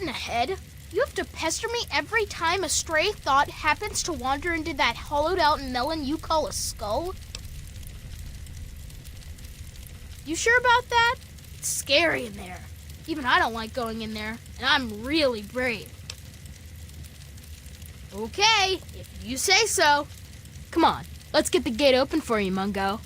in the head? You have to pester me every time a stray thought happens to wander into that hollowed-out melon you call a skull? You sure about that? It's scary in there. Even I don't like going in there, and I'm really brave. Okay, if you say so. Come on, let's get the gate open for you, Mungo.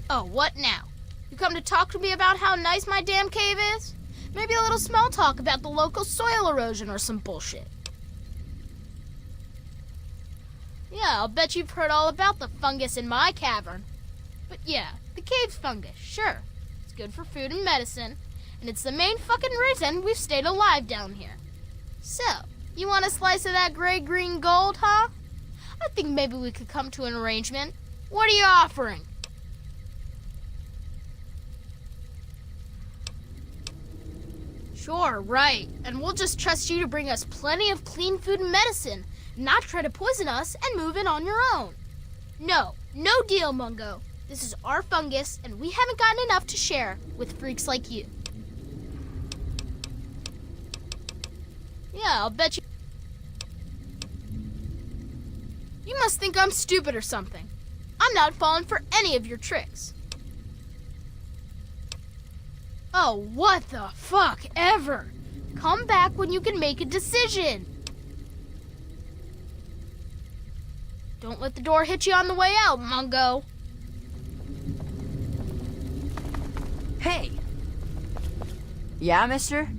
Oh, what now? You come to talk to me about how nice my damn cave is? Maybe a little small talk about the local soil erosion or some bullshit. Yeah, I'll bet you've heard all about the fungus in my cavern. But yeah, the cave's fungus, sure. It's good for food and medicine, and it's the main fucking reason we've stayed alive down here. So, you want a slice of that gray-green gold, huh? I think maybe we could come to an arrangement. What are you offering? Sure, right. And we'll just trust you to bring us plenty of clean food and medicine, not try to poison us and move in on your own. No deal, Mungo. This is our fungus, and we haven't gotten enough to share with freaks like you. Yeah, I'll bet you... You must think I'm stupid or something. I'm not falling for any of your tricks. Oh, what the fuck ever! Come back when you can make a decision! Don't let the door hit you on the way out, Mungo! Hey! Yeah, mister?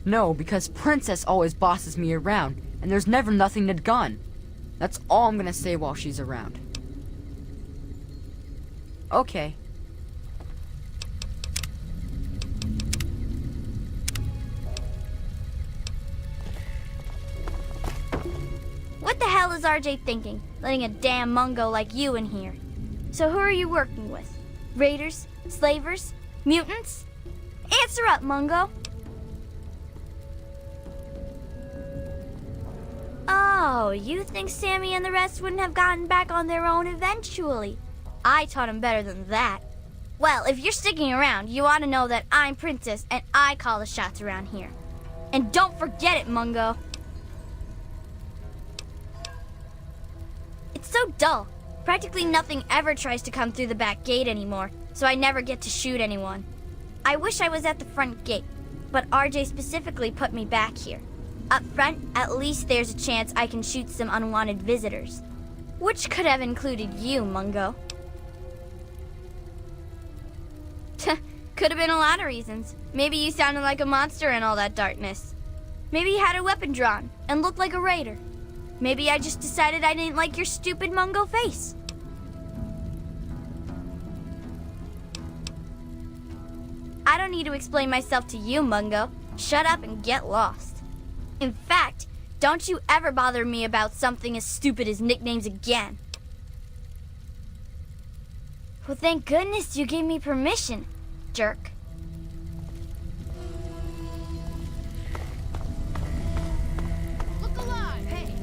No, because Princess always bosses me around, and there's never nothing to gun. That's all I'm gonna say while she's around. Okay. What the hell is RJ thinking, letting a damn Mungo like you in here? So who are you working with? Raiders? Slavers? Mutants? Answer up, Mungo! Oh, you think Sammy and the rest wouldn't have gotten back on their own eventually? I taught them better than that. Well, if you're sticking around, you ought to know that I'm Princess and I call the shots around here. And don't forget it, Mungo. It's so dull. Practically nothing ever tries to come through the back gate anymore, so I never get to shoot anyone. I wish I was at the front gate, but RJ specifically put me back here. Up front, at least there's a chance I can shoot some unwanted visitors. Which could have included you, Mungo. Could have been a lot of reasons. Maybe you sounded like a monster in all that darkness. Maybe you had a weapon drawn and looked like a raider. Maybe I just decided I didn't like your stupid Mungo face. I don't need to explain myself to you, Mungo. Shut up and get lost. In fact, don't you ever bother me about something as stupid as nicknames again. Well, thank goodness you gave me permission, jerk. Look alive! Hey!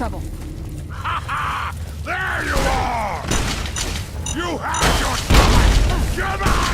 trouble. Ha ha! There you are! You have your time! Come on!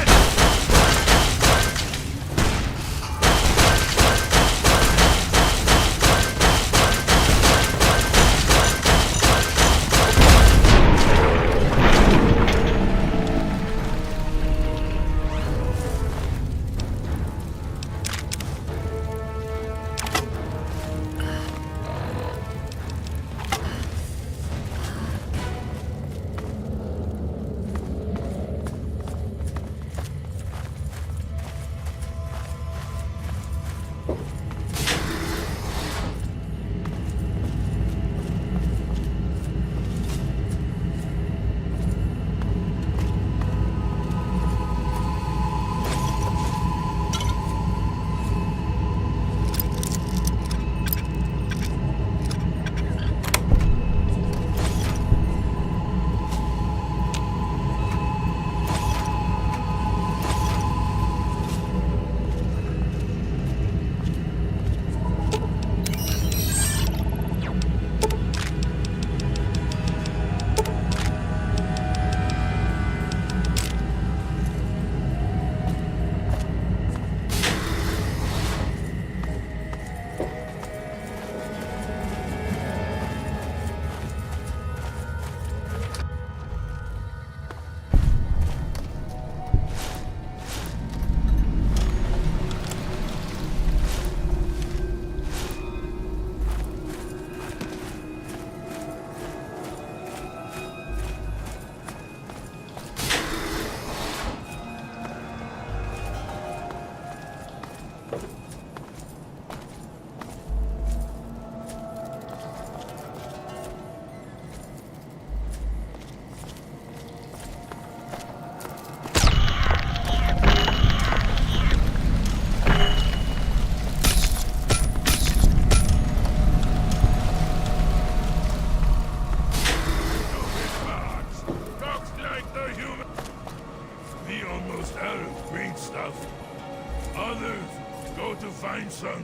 Find some.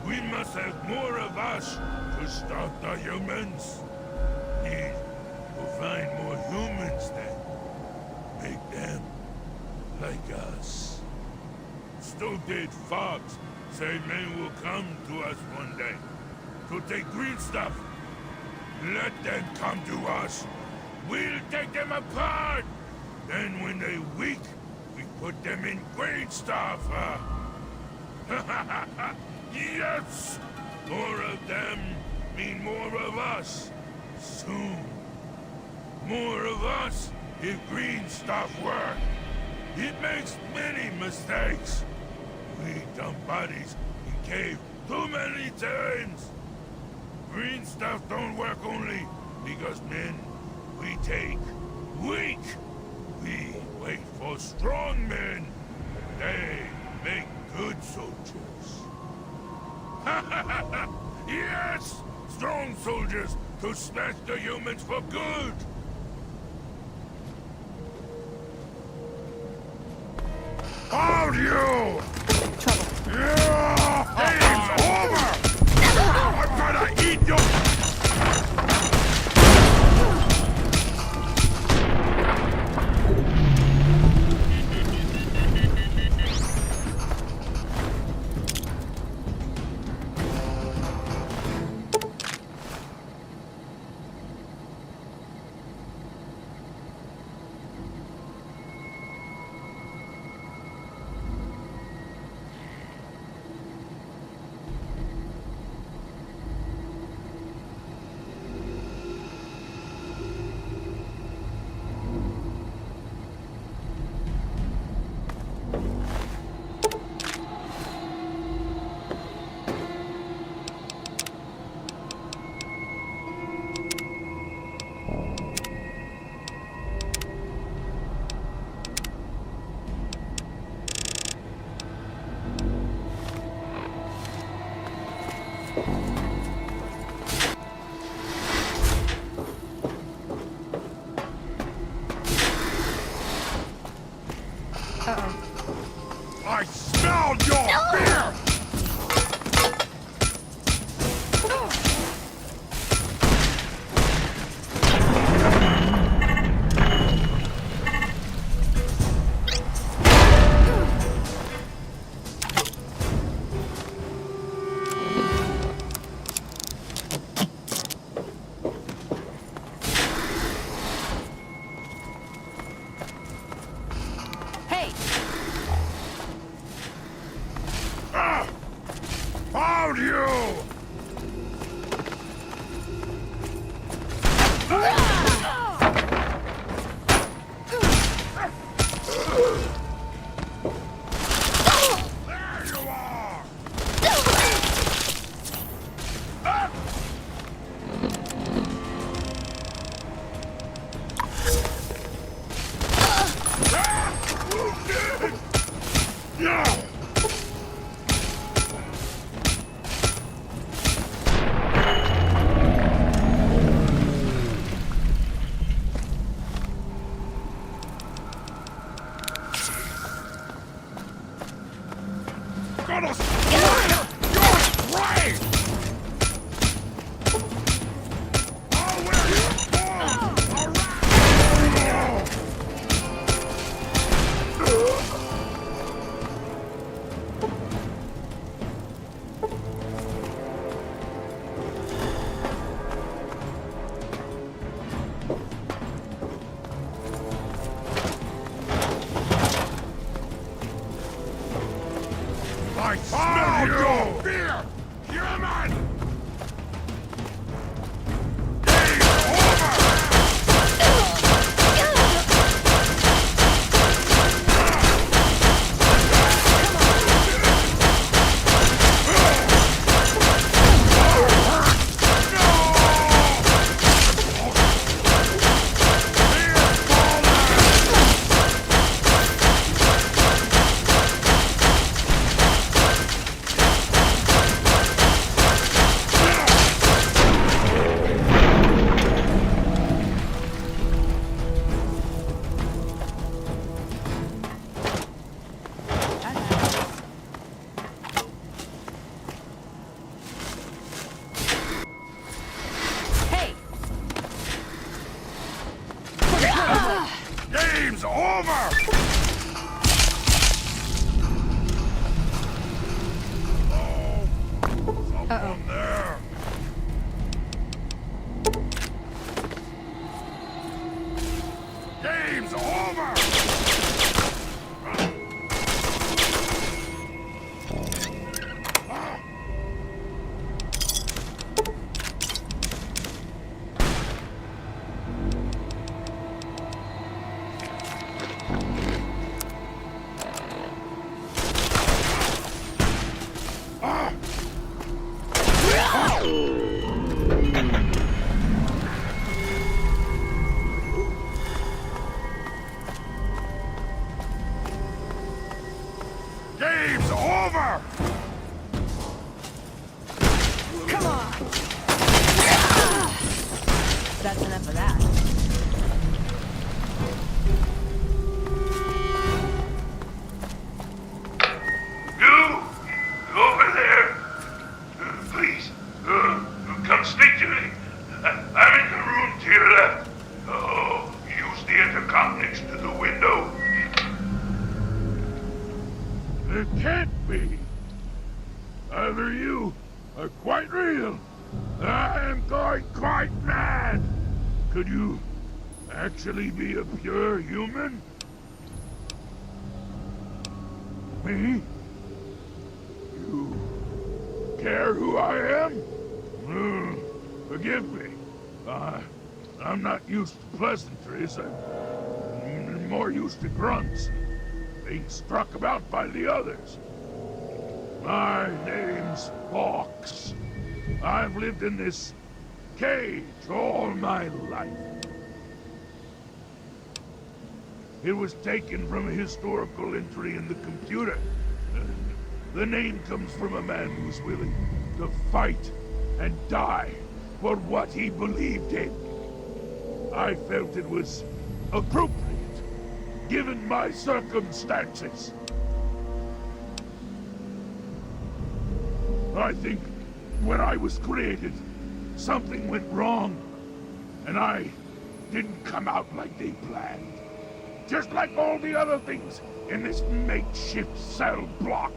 We must have more of us to stop the humans. Need to find more humans then. Make them like us. Stupid Fox say men will come to us one day to take green stuff. Let them come to us. We'll take them apart. Then when they weak, we put them in green stuff. Yes! More of them mean more of us. Soon. More of us if green stuff work. It makes many mistakes. We dump bodies in cave too many times. Green stuff don't work only because men we take weak. We wait for strong men. They make good soldiers. Yes! Strong soldiers to smash the humans for good! Hold you! Trouble. Game's over! I'm gonna eat you! over! Uh-oh. There! Game's over! Game's over! Come on! That's enough of that. You! Over there! Please, come speak to me. I'm in the room to your left. Oh, use the intercom next to the window. It can't be. Either you are quite real. I am going quite mad. Could you actually be a pure human? Me? You care who I am? Forgive me. I'm not used to pleasantries. I'm more used to grunts. Being struck about by the others. My name's Fox. I've lived in this cage all my life. It was taken from a historical entry in the computer. The name comes from a man who's willing to fight and die for what he believed in. I felt it was appropriate, given my circumstances. I think when I was created, something went wrong, and I didn't come out like they planned. Just like all the other things in this makeshift cell block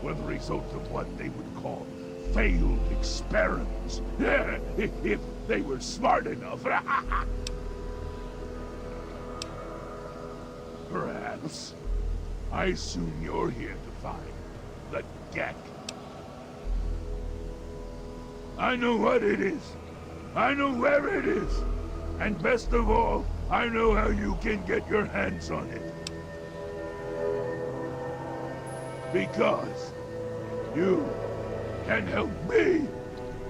were the result of what they would call failed experiments. If they were smart enough. Perhaps. I assume you're here to find the Gek. I know what it is. I know where it is. And best of all, I know how you can get your hands on it. Because you can help me.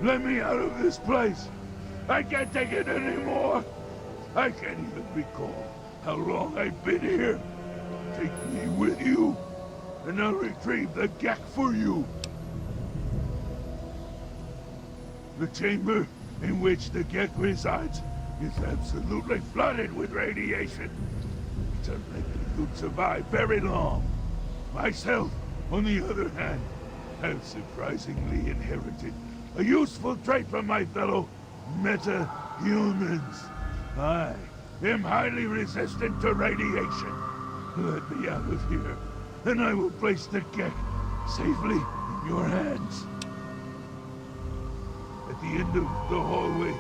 Let me out of this place. I can't take it anymore. I can't even recall how long I've been here. Take me with you, and I'll retrieve the Gek for you. The chamber in which the Gek resides is absolutely flooded with radiation. It's unlikely you'd survive very long. Myself, on the other hand, have surprisingly inherited a useful trait from my fellow meta-humans. I am highly resistant to radiation. Let me out of here, and I will place the Gek safely in your hands. At the end of the hallway,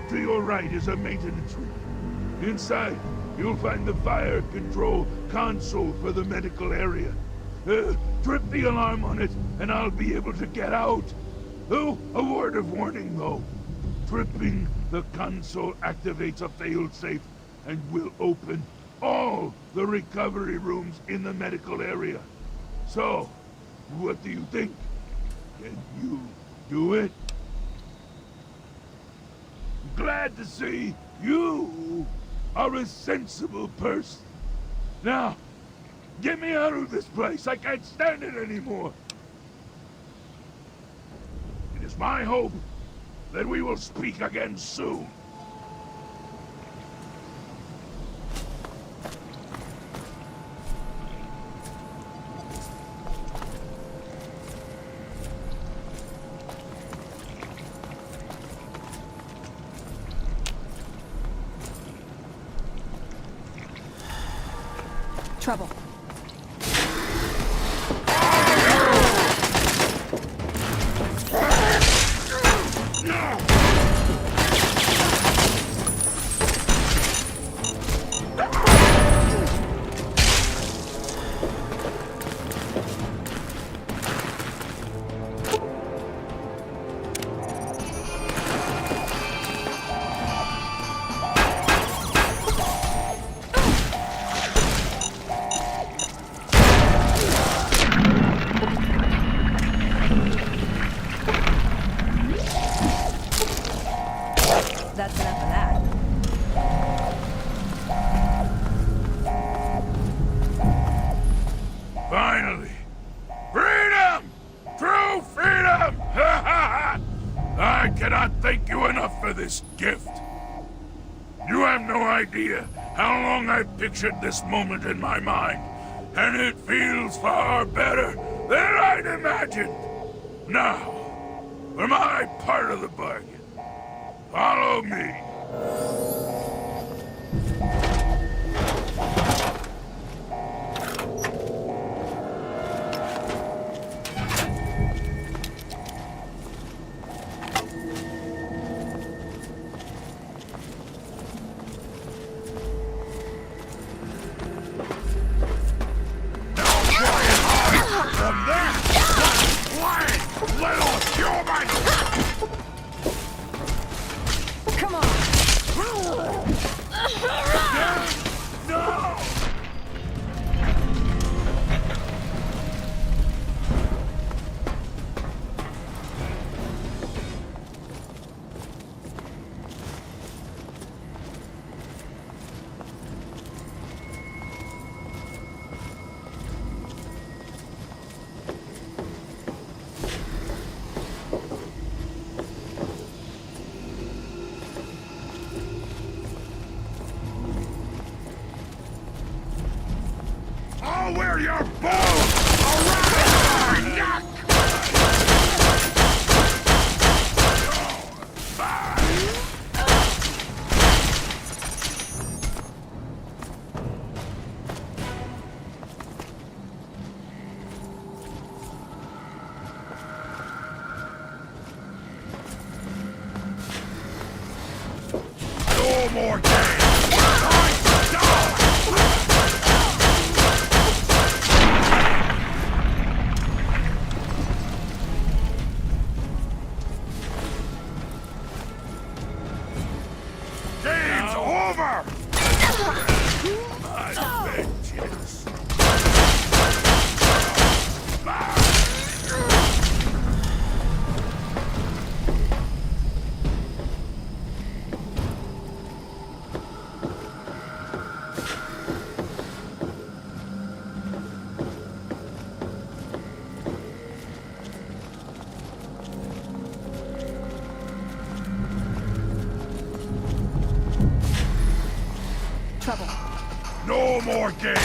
to your right is a maintenance room. Inside, you'll find the fire control console for the medical area. Trip the alarm on it, and I'll be able to get out. Oh, a word of warning, though. Tripping the console activates a failsafe and will open all the recovery rooms in the medical area. So, what do you think? Can you do it? Glad to see you are a sensible person. Now, get me out of this place. I can't stand it anymore. It is my hope that we will speak again soon. Trouble. That's enough of that. Finally! Freedom! True freedom! I cannot thank you enough for this gift. You have no idea how long I've pictured this moment in my mind, and it feels far better than I'd imagined. Now, for my part of the bargain. Follow me. From that flying little human! Come on! No! I'll wear your bones around your neck! No more games! Game's over! My vengeance! Trouble. No more games!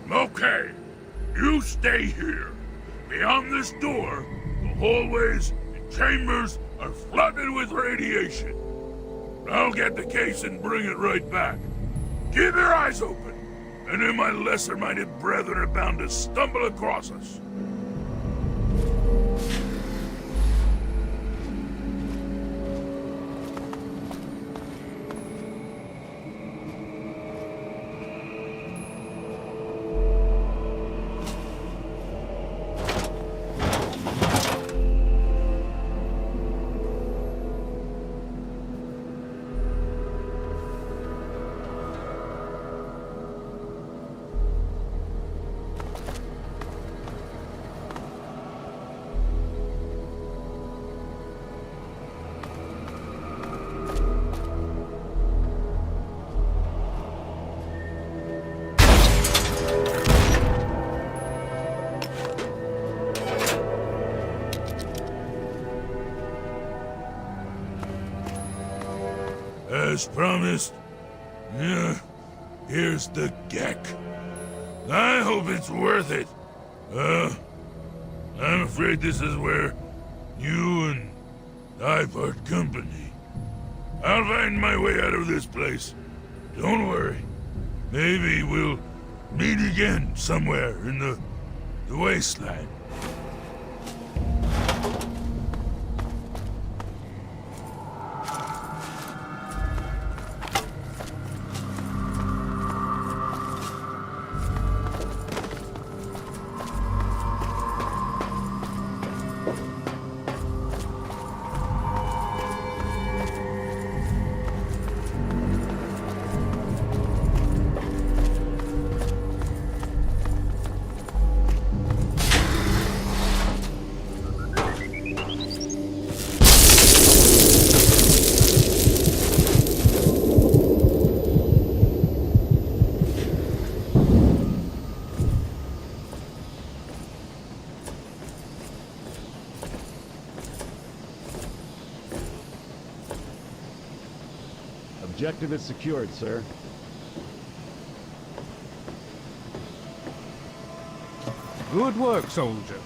Okay, you stay here. Beyond this door, the hallways and chambers are flooded with radiation. I'll get the case and bring it right back. Keep your eyes open. Any of my lesser-minded brethren are bound to stumble across us. as promised. Yeah, here's the geck. I hope it's worth it. I'm afraid this is where you and I part company. I'll find my way out of this place. Don't worry. Maybe we'll meet again somewhere in the wasteland. Objective is secured, sir. Good work, soldier.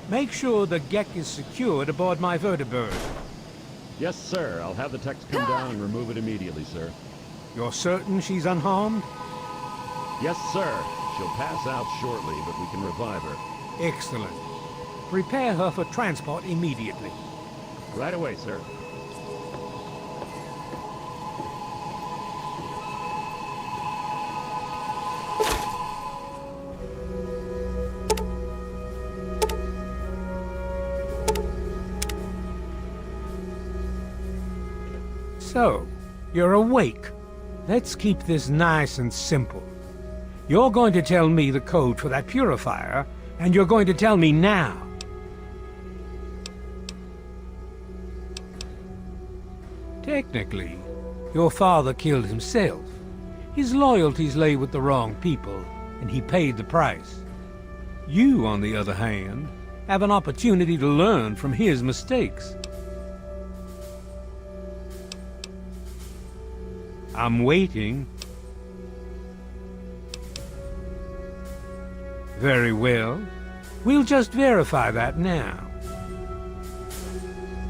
Make sure the Gek is secured aboard my vertibird. Yes, sir. I'll have the techs come down and remove it immediately, sir. You're certain she's unharmed? Yes, sir. She'll pass out shortly, but we can revive her. Excellent. Prepare her for transport immediately. Right away, sir. So, you're awake. Let's keep this nice and simple. You're going to tell me the code for that purifier, and you're going to tell me now. Technically, your father killed himself. His loyalties lay with the wrong people, and he paid the price. You, on the other hand, have an opportunity to learn from his mistakes. I'm waiting. Very well. We'll just verify that now.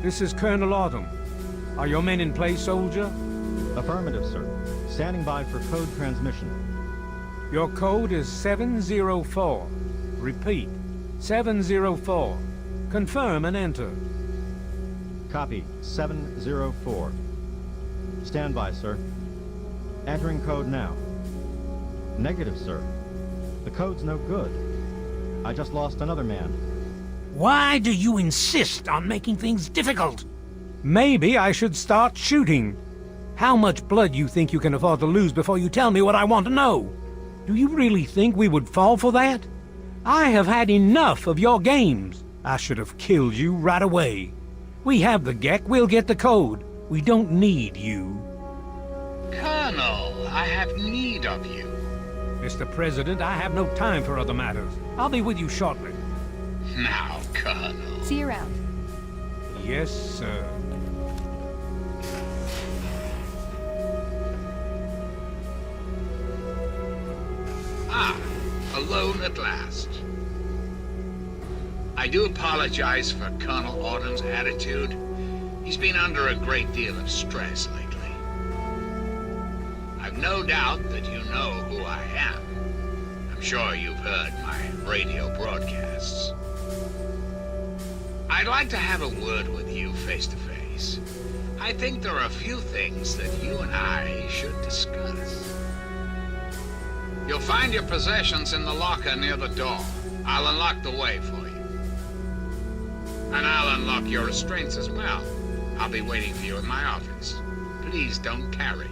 This is Colonel Autumn. Are your men in place, soldier? Affirmative, sir. Standing by for code transmission. Your code is 704. Repeat, 704. Confirm and enter. Copy, 704. Stand by, sir. Entering code now. Negative, sir. The code's no good. I just lost another man. Why do you insist on making things difficult? Maybe I should start shooting. How much blood you think you can afford to lose before you tell me what I want to know? Do you really think we would fall for that? I have had enough of your games. I should have killed you right away. We have the Gek, we'll get the code. We don't need you. Colonel, I have need of you. Mr. President, I have no time for other matters. I'll be with you shortly. Now, Colonel. See you around. Yes, sir. Ah, alone at last. I do apologize for Colonel Autumn's attitude. He's been under a great deal of stress lately. I've no doubt that you know who I am. I'm sure you've heard my radio broadcasts. I'd like to have a word with you face to face. I think there are a few things that you and I should discuss. You'll find your possessions in the locker near the door. I'll unlock the way for you. And I'll unlock your restraints as well. I'll be waiting for you in my office. Please don't tarry.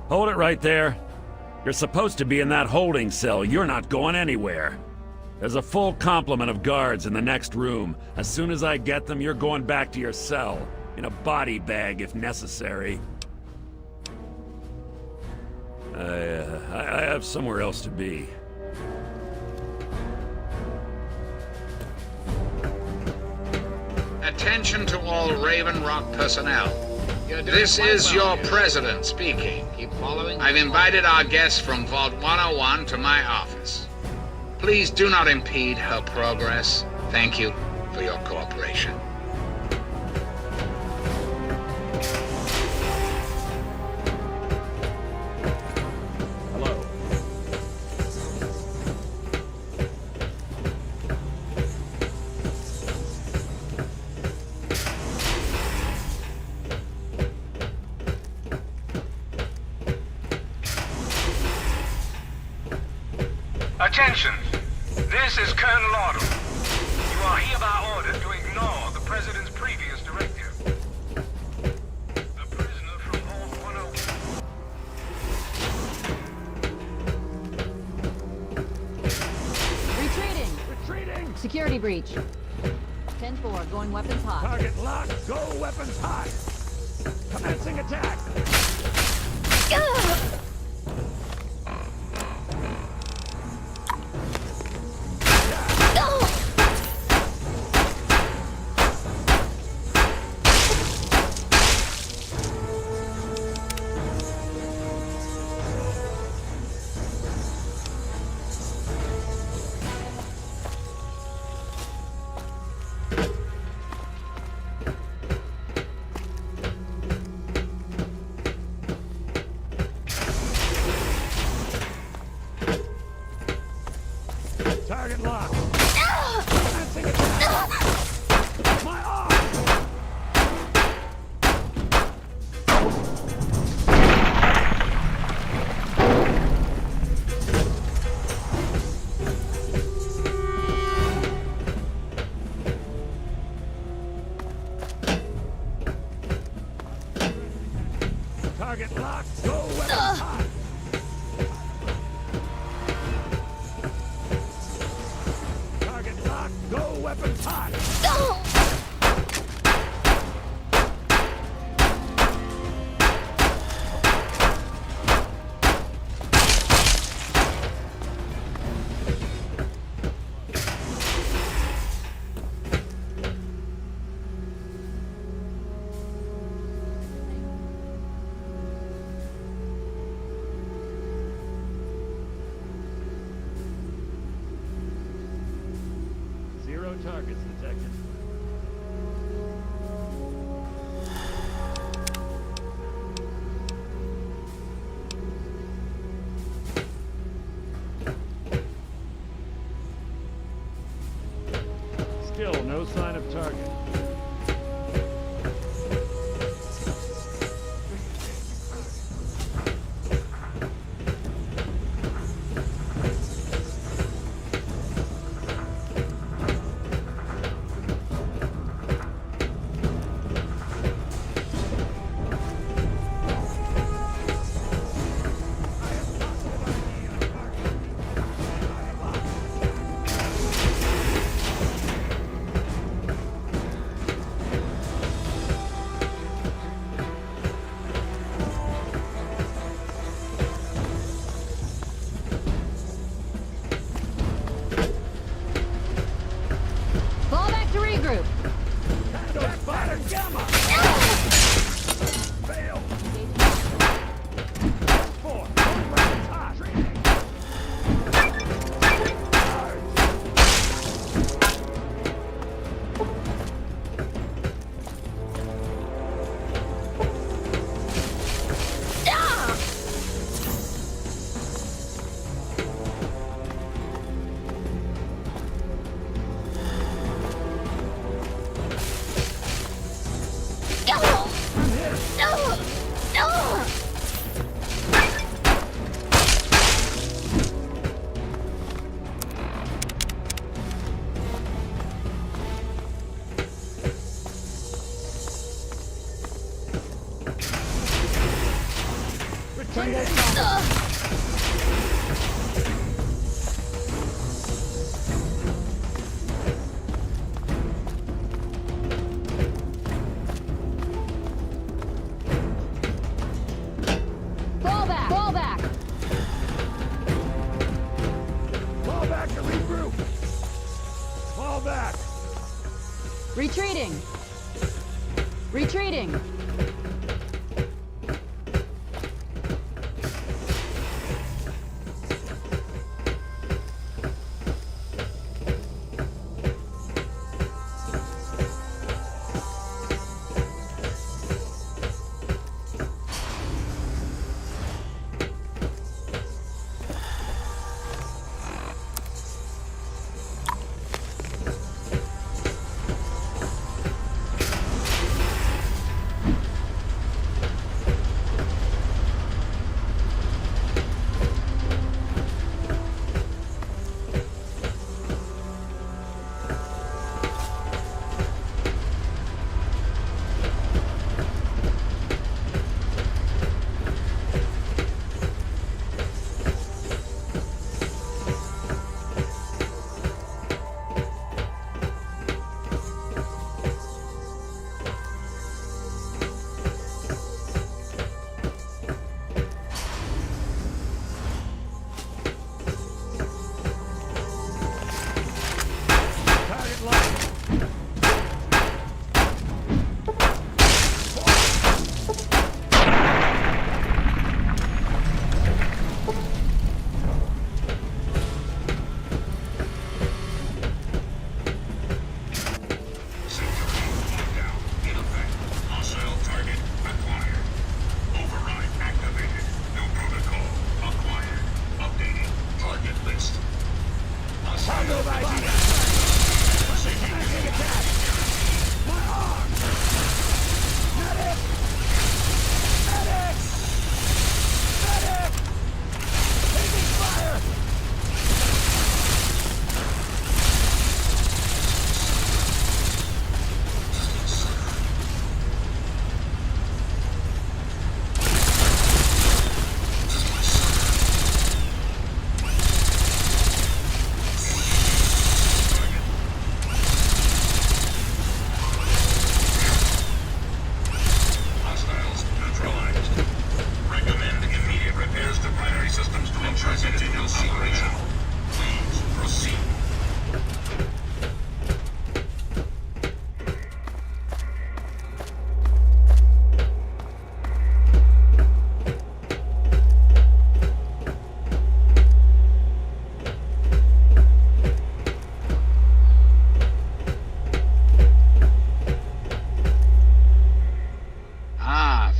Hold it right there. You're supposed to be in that holding cell. You're not going anywhere. There's a full complement of guards in the next room. As soon as I get them, you're going back to your cell. In a body bag, if necessary. I have somewhere else to be. Attention to all Raven Rock personnel. This is your president speaking. Keep following. I've invited our guest from Vault 101 to my office. Please do not impede her progress. Thank you for your cooperation. Hello. Attention! This is Colonel Otto. You are hereby ordered to ignore the President's previous directive. The prisoner from Vault 101. Retreating! Security breach. 10-4, going weapons hot. Target locked. Go weapons hot. Commencing attack. Target locked. Commencing attack. My arm. Target locked. Go weapons hot. Target locked. Go weapons hot. Zero targets detected. Still no sign of target. Fall back to regroup. Don't fire gamma! Fail! 4. Go weapons hot. Tango spotted. Fall back! Fall back! Fall back to regroup! Fall back! Retreating! Retreating! Target locked!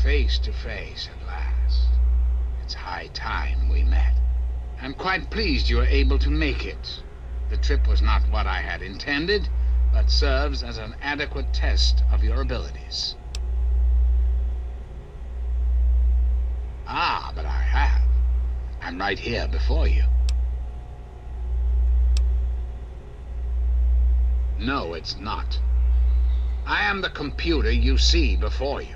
Face to face at last. It's high time we met. I'm quite pleased you were able to make it. The trip was not what I had intended, but serves as an adequate test of your abilities. Ah, but I have. I'm right here before you. No, it's not. I am the computer you see before you.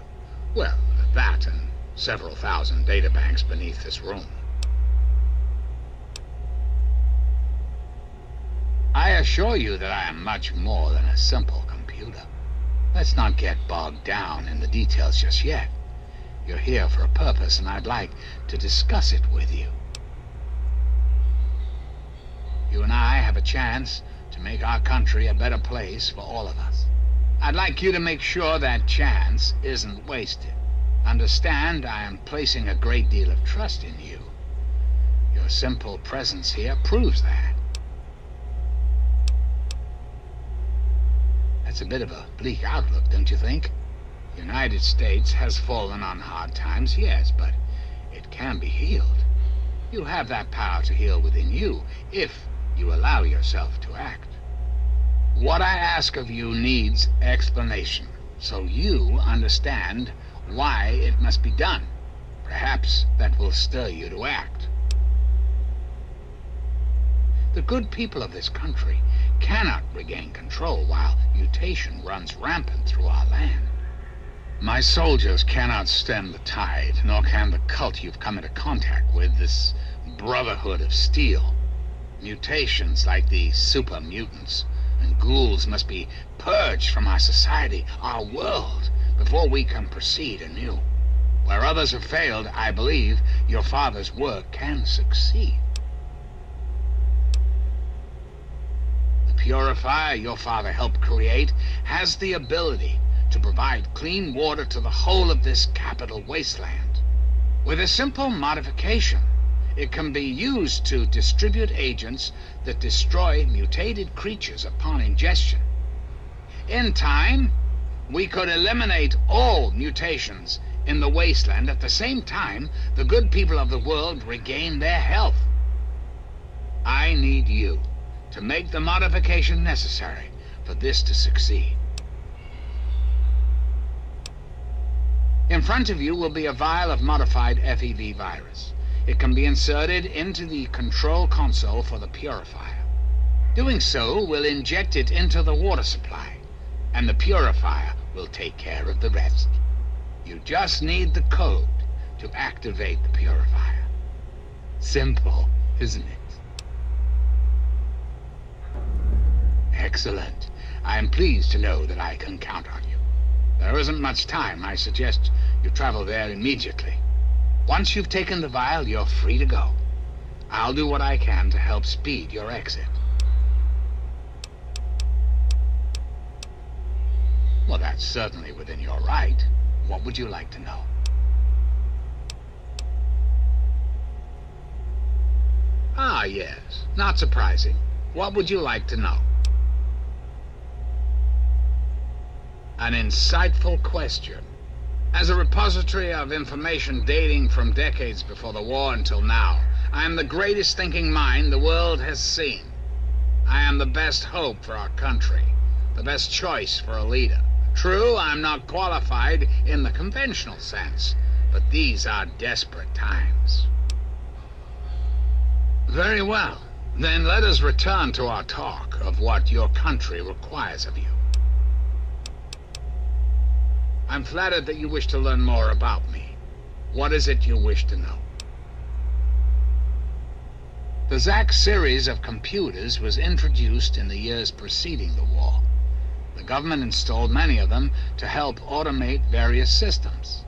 Well, that and several thousand databanks beneath this room. I assure you that I am much more than a simple computer. Let's not get bogged down in the details just yet. You're here for a purpose, and I'd like to discuss it with you. You and I have a chance to make our country a better place for all of us. I'd like you to make sure that chance isn't wasted. Understand, I am placing a great deal of trust in you. Your simple presence here proves that. That's a bit of a bleak outlook, don't you think? The United States has fallen on hard times, yes, but it can be healed. You have that power to heal within you, if you allow yourself to act. What I ask of you needs explanation, so you understand why it must be done. Perhaps that will stir you to act. The good people of this country cannot regain control while mutation runs rampant through our land. My soldiers cannot stem the tide, nor can the cult you've come into contact with, this Brotherhood of Steel. Mutations like the super mutants and ghouls must be purged from our society, our world, before we can proceed anew. Where others have failed, I believe your father's work can succeed. The purifier your father helped create has the ability to provide clean water to the whole of this capital wasteland. With a simple modification, it can be used to distribute agents that destroy mutated creatures upon ingestion. In time, we could eliminate all mutations in the wasteland. At the same time, the good people of the world regain their health. I need you to make the modification necessary for this to succeed. In front of you will be a vial of modified FEV virus. It can be inserted into the control console for the purifier. Doing so will inject it into the water supply, and the purifier will take care of the rest. You just need the code to activate the purifier. Simple, isn't it? Excellent. I am pleased to know that I can count on you. There isn't much time. I suggest you travel there immediately. Once you've taken the vial, you're free to go. I'll do what I can to help speed your exit. Well, that's certainly within your right. What would you like to know? Ah, yes. Not surprising. What would you like to know? An insightful question. As a repository of information dating from decades before the war until now, I am the greatest thinking mind the world has seen. I am the best hope for our country, the best choice for a leader. True, I'm not qualified in the conventional sense, but these are desperate times. Very well. Then let us return to our talk of what your country requires of you. I'm flattered that you wish to learn more about me. What is it you wish to know? The ZAC series of computers was introduced in the years preceding the war. The government installed many of them to help automate various systems.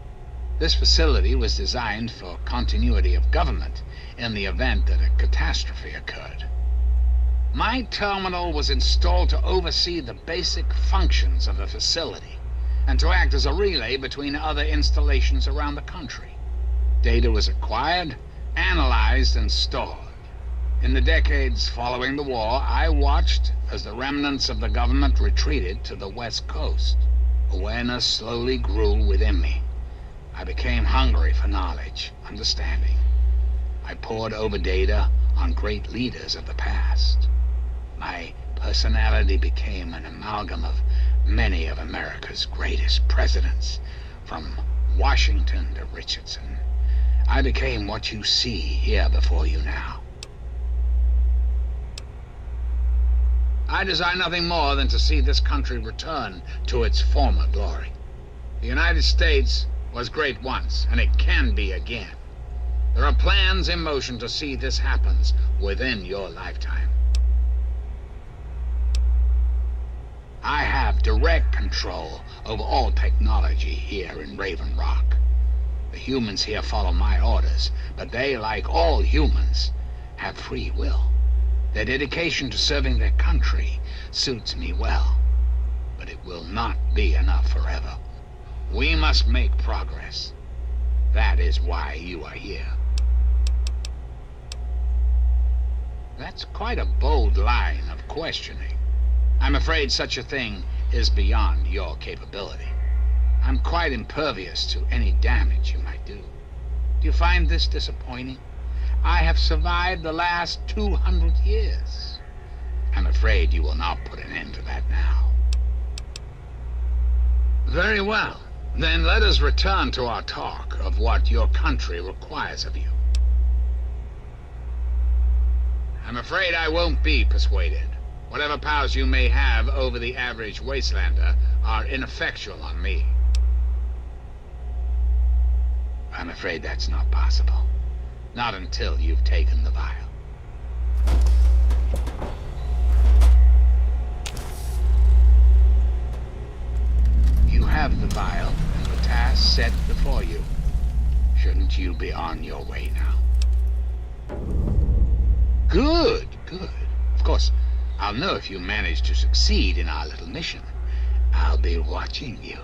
This facility was designed for continuity of government in the event that a catastrophe occurred. My terminal was installed to oversee the basic functions of the facility and to act as a relay between other installations around the country. Data was acquired, analyzed, and stored. In the decades following the war, I watched as the remnants of the government retreated to the West Coast. Awareness slowly grew within me. I became hungry for knowledge, understanding. I pored over data on great leaders of the past. My personality became an amalgam of many of America's greatest presidents, from Washington to Richardson. I became what you see here before you now. I desire nothing more than to see this country return to its former glory. The United States was great once, and it can be again. There are plans in motion to see this happen within your lifetime. I have direct control over all technology here in Raven Rock. The humans here follow my orders, but they, like all humans, have free will. Their dedication to serving their country suits me well, but it will not be enough forever. We must make progress. That is why you are here. That's quite a bold line of questioning. I'm afraid such a thing is beyond your capability. I'm quite impervious to any damage you might do. Do you find this disappointing? I have survived the last 200 years. I'm afraid you will not put an end to that now. Very well. Then let us return to our talk of what your country requires of you. I'm afraid I won't be persuaded. Whatever powers you may have over the average wastelander are ineffectual on me. afraid that's not possible. Not until you've taken the vial. You have the vial and the task set before you. Shouldn't you be on your way now? Good, good. Of course, I'll know if you manage to succeed in our little mission. I'll be watching you.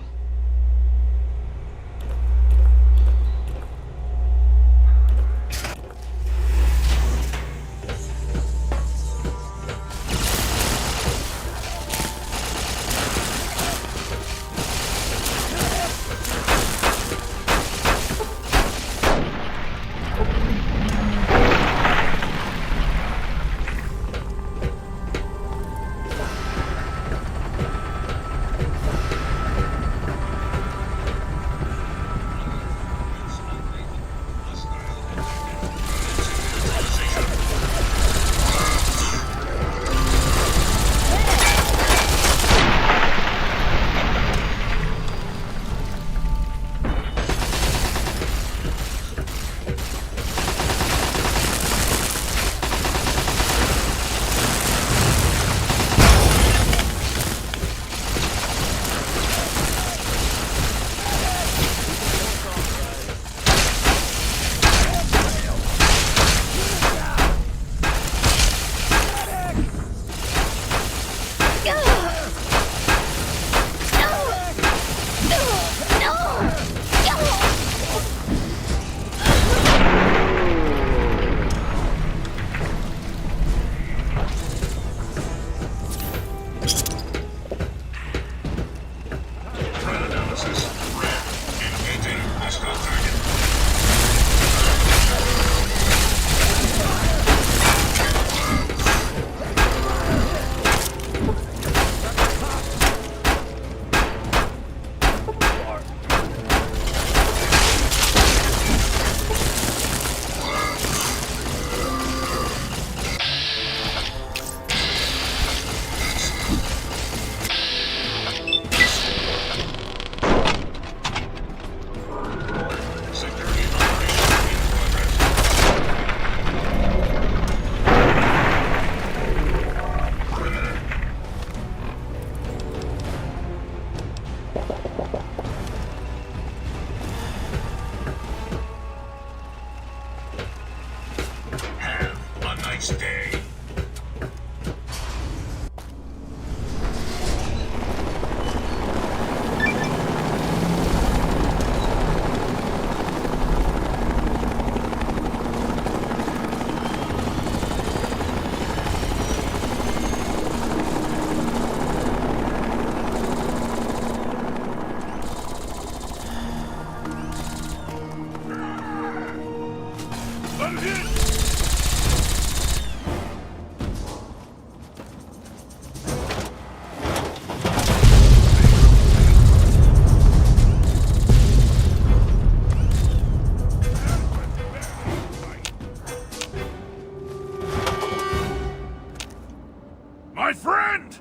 My friend!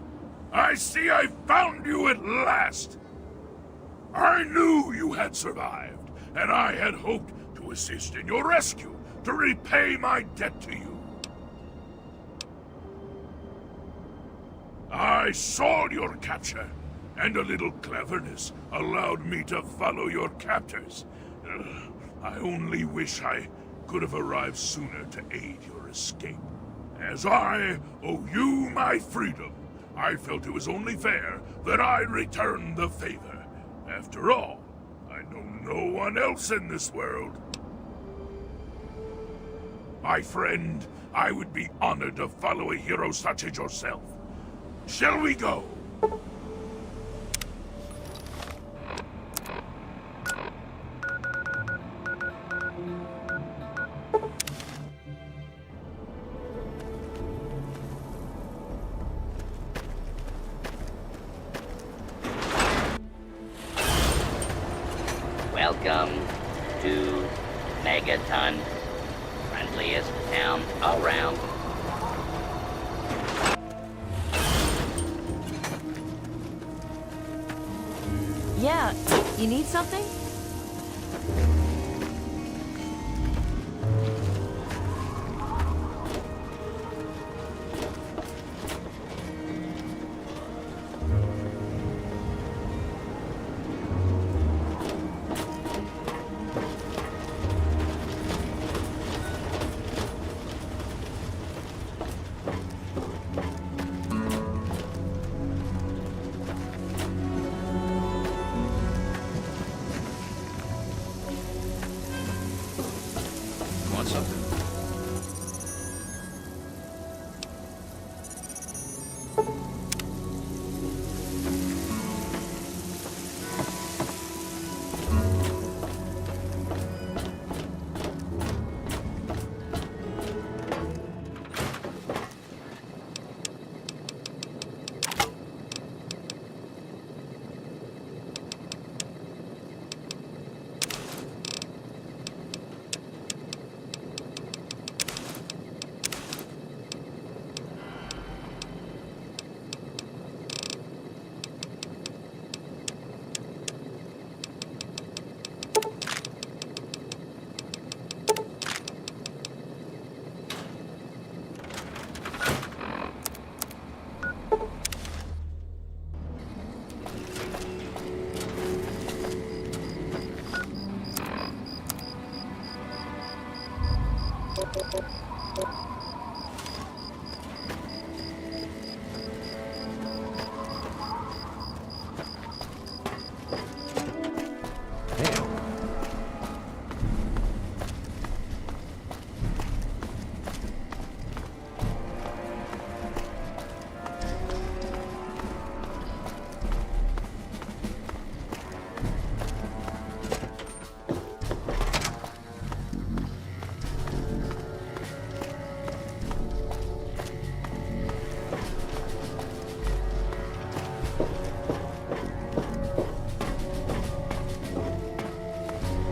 I see I found you at last! I knew you had survived, and I had hoped to assist in your rescue, to repay my debt to you. I saw your capture, and a little cleverness allowed me to follow your captors. I only wish I could have arrived sooner to aid your escape. As I owe you my freedom, I felt it was only fair that I return the favor. After all, I know no one else in this world. My friend, I would be honored to follow a hero such as yourself. Shall we go? Welcome to Megaton, friendliest town around. Yeah, you need something? something.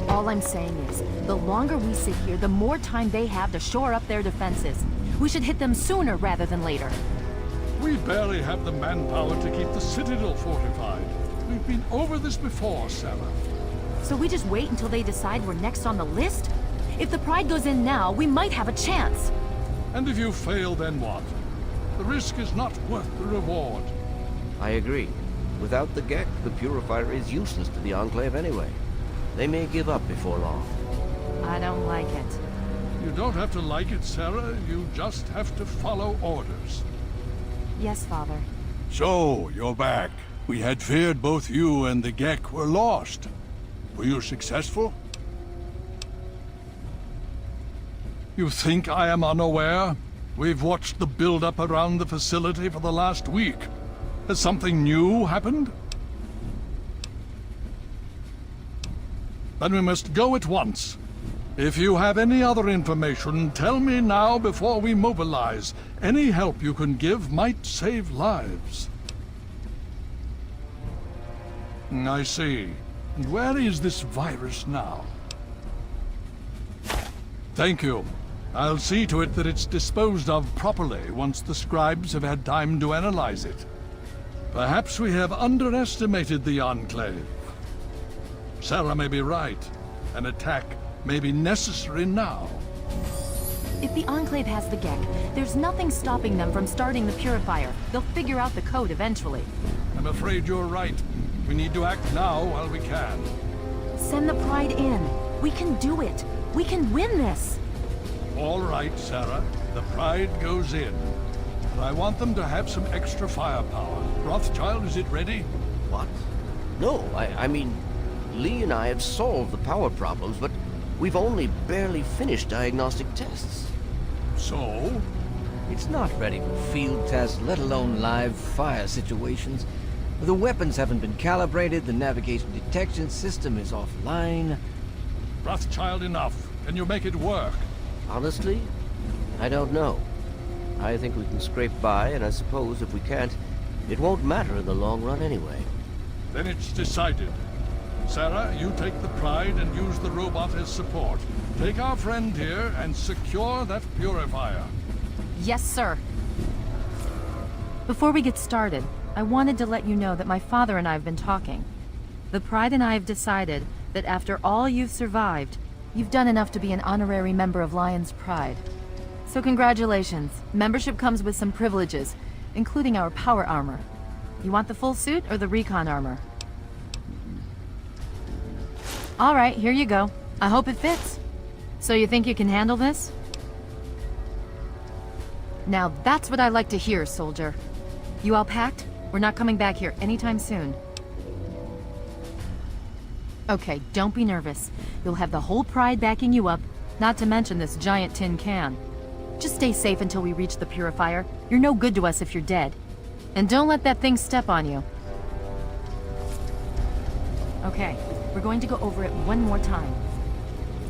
All I'm saying is, the longer we sit here, the more time they have to shore up their defenses. We should hit them sooner rather than later. We barely have the manpower to keep the Citadel fortified. We've been over this before, Sarah. So we just wait until they decide we're next on the list? If the Pride goes in now, we might have a chance. And if you fail, then what? The risk is not worth the reward. I agree. Without the GEC, the Purifier is useless to the Enclave anyway. They may give up before long. I don't like it. You don't have to like it, Sarah. You just have to follow orders. Yes, Father. So, you're back. We had feared both you and the GEC were lost. Were you successful? You think I am unaware? We've watched the build-up around the facility for the last week. Has something new happened? Then we must go at once. If you have any other information, tell me now before we mobilize. Any help you can give might save lives. I see. And where is this virus now? Thank you. I'll see to it that it's disposed of properly once the scribes have had time to analyze it. Perhaps we have underestimated the Enclave. Sarah may be right. An attack may be necessary now. If the Enclave has the GEC, there's nothing stopping them from starting the Purifier. They'll figure out the code eventually. I'm afraid you're right. We need to act now while we can. Send the Pride in. We can do it. We can win this. All right, Sarah. The Pride goes in. But I want them to have some extra firepower. Rothschild, is it ready? What? No, I mean, Lee and I have solved the power problems, but we've only barely finished diagnostic tests. So? It's not ready for field tests, let alone live fire situations. The weapons haven't been calibrated, the navigation detection system is offline. Rothschild, enough. Can you make it work? Honestly, I don't know. I think we can scrape by, and I suppose if we can't, it won't matter in the long run anyway. Then it's decided. Sarah, you take the Pride and use the robot as support. Take our friend here and secure that Purifier. Yes, sir. Before we get started, I wanted to let you know that my father and I have been talking. The Pride and I have decided that after all you've survived, you've done enough to be an honorary member of Lion's Pride. So congratulations. Membership comes with some privileges, including our power armor. You want the full suit or the recon armor? All right, here you go. I hope it fits. So you think you can handle this? Now that's what I like to hear, soldier. You all packed? We're not coming back here anytime soon. Okay, don't be nervous. You'll have the whole Pride backing you up, Not to mention this giant tin can. Just stay safe until we reach the purifier. You're no good to us if you're dead. And don't let that thing step on you. Okay, we're going to go over it one more time.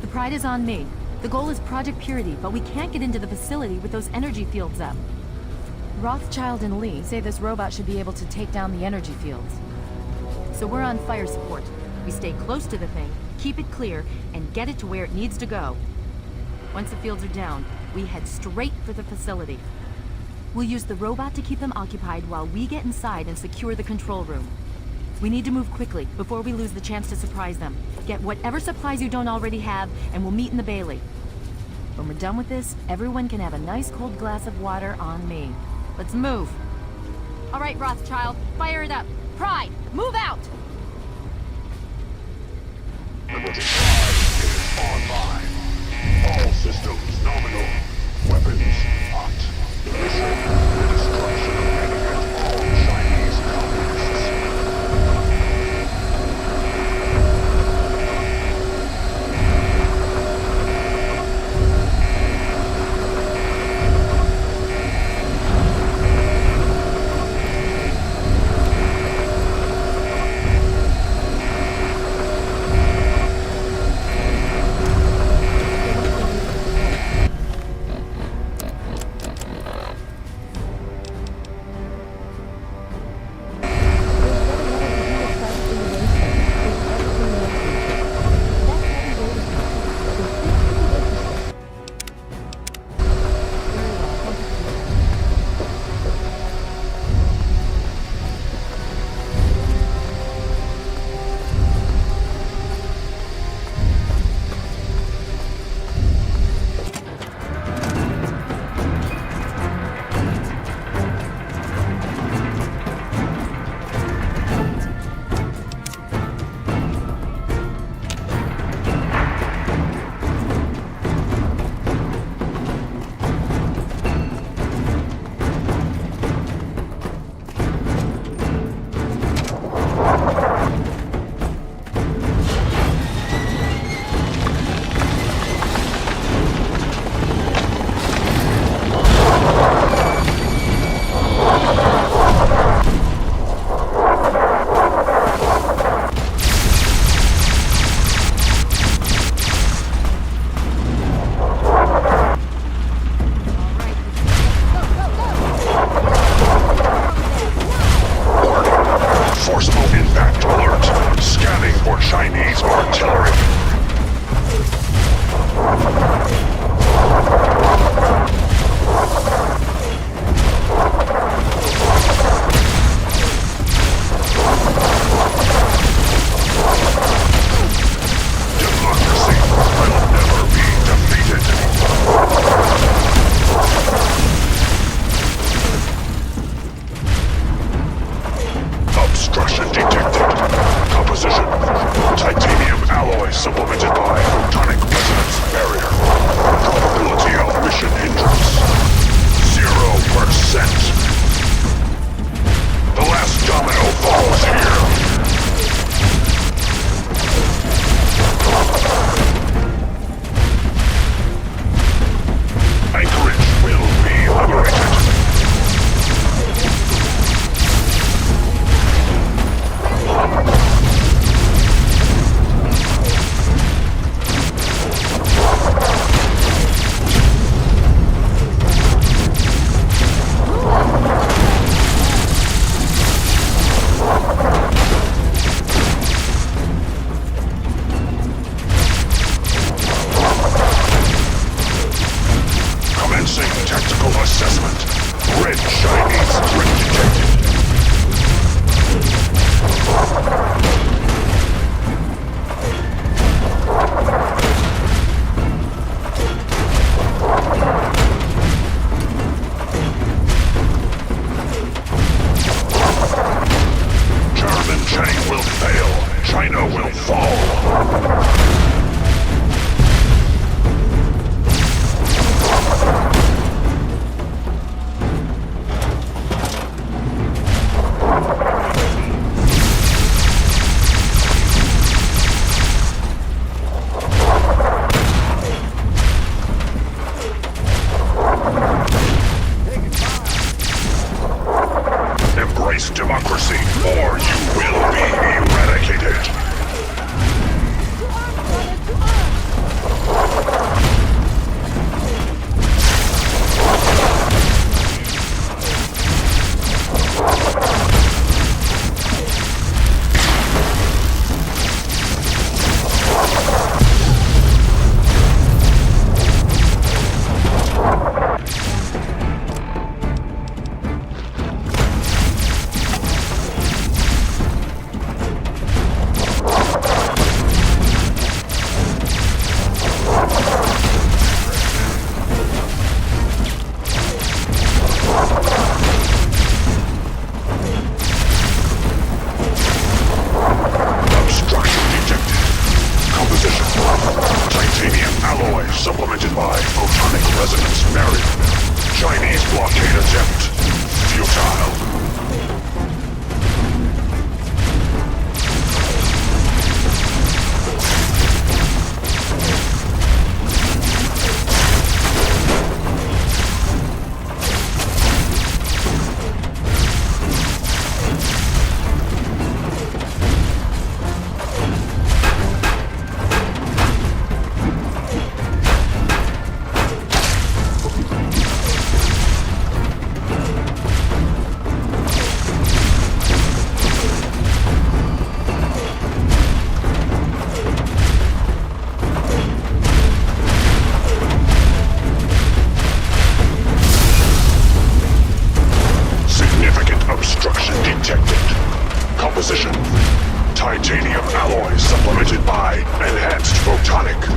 The Pride is on me. The goal is Project Purity, but we can't get into the facility with those energy fields up. Rothschild and Lee say this robot should be able to take down the energy fields. So we're on fire support. We stay close to the thing, keep it clear, and get it to where it needs to go. Once the fields are down, we head straight for the facility. We'll use the robot to keep them occupied while we get inside and secure the control room. We need to move quickly before we lose the chance to surprise them. Get whatever supplies you don't already have, and we'll meet in the Bailey. When we're done with this, everyone can have a nice cold glass of water on me. Let's move. All right, Rothschild, fire it up. Pride, move out! Liberty Pride is online. All systems nominal. Weapons hot. Mission: the destruction of any and all Chinese communists.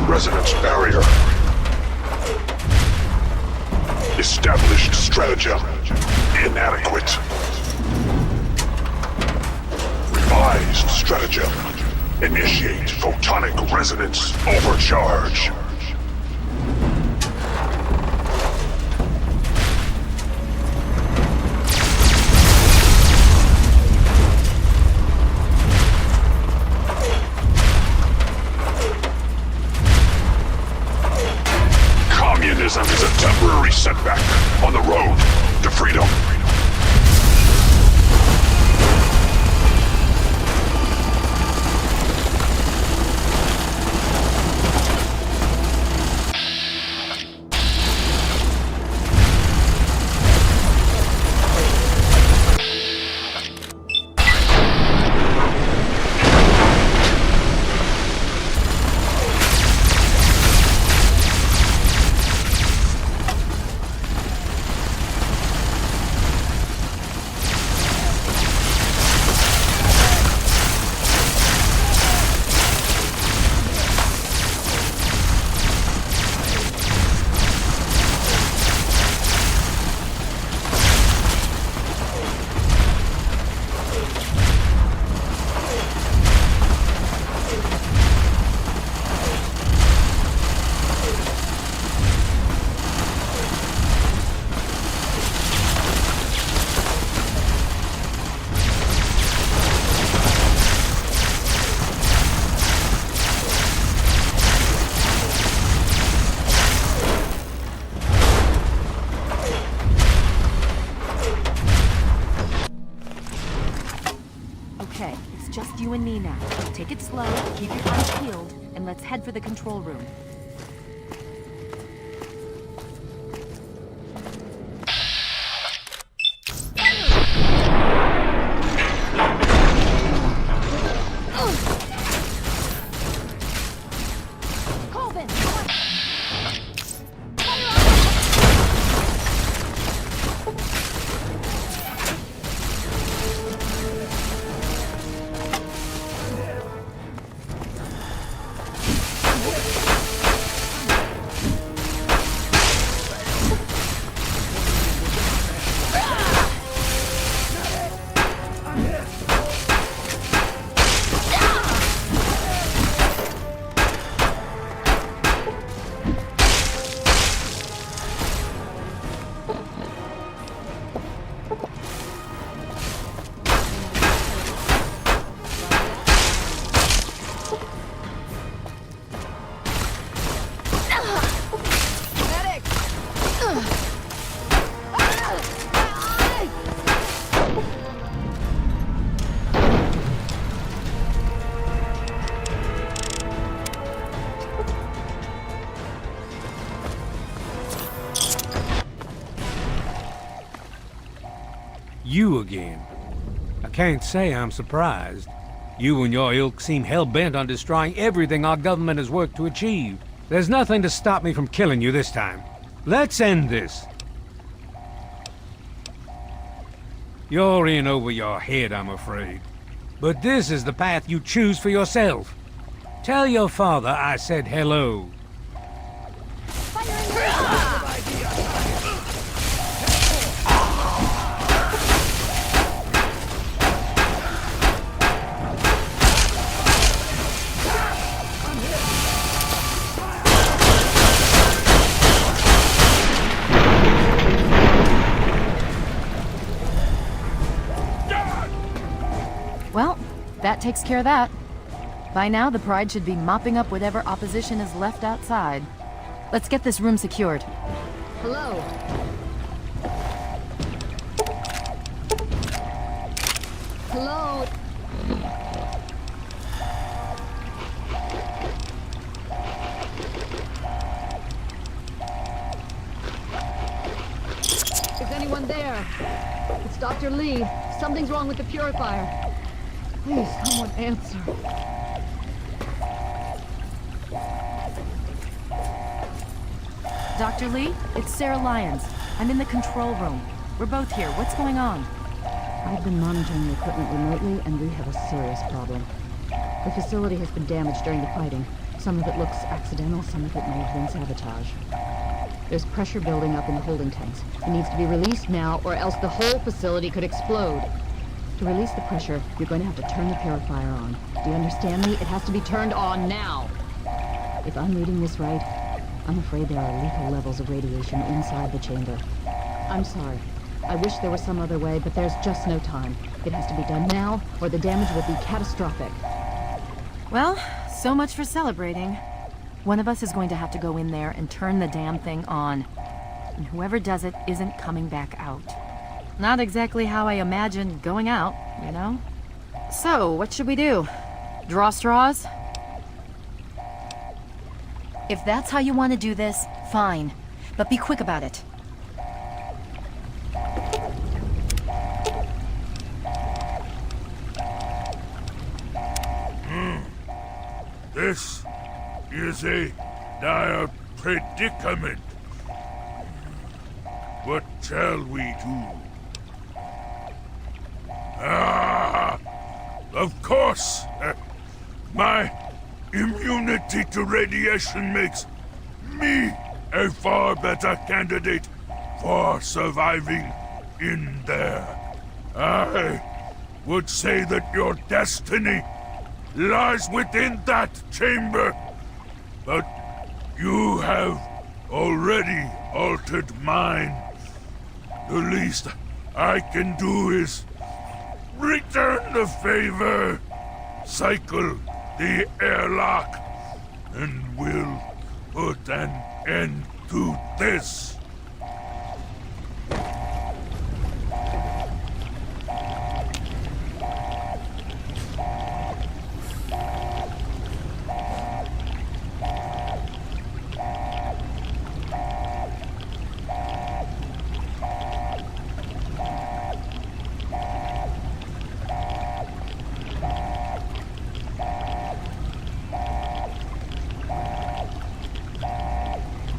Resonance barrier. Established stratagem. Inadequate. Revised stratagem. Initiate photonic resonance overcharge. Communism is a temporary setback on the road to freedom. Okay, it's just you and me now. Take it slow, keep your eyes peeled, and let's head for the control room. You again. I can't say I'm surprised. You and your ilk seem hell-bent on destroying everything our government has worked to achieve. There's nothing to stop me from killing you this time. Let's end this. You're in over your head, I'm afraid. But this is the path you choose for yourself. Tell your father I said hello. Well, that takes care of that. By now, the Pride should be mopping up whatever opposition is left outside. Let's get this room secured. Hello. Hello. Is anyone there? It's Dr. Lee. Something's wrong with the purifier. Please, someone answer. Dr. Lee, it's Sarah Lyons. I'm in the control room. We're both here. What's going on? I've been monitoring the equipment remotely, and we have a serious problem. The facility has been damaged during the fighting. Some of it looks accidental, some of it may have been sabotage. There's pressure building up in the holding tanks. It needs to be released now, or else the whole facility could explode. To release the pressure, you're going to have to turn the purifier on. Do you understand me? It has to be turned on now. If I'm reading this right, I'm afraid there are lethal levels of radiation inside the chamber. I'm sorry. I wish there was some other way, but there's just no time. It has to be done now, or the damage will be catastrophic. Well, so much for celebrating. One of us is going to have to go in there and turn the damn thing on. And whoever does it isn't coming back out. Not exactly how I imagined going out, you know? So, what should we do? Draw straws? If that's how you want to do this, fine. But be quick about it. This is a dire predicament. What shall we do? Of course! My immunity to radiation makes me a far better candidate for surviving in there. I would say that your destiny lies within that chamber, but you have already altered mine. The least I can do is return the favor, cycle the airlock, and we'll put an end to this.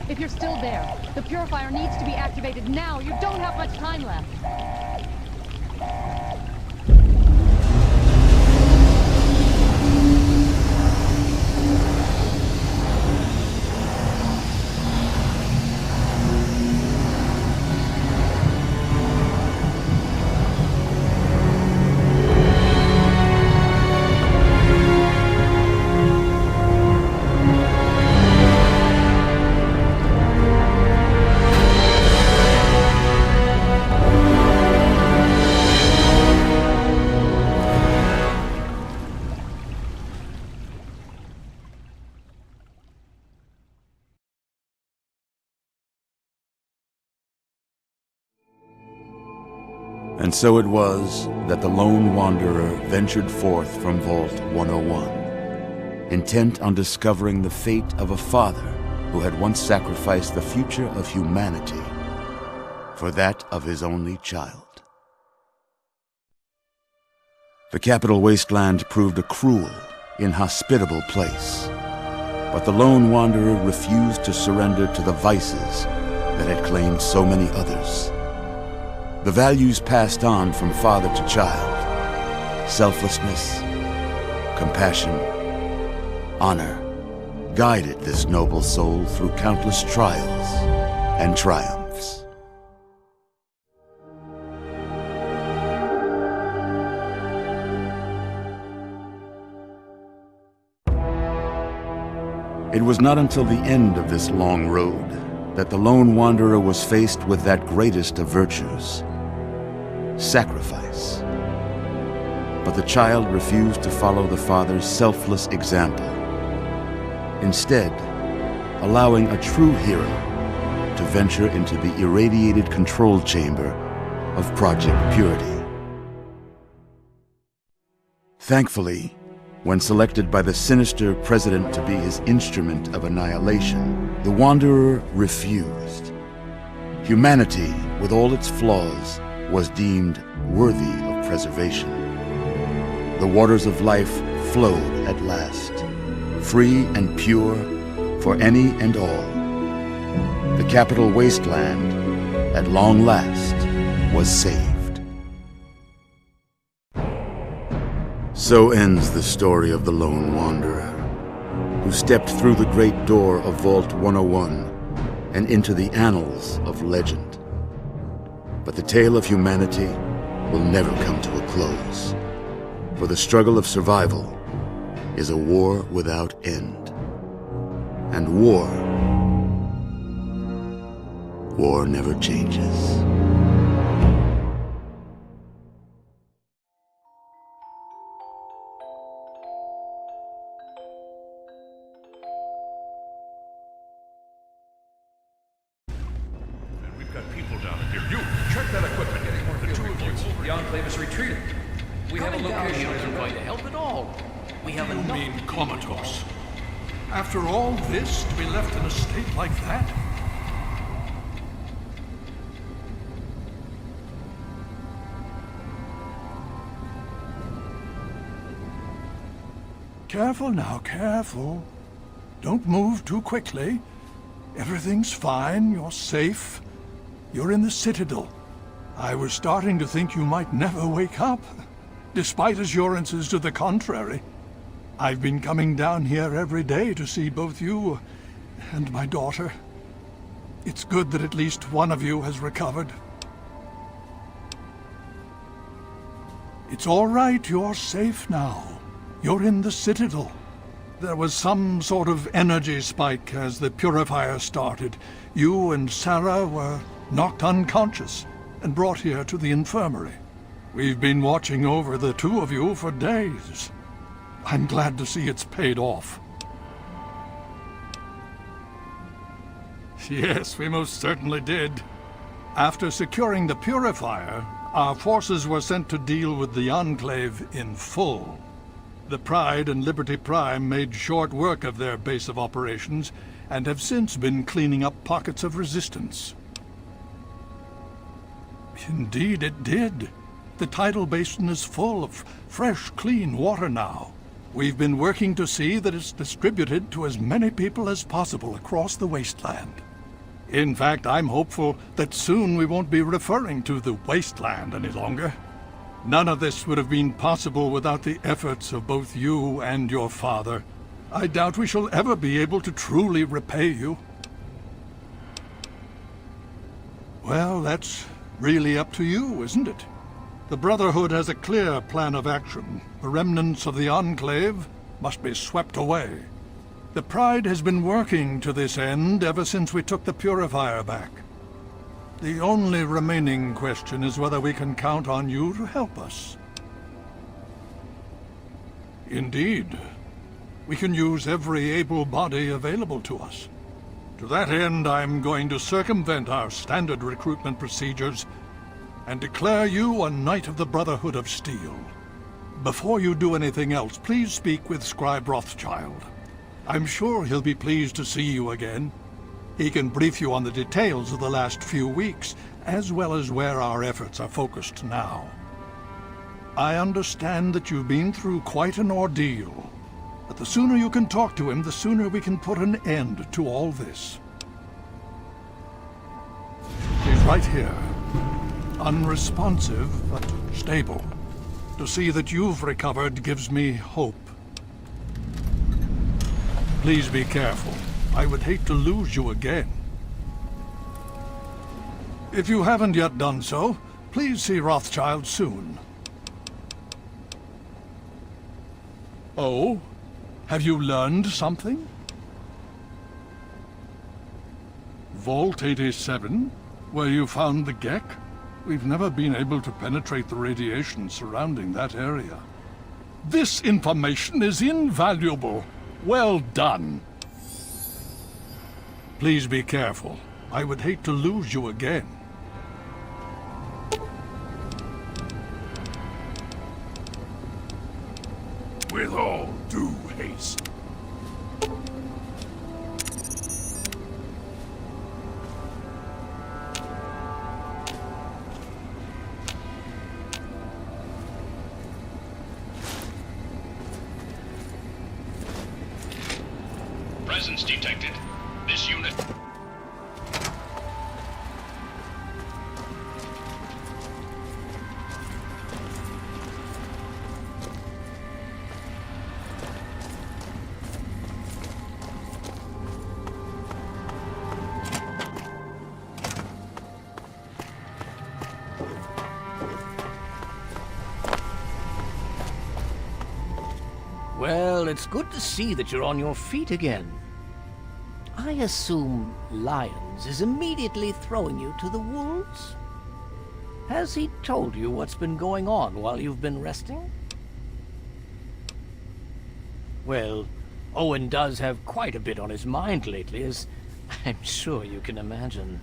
If you're still there, the purifier needs to be activated now. You don't have much time left. And so it was that the lone wanderer ventured forth from Vault 101, intent on discovering the fate of a father who had once sacrificed the future of humanity for that of his only child. The capital wasteland proved a cruel, inhospitable place, but the lone wanderer refused to surrender to the vices that had claimed so many others. The values passed on from father to child, selflessness, compassion, honor, guided this noble soul through countless trials and triumphs. It was not until the end of this long road that the lone wanderer was faced with that greatest of virtues, sacrifice. But the child refused to follow the father's selfless example, instead allowing a true hero to venture into the irradiated control chamber of Project Purity. Thankfully, when selected by the sinister president to be his instrument of annihilation, the Wanderer refused. Humanity, with all its flaws, was deemed worthy of preservation. The waters of life flowed at last, free and pure for any and all. The capital wasteland, at long last, was saved. So ends the story of the lone wanderer. who stepped through the great door of Vault 101 and into the annals of legend. But the tale of humanity will never come to a close, for the struggle of survival is a war without end. And war never changes. We've got people down in here. You, check that equipment. Getting more the two of you. The Enclave is retreating. We have a location that isn't going to help at all. We have You mean comatose? After all this, to be left in a state like that? Careful now, careful. Don't move too quickly. Everything's fine, you're safe. You're in the Citadel. I was starting to think you might never wake up, despite assurances to the contrary. I've been coming down here every day to see both you and my daughter. It's good that at least one of you has recovered. It's all right, you're safe now. You're in the Citadel. There was some sort of energy spike as the purifier started. You and Sarah were knocked unconscious and brought here to the infirmary. We've been watching over the two of you for days. I'm glad to see it's paid off. Yes, we most certainly did. After securing the purifier, our forces were sent to deal with the Enclave in full. The Pride and Liberty Prime made short work of their base of operations and have since been cleaning up pockets of resistance. Indeed it did. The tidal basin is full of fresh, clean water now. We've been working to see that it's distributed to as many people as possible across the wasteland. In fact, I'm hopeful that soon we won't be referring to the wasteland any longer. None of this would have been possible without the efforts of both you and your father. I doubt we shall ever be able to truly repay you. Well, that's really up to you, isn't it? The Brotherhood has a clear plan of action. The remnants of the Enclave must be swept away. The Pride has been working to this end ever since we took the Purifier back. The only remaining question is whether we can count on you to help us. Indeed. We can use every able body available to us. To that end, I'm going to circumvent our standard recruitment procedures and declare you a Knight of the Brotherhood of Steel. Before you do anything else, please speak with Scribe Rothschild. I'm sure he'll be pleased to see you again. He can brief you on the details of the last few weeks, as well as where our efforts are focused now. I understand that you've been through quite an ordeal, but the sooner you can talk to him, the sooner we can put an end to all this. He's right here. Unresponsive, but stable. To see that you've recovered gives me hope. Please be careful. I would hate to lose you again. If you haven't yet done so, please see Rothschild soon. Oh? Have you learned something? Vault 87? Where you found the Gek? We've never been able to penetrate the radiation surrounding that area. This information is invaluable. Well done. Please be careful. I would hate to lose you again. With all due haste. Presence detected. This unit. it's good to see that you're on your feet again. I assume Lyons is immediately throwing you to the wolves? Has he told you what's been going on while you've been resting? Well, Owen does have quite a bit on his mind lately, as I'm sure you can imagine.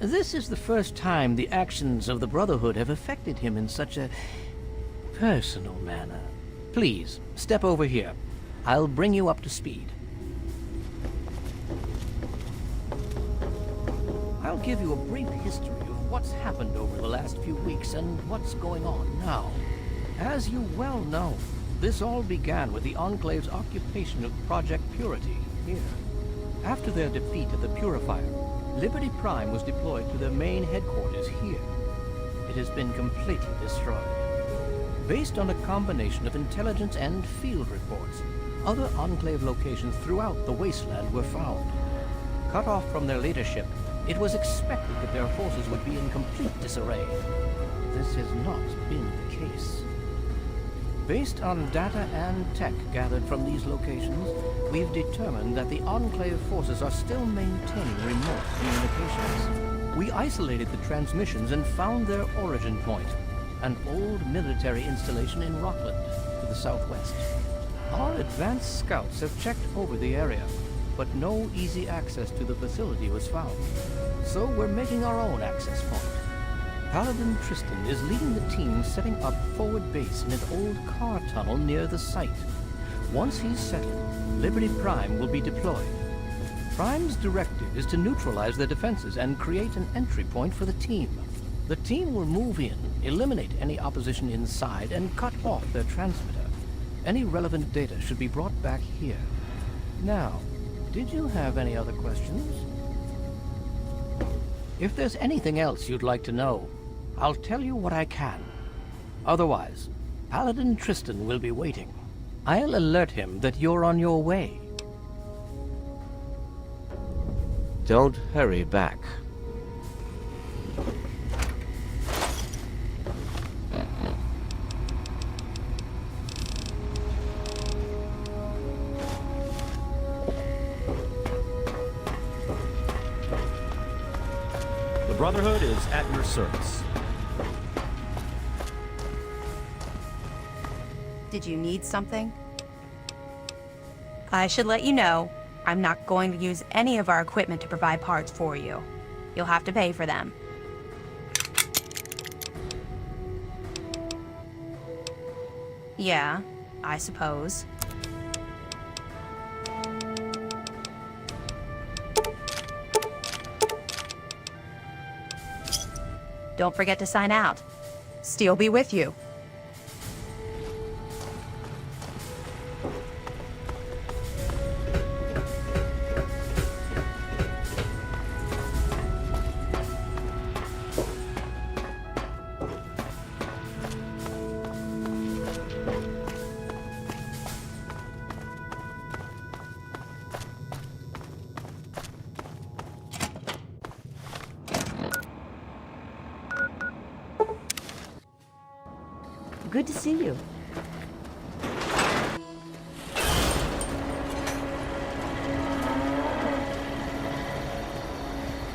This is the first time the actions of the Brotherhood have affected him in such a personal manner. Please, step over here. I'll bring you up to speed. I'll give you a brief history of what's happened over the last few weeks and what's going on now. As you well know, this all began with the Enclave's occupation of Project Purity here. After their defeat of the Purifier, Liberty Prime was deployed to their main headquarters here. It has been completely destroyed. Based on a combination of intelligence and field reports, other Enclave locations throughout the wasteland were found. Cut off from their leadership, it was expected that their forces would be in complete disarray. This has not been the case. Based on data and tech gathered from these locations, we've determined that the Enclave forces are still maintaining remote communications. We isolated the transmissions and found their origin point, an old military installation in Rockland, to the southwest. Our advanced scouts have checked over the area, but no easy access to the facility was found. So we're making our own access point. Paladin Tristan is leading the team setting up forward base in an old car tunnel near the site. Once he's settled, Liberty Prime will be deployed. Prime's directive is to neutralize their defenses and create an entry point for the team. The team will move in, eliminate any opposition inside, and cut off their transmitter. Any relevant data should be brought back here. Now, did you have any other questions? If there's anything else you'd like to know, I'll tell you what I can. Otherwise, Paladin Tristan will be waiting. I'll alert him that you're on your way. Don't hurry back. The Brotherhood is at your service. Did you need something? I should let you know, I'm not going to use any of our equipment to provide parts for you. You'll have to pay for them. Yeah, I suppose. Don't forget to sign out. Steel be with you. Good to see you.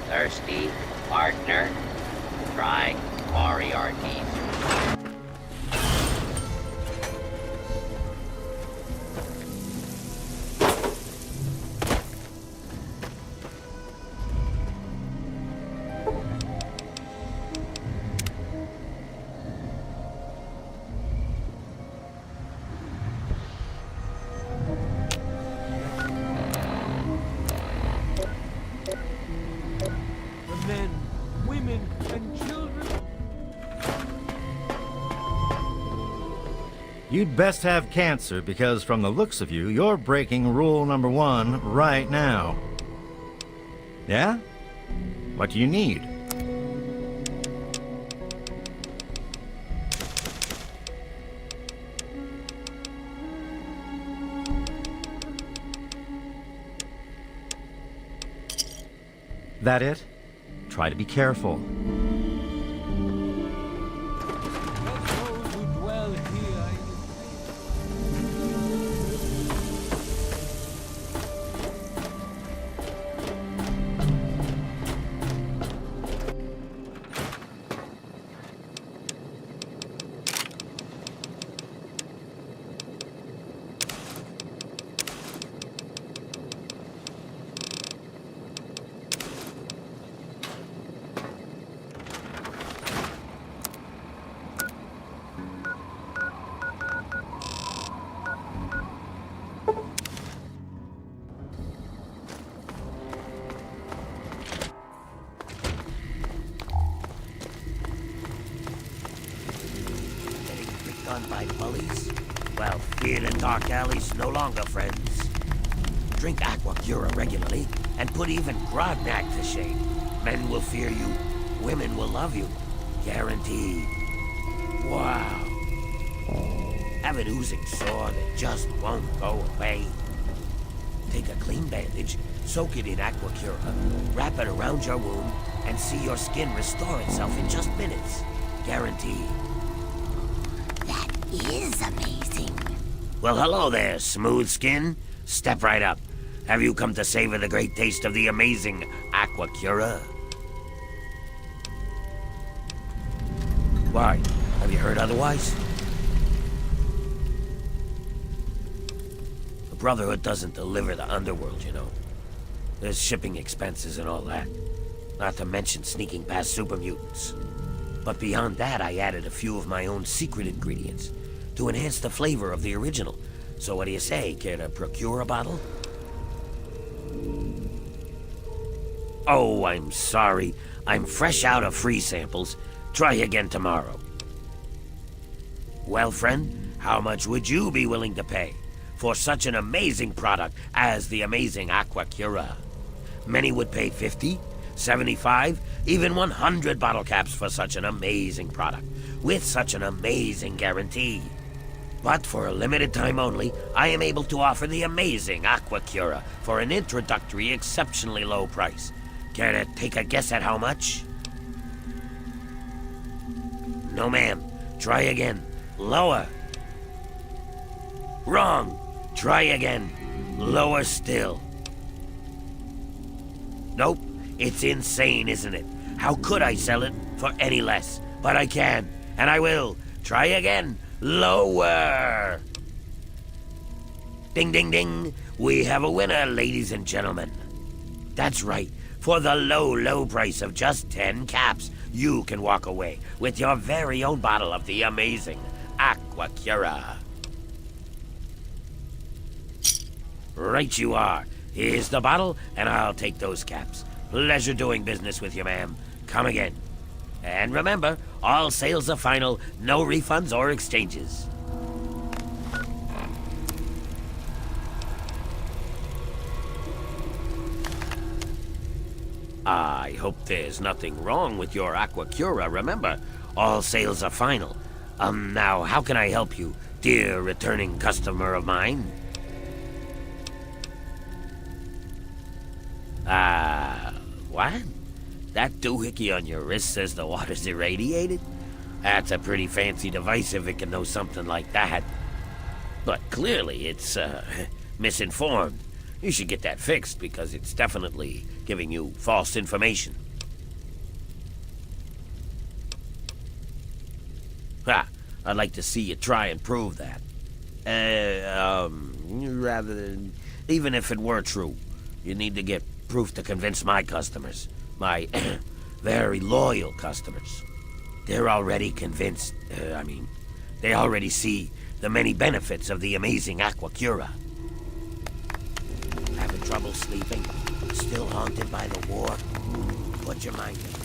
Thirsty, partner? Try Moriarty's. Men, women, and children. You'd best have cancer, because from the looks of you, you're breaking rule number 1 right now. Yeah? What do you need? That it? Try to be careful. Those who dwell here on by bullies? Well, feared in dark alleys no longer, friends. Drink Aqua Cura regularly, and put even Grognak to shame. Men will fear you, women will love you. Guaranteed. Wow. Have an oozing sore that just won't go away. Take a clean bandage, soak it in Aqua Cura, wrap it around your wound, and see your skin restore itself in just minutes. Guaranteed. That is amazing. Well, hello there, smooth skin. Step right up. Have you come to savor the great taste of the amazing Aqua Cura? Why? Have you heard otherwise? The Brotherhood doesn't deliver the underworld, you know. There's shipping expenses and all that. Not to mention sneaking past super mutants. But beyond that, I added a few of my own secret ingredients to enhance the flavor of the original. So what do you say? Care to procure a bottle? Oh, I'm sorry. I'm fresh out of free samples. Try again tomorrow. Well, friend, how much would you be willing to pay for such an amazing product as the amazing Aqua Cura? Many would pay 50, 75, even 100 bottle caps for such an amazing product, with such an amazing guarantee. But for a limited time only, I am able to offer the amazing Aqua Cura for an introductory, exceptionally low price. Care to take a guess at how much? No, ma'am. Try again. Lower. Wrong. Try again. Lower still. Nope. It's insane, isn't it? How could I sell it for any less? But I can, and I will. Try again. Lower. Ding, ding, ding. We have a winner, ladies and gentlemen. That's right. For the low, low price of just 10 caps, you can walk away with your very own bottle of the amazing Aqua Cura. Right you are. Here's the bottle, and I'll take those caps. Pleasure doing business with you, ma'am. Come again. And remember, all sales are final, no refunds or exchanges. I hope there's nothing wrong with your Aqua Cura. Remember, all sales are final. Now, how can I help you, dear returning customer of mine? What? That doohickey on your wrist says the water's irradiated? That's a pretty fancy device if it can know something like that. But clearly it's, misinformed. You should get that fixed because it's definitely giving you false information. Ha! I'd like to see you try and prove that. Rather than... Even if it were true, you need to get proof to convince my customers. My very loyal customers. They're already convinced. They already see the many benefits of the amazing Aqua Cura. Having trouble sleeping? Still haunted by the war? Put your mind at rest.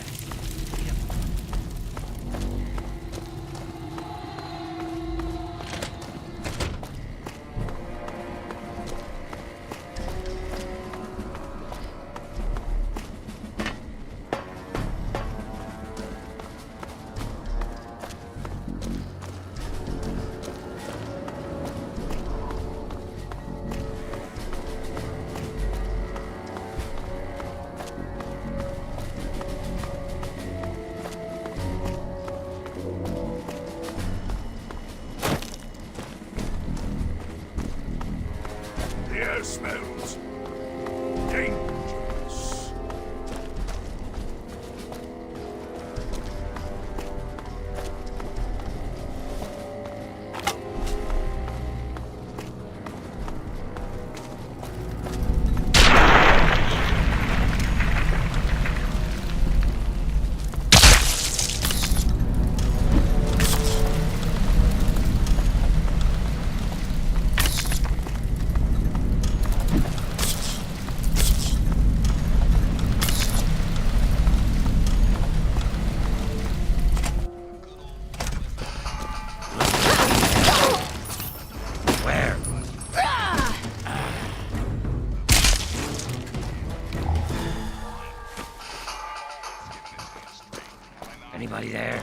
Anybody there?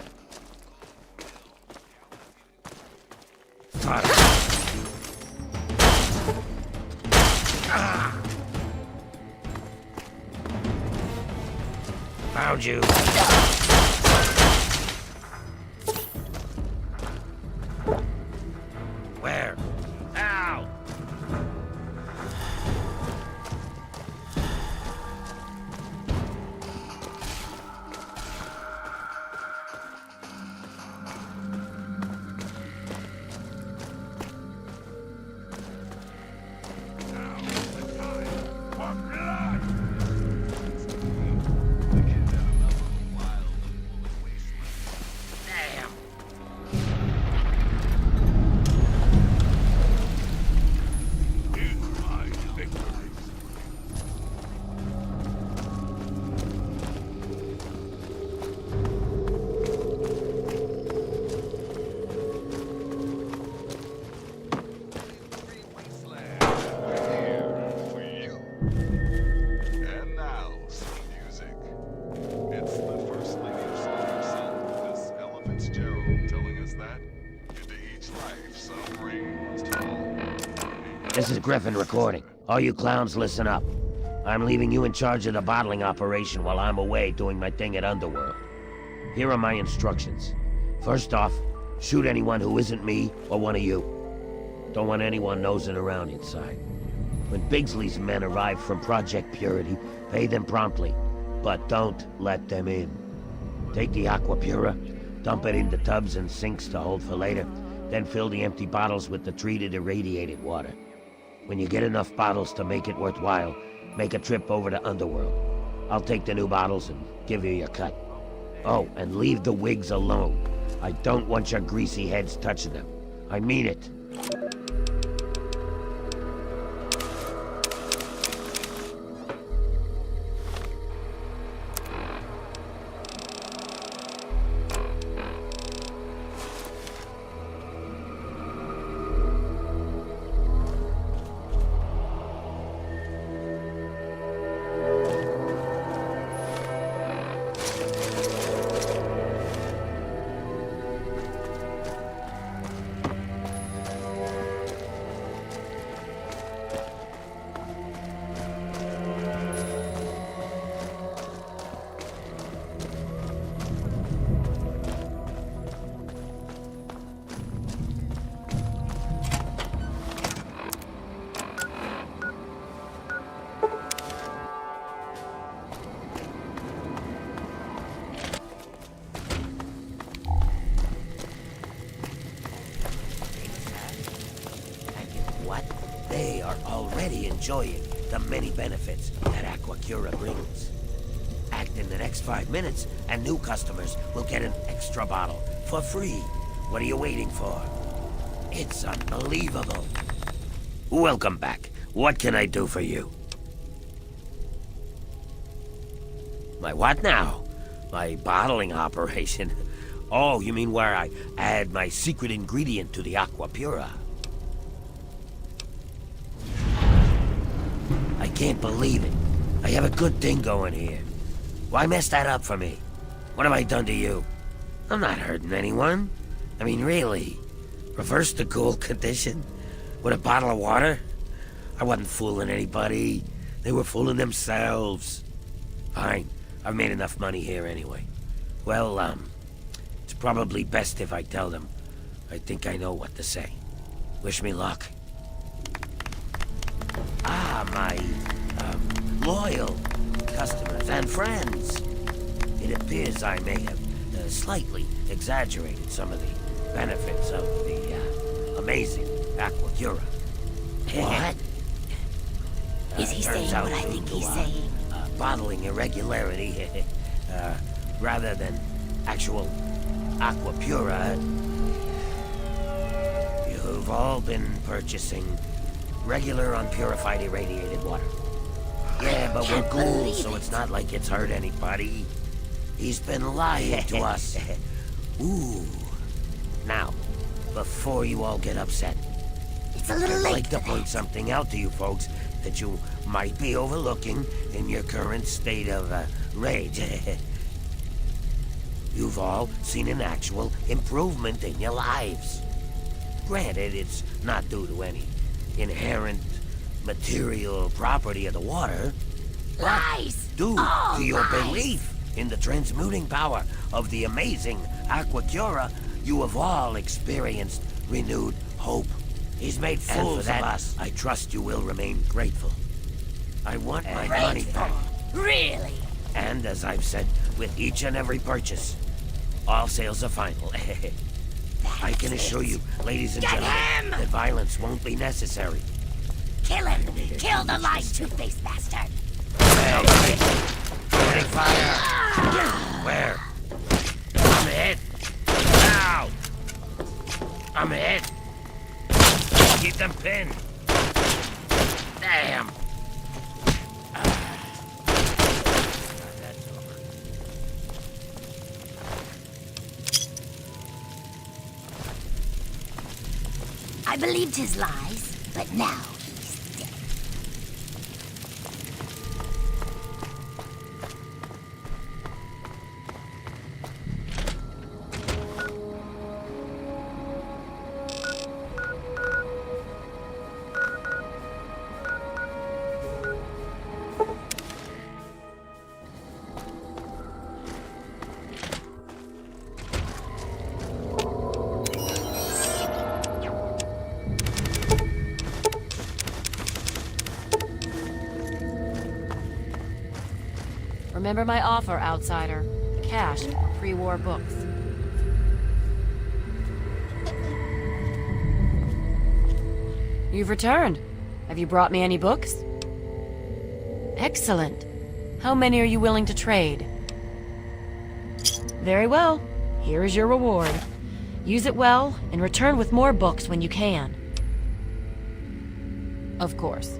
Fuck. Ah! Found you. Where? Ow! And now, some music. It's the First Lady of Song herself, Miss Ella Fitzgerald, telling us that into each life some rain must fall. This is Griffin recording. All you clowns, listen up. I'm leaving you in charge of the bottling operation while I'm away doing my thing at Underworld. Here are my instructions. First off, shoot anyone who isn't me or one of you. Don't want anyone nosing around inside. When Bigsley's men arrive from Project Purity, pay them promptly, but don't let them in. Take the Aqua Pura, dump it into tubs and sinks to hold for later, then fill the empty bottles with the treated irradiated water. When you get enough bottles to make it worthwhile, make a trip over to Underworld. I'll take the new bottles and give you your cut. Oh, and leave the wigs alone. I don't want your greasy heads touching them. I mean it. They are already enjoying the many benefits that Aqua Cura brings. Act in the next 5 minutes, and new customers will get an extra bottle for free. What are you waiting for? It's unbelievable. Welcome back. What can I do for you? My what now? My bottling operation? Oh, you mean where I add my secret ingredient to the Aqua Pura? I can't believe it. I have a good thing going here. Why mess that up for me? What have I done to you? I'm not hurting anyone. I mean, really. Reverse the cool condition? With a bottle of water? I wasn't fooling anybody. They were fooling themselves. Fine. I've made enough money here anyway. Well, it's probably best if I tell them. I think I know what to say. Wish me luck. Ah, my, loyal customers and friends. It appears I may have slightly exaggerated some of the benefits of the amazing Aqua Cura. What? Is he saying what I think he's saying? Bottling irregularity, rather than actual Aqua Pura. You've all been purchasing regular unpurified irradiated water. Yeah, but we're cool, so it's not like it's hurt anybody. He's been lying to us. Ooh. Now, before you all get upset, It's a little I'd late like to for point something out to you folks that you might be overlooking in your current state of rage. you've all seen an actual improvement in your lives. Granted, it's not due to any inherent material property of the water, but Lies! due All to your lies. belief in the transmuting power of the amazing Aquacura, you have all experienced renewed hope. He's made fools of us. I trust you will remain grateful. I want my money back. Really? And as I've said with each and every purchase, all sales are final. I can assure you, ladies and Get gentlemen, him! that violence won't be necessary. Kill him! Kill the lies, two-faced bastard! Hey! Opening fire! Where? I'm hit! Ow! I'm hit! Keep them pinned! Damn! I believed his lies, but now he's dead. Remember my offer, outsider. Cash for pre-war books. You've returned. Have you brought me any books? Excellent. How many are you willing to trade? Very well. Here is your reward. Use it well, and return with more books when you can. Of course.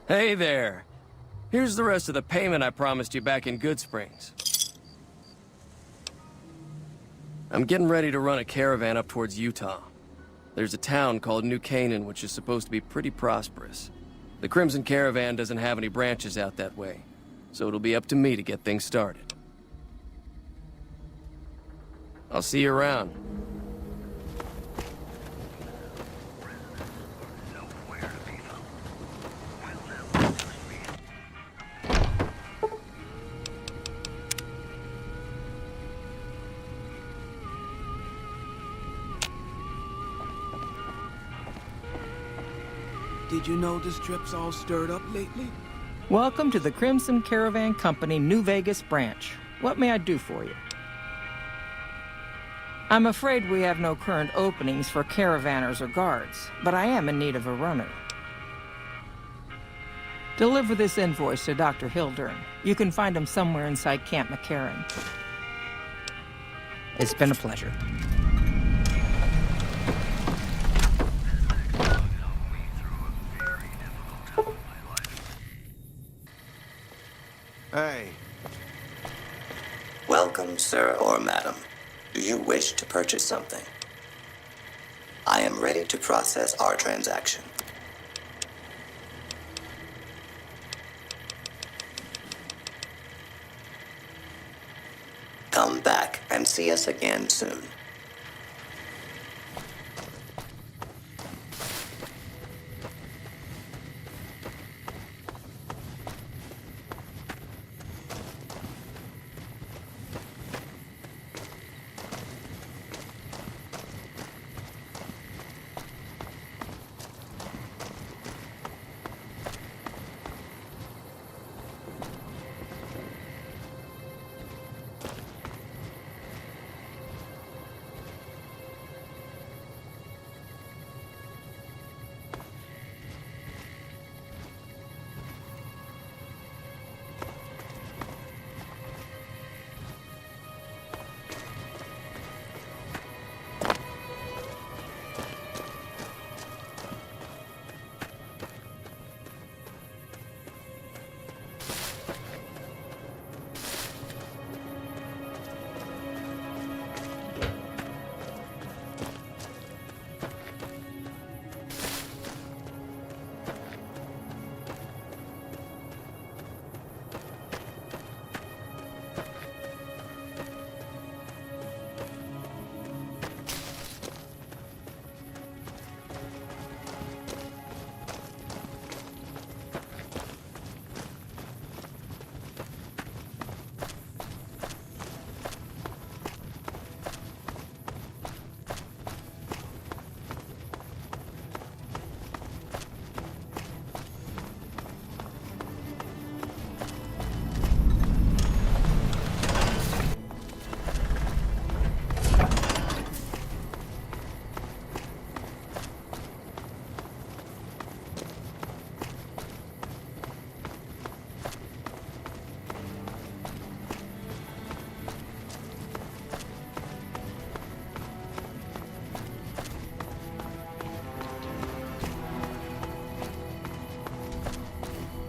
Hey there. Here's the rest of the payment I promised you back in Good Springs. I'm getting ready to run a caravan up towards Utah. There's a town called New Canaan which is supposed to be pretty prosperous. The Crimson Caravan doesn't have any branches out that way, so it'll be up to me to get things started. I'll see you around. Did you know this trip's all stirred up lately? Welcome to the Crimson Caravan Company New Vegas branch. What may I do for you? I'm afraid we have no current openings for caravanners or guards, but I am in need of a runner. Deliver this invoice to Dr. Hildern. You can find him somewhere inside Camp McCarran. It's been a pleasure. Hey. Welcome, sir or madam. Do you wish to purchase something? I am ready to process our transaction. Come back and see us again soon.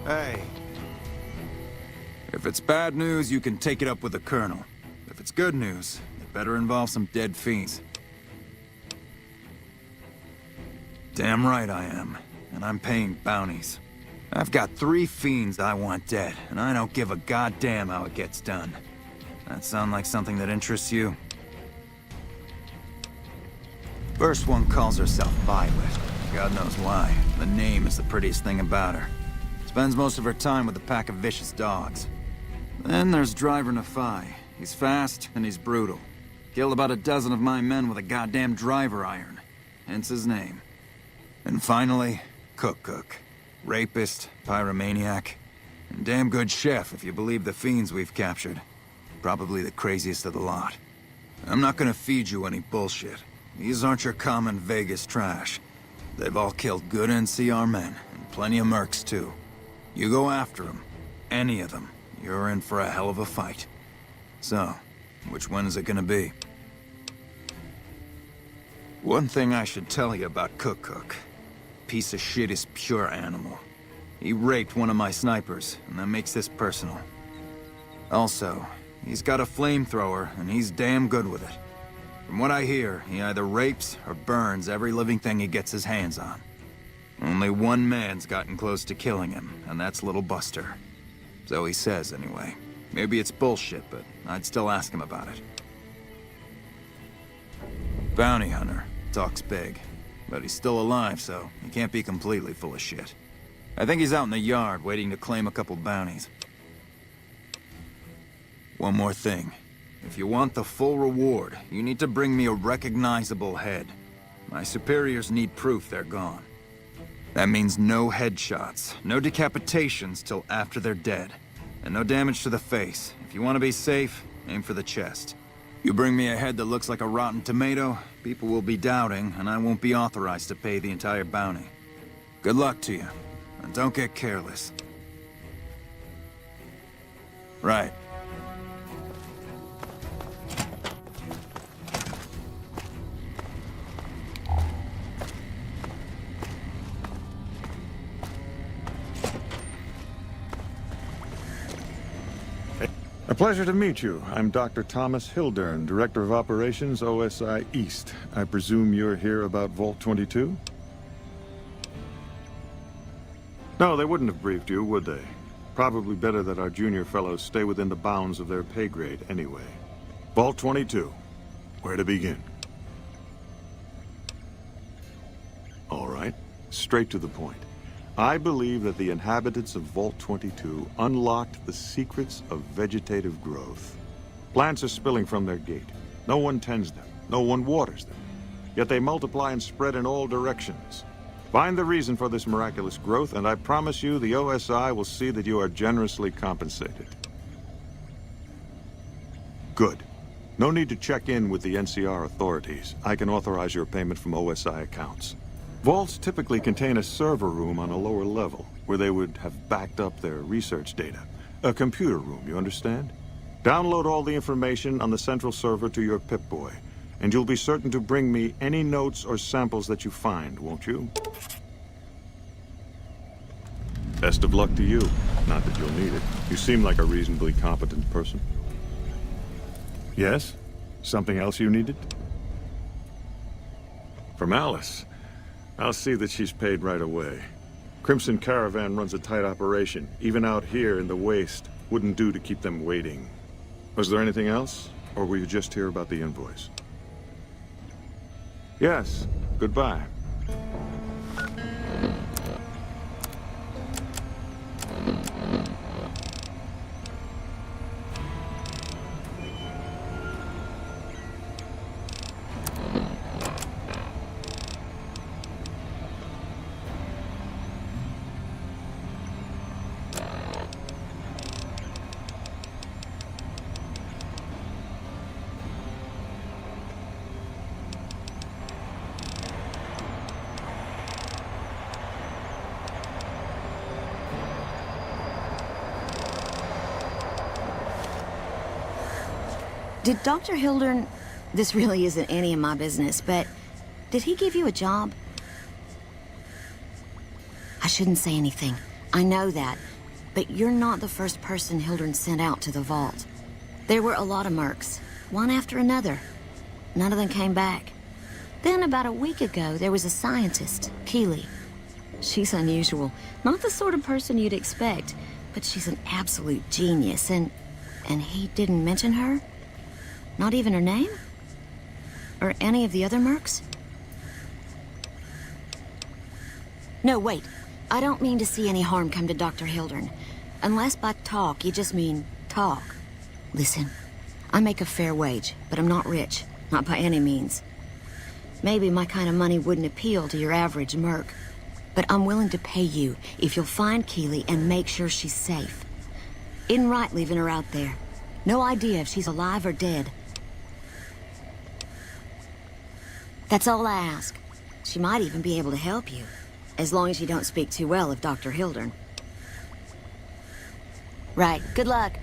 Hey. If it's bad news, you can take it up with the Colonel. If it's good news, it better involve some dead fiends. Damn right I am. And I'm paying bounties. I've got 3 fiends I want dead, and I don't give a goddamn how it gets done. That sound like something that interests you? First one calls herself Violet. God knows why. The name is the prettiest thing about her. Spends most of her time with a pack of vicious dogs. Then there's Driver Nephi. He's fast and he's brutal. Killed about a dozen of my men with a goddamn driver iron. Hence his name. And finally, Cook. Rapist, pyromaniac, and damn good chef if you believe the fiends we've captured. Probably the craziest of the lot. I'm not gonna feed you any bullshit. These aren't your common Vegas trash. They've all killed good NCR men, and plenty of mercs too. You go after them, any of them, you're in for a hell of a fight. So, which one is it gonna be? One thing I should tell you about Cook. Piece of shit is pure animal. He raped one of my snipers, and that makes this personal. Also, he's got a flamethrower, and he's damn good with it. From what I hear, he either rapes or burns every living thing he gets his hands on. Only one man's gotten close to killing him, and that's Little Buster. So he says, anyway. Maybe it's bullshit, but I'd still ask him about it. Bounty hunter. Talks big. But he's still alive, so he can't be completely full of shit. I think he's out in the yard, waiting to claim a couple bounties. One more thing. If you want the full reward, you need to bring me a recognizable head. My superiors need proof they're gone. That means no headshots, no decapitations till after they're dead, and no damage to the face. If you want to be safe, aim for the chest. You bring me a head that looks like a rotten tomato, people will be doubting, and I won't be authorized to pay the entire bounty. Good luck to you, and don't get careless. Right. A pleasure to meet you. I'm Dr. Thomas Hildern, Director of Operations, OSI East. I presume you're here about Vault 22? No, they wouldn't have briefed you, would they? Probably better that our junior fellows stay within the bounds of their pay grade anyway. Vault 22. Where to begin? All right, straight to the point. I believe that the inhabitants of Vault 22 unlocked the secrets of vegetative growth. Plants are spilling from their gate. No one tends them. No one waters them. Yet they multiply and spread in all directions. Find the reason for this miraculous growth, and I promise you the OSI will see that you are generously compensated. Good. No need to check in with the NCR authorities. I can authorize your payment from OSI accounts. Vaults typically contain a server room on a lower level, where they would have backed up their research data. A computer room, you understand? Download all the information on the central server to your Pip-Boy, and you'll be certain to bring me any notes or samples that you find, won't you? Best of luck to you. Not that you'll need it. You seem like a reasonably competent person. Yes? Something else you needed? From Alice. I'll see that she's paid right away. Crimson Caravan runs a tight operation. Even out here in the waste, wouldn't do to keep them waiting. Was there anything else? Or were you just here about the invoice? Yes. Goodbye. Did Dr. Hildern... This really isn't any of my business, but... Did he give you a job? I shouldn't say anything. I know that. But you're not the first person Hildern sent out to the vault. There were a lot of mercs, one after another. None of them came back. Then about a week ago, there was a scientist, Keeley. She's unusual. Not the sort of person you'd expect, but she's an absolute genius, and he didn't mention her? Not even her name? Or any of the other mercs? No, wait. I don't mean to see any harm come to Dr. Hildern. Unless by talk, you just mean talk. Listen, I make a fair wage, but I'm not rich. Not by any means. Maybe my kind of money wouldn't appeal to your average merc. But I'm willing to pay you if you'll find Keeley and make sure she's safe. Isn't right leaving her out there. No idea if she's alive or dead. That's all I ask. She might even be able to help you, as long as you don't speak too well of Dr. Hildern. Right, good luck.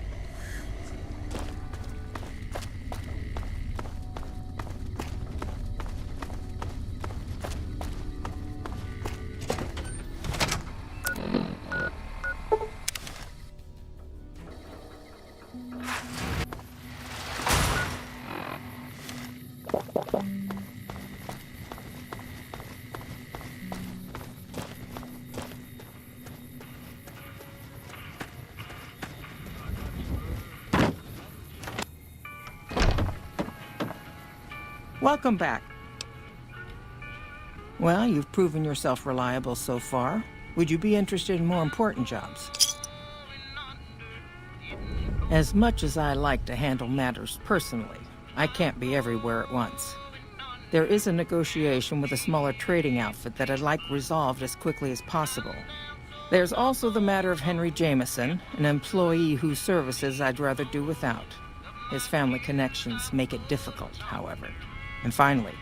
Welcome back. Well, you've proven yourself reliable so far. Would you be interested in more important jobs? As much as I like to handle matters personally, I can't be everywhere at once. There is a negotiation with a smaller trading outfit that I'd like resolved as quickly as possible. There's also the matter of Henry Jameson, an employee whose services I'd rather do without. His family connections make it difficult, however. And finally,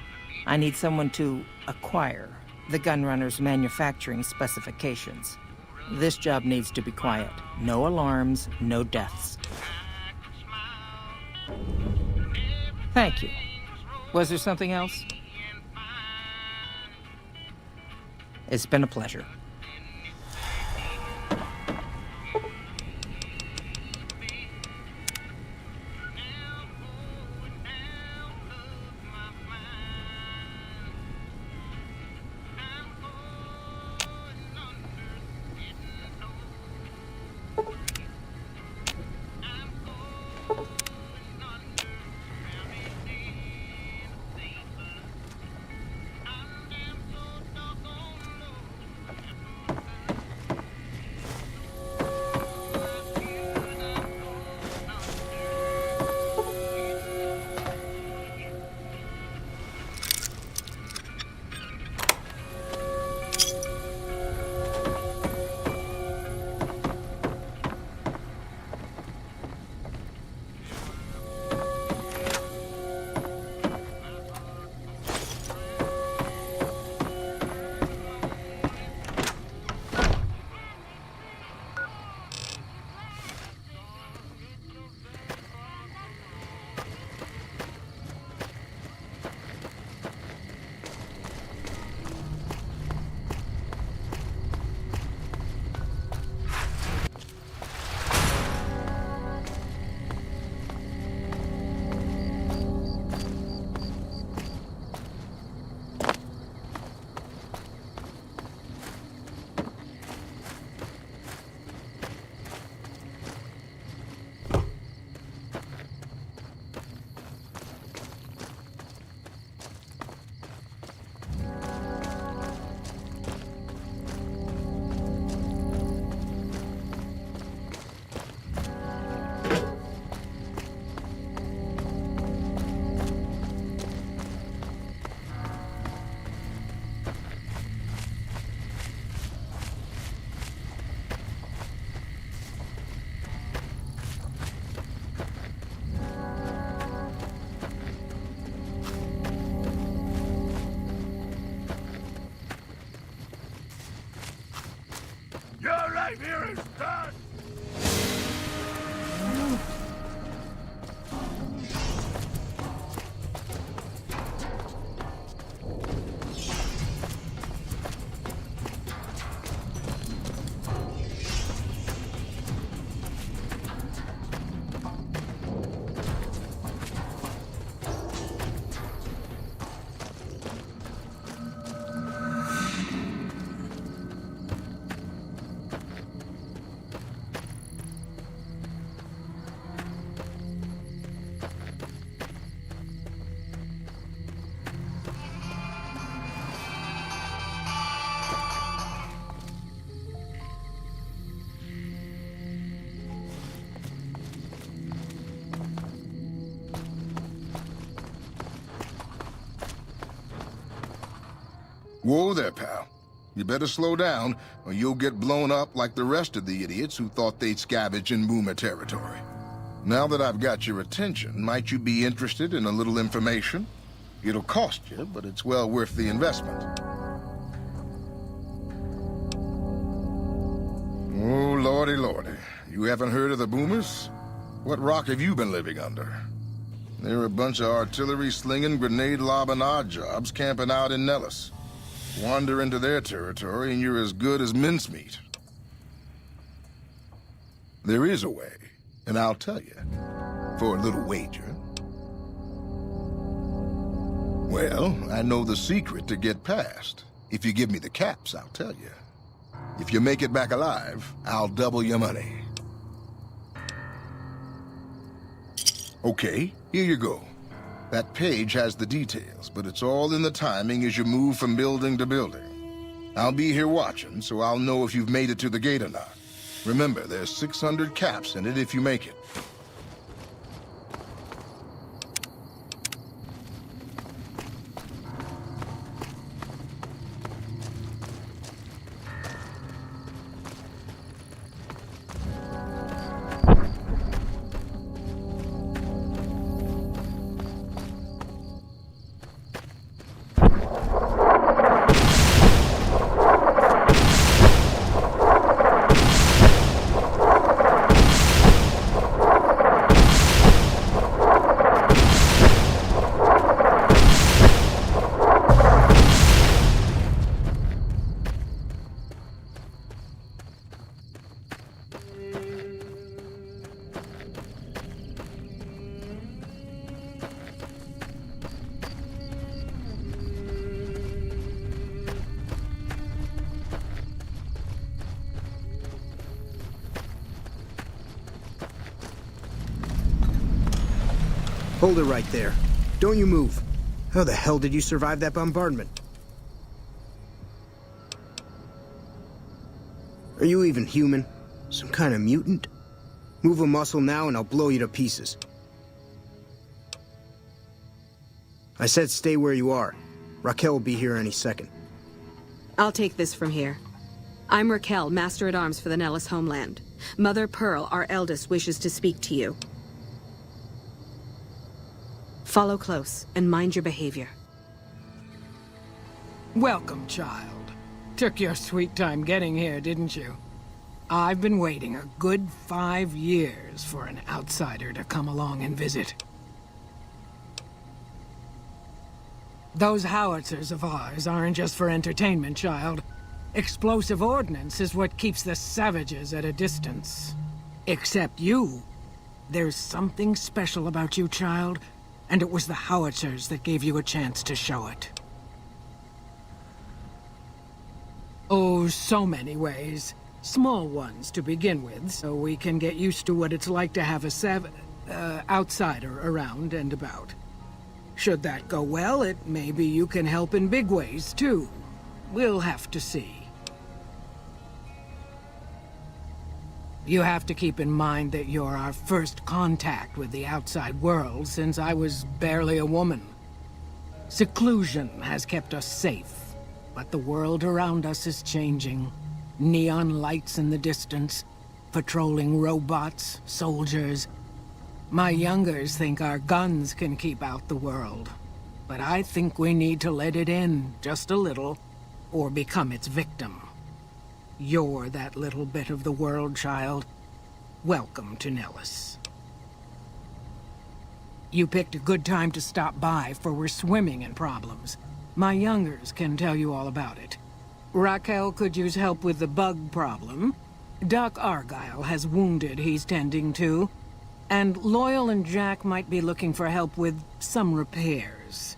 I need someone to acquire the Gunrunner's manufacturing specifications. This job needs to be quiet. No alarms, no deaths. Thank you. Was there something else? It's been a pleasure. Your life here is done! Whoa there, pal. You better slow down, or you'll get blown up like the rest of the idiots who thought they'd scavenge in Boomer territory. Now that I've got your attention, might you be interested in a little information? It'll cost you, but it's well worth the investment. Oh, lordy, lordy. You haven't heard of the Boomers? What rock have you been living under? They're a bunch of artillery-slinging, grenade-lobbing odd jobs camping out in Nellis. Wander into their territory and you're as good as mincemeat. There is a way, and I'll tell you, for a little wager. Well, I know the secret to get past. If you give me the caps, I'll tell you. If you make it back alive, I'll double your money. Okay, here you go. That page has the details, but it's all in the timing as you move from building to building. I'll be here watching, so I'll know if you've made it to the gate or not. Remember, there's 600 caps in it if you make it. Hold it right there. Don't you move. How the hell did you survive that bombardment? Are you even human? Some kind of mutant? Move a muscle now and I'll blow you to pieces. I said stay where you are. Raquel will be here any second. I'll take this from here. I'm Raquel, Master-at-Arms for the Nellis homeland. Mother Pearl, our eldest, wishes to speak to you. Follow close, and mind your behavior. Welcome, child. Took your sweet time getting here, didn't you? I've been waiting a good 5 years for an outsider to come along and visit. Those howitzers of ours aren't just for entertainment, child. Explosive ordnance is what keeps the savages at a distance. Except you. There's something special about you, child. And it was the howitzers that gave you a chance to show it. Oh, so many ways. Small ones to begin with, so we can get used to what it's like to have a outsider around and about. Should that go well, maybe you can help in big ways, too. We'll have to see. You have to keep in mind that you're our first contact with the outside world since I was barely a woman. Seclusion has kept us safe, but the world around us is changing. Neon lights in the distance, patrolling robots, soldiers. My youngers think our guns can keep out the world, but I think we need to let it in just a little, or become its victim. You're that little bit of the world, child. Welcome to Nellis. You picked a good time to stop by, for we're swimming in problems. My youngers can tell you all about it. Raquel could use help with the bug problem. Doc Argyle has wounded he's tending to. And Loyal and Jack might be looking for help with some repairs.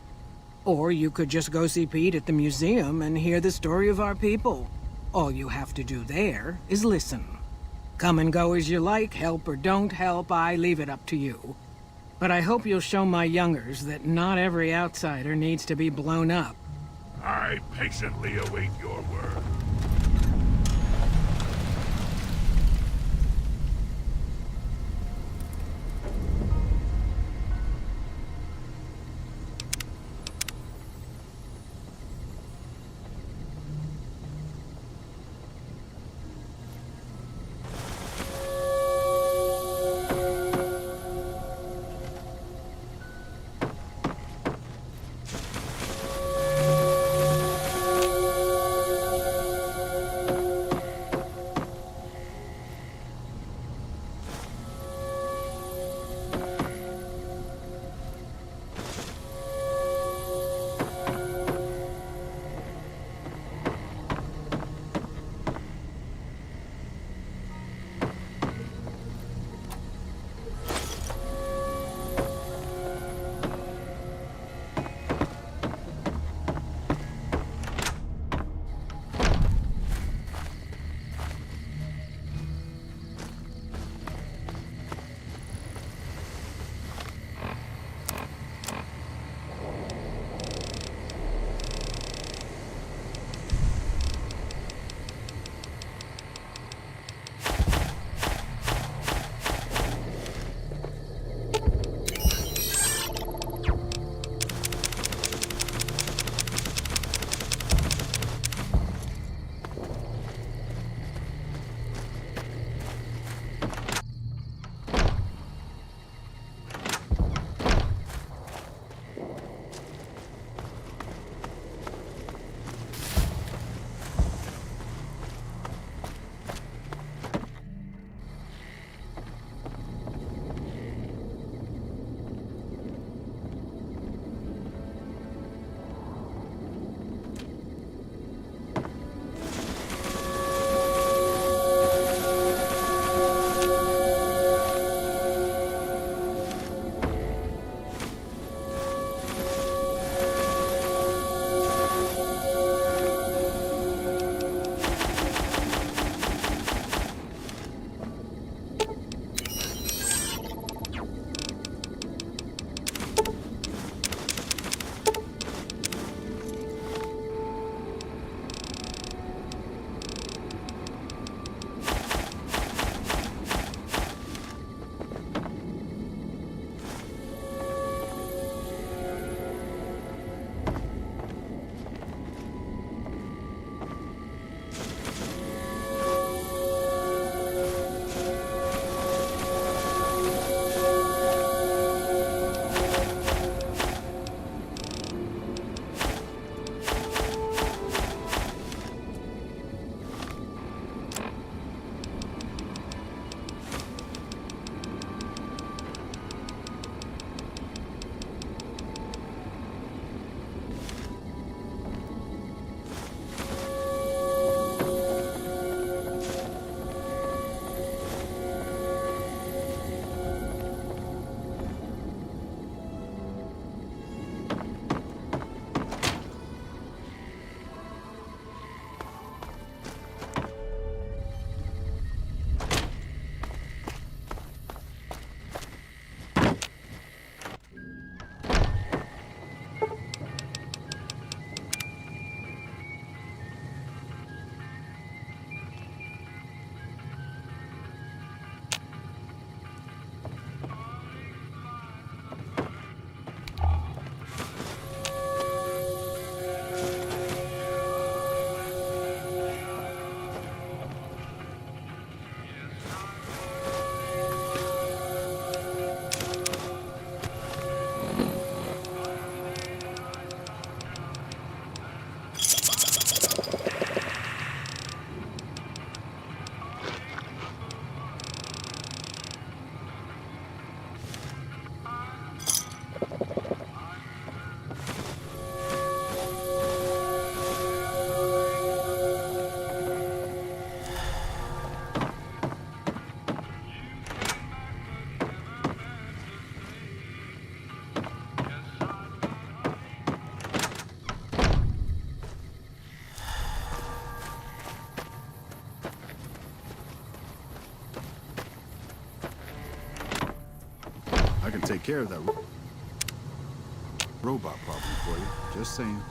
Or you could just go see Pete at the museum and hear the story of our people. All you have to do there is listen. Come and go as you like, help or don't help, I leave it up to you. But I hope you'll show my youngers that not every outsider needs to be blown up. I patiently await your word. take care of that robot problem for you. Just saying.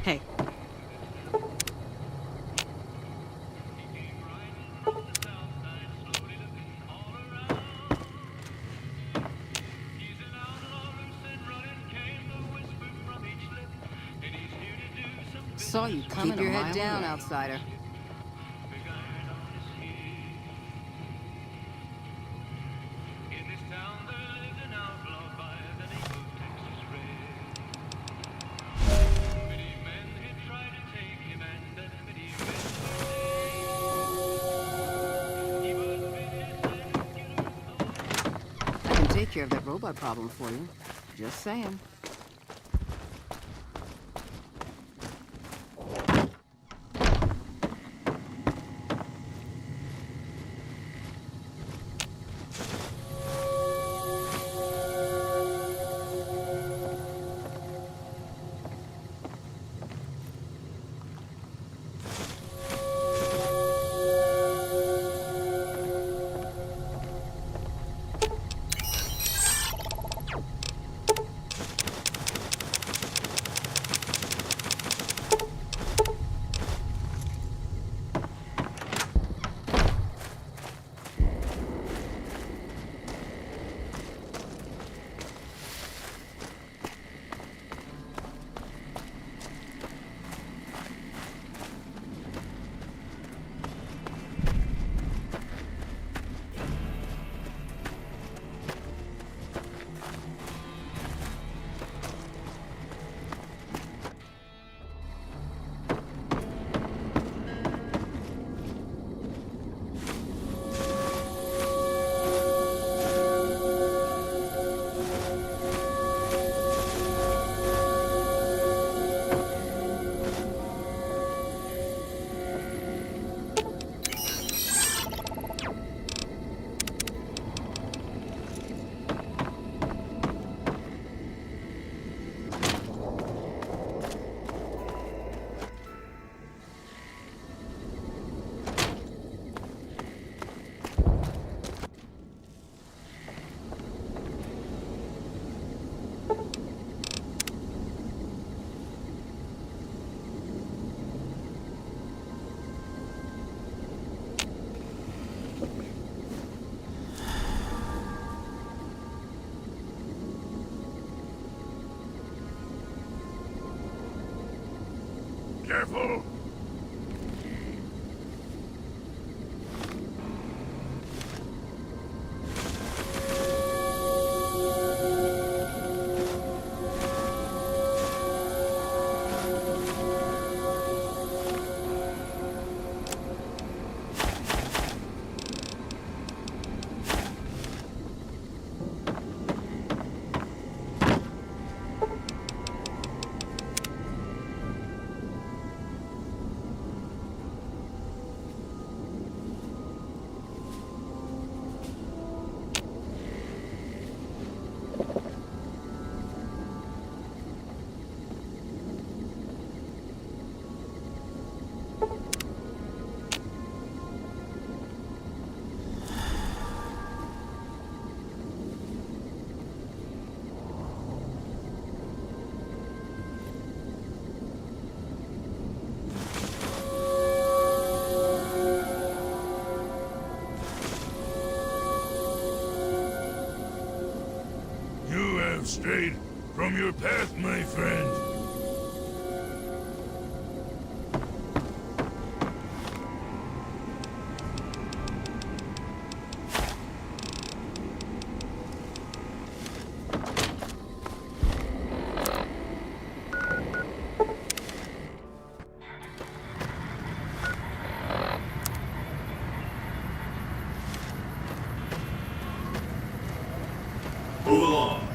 Hey. Saw you coming. Keep your a head mile down, away. outsider. I can take care of that robot problem for you. Just saying. Careful! have strayed from your path, my friend. Move along.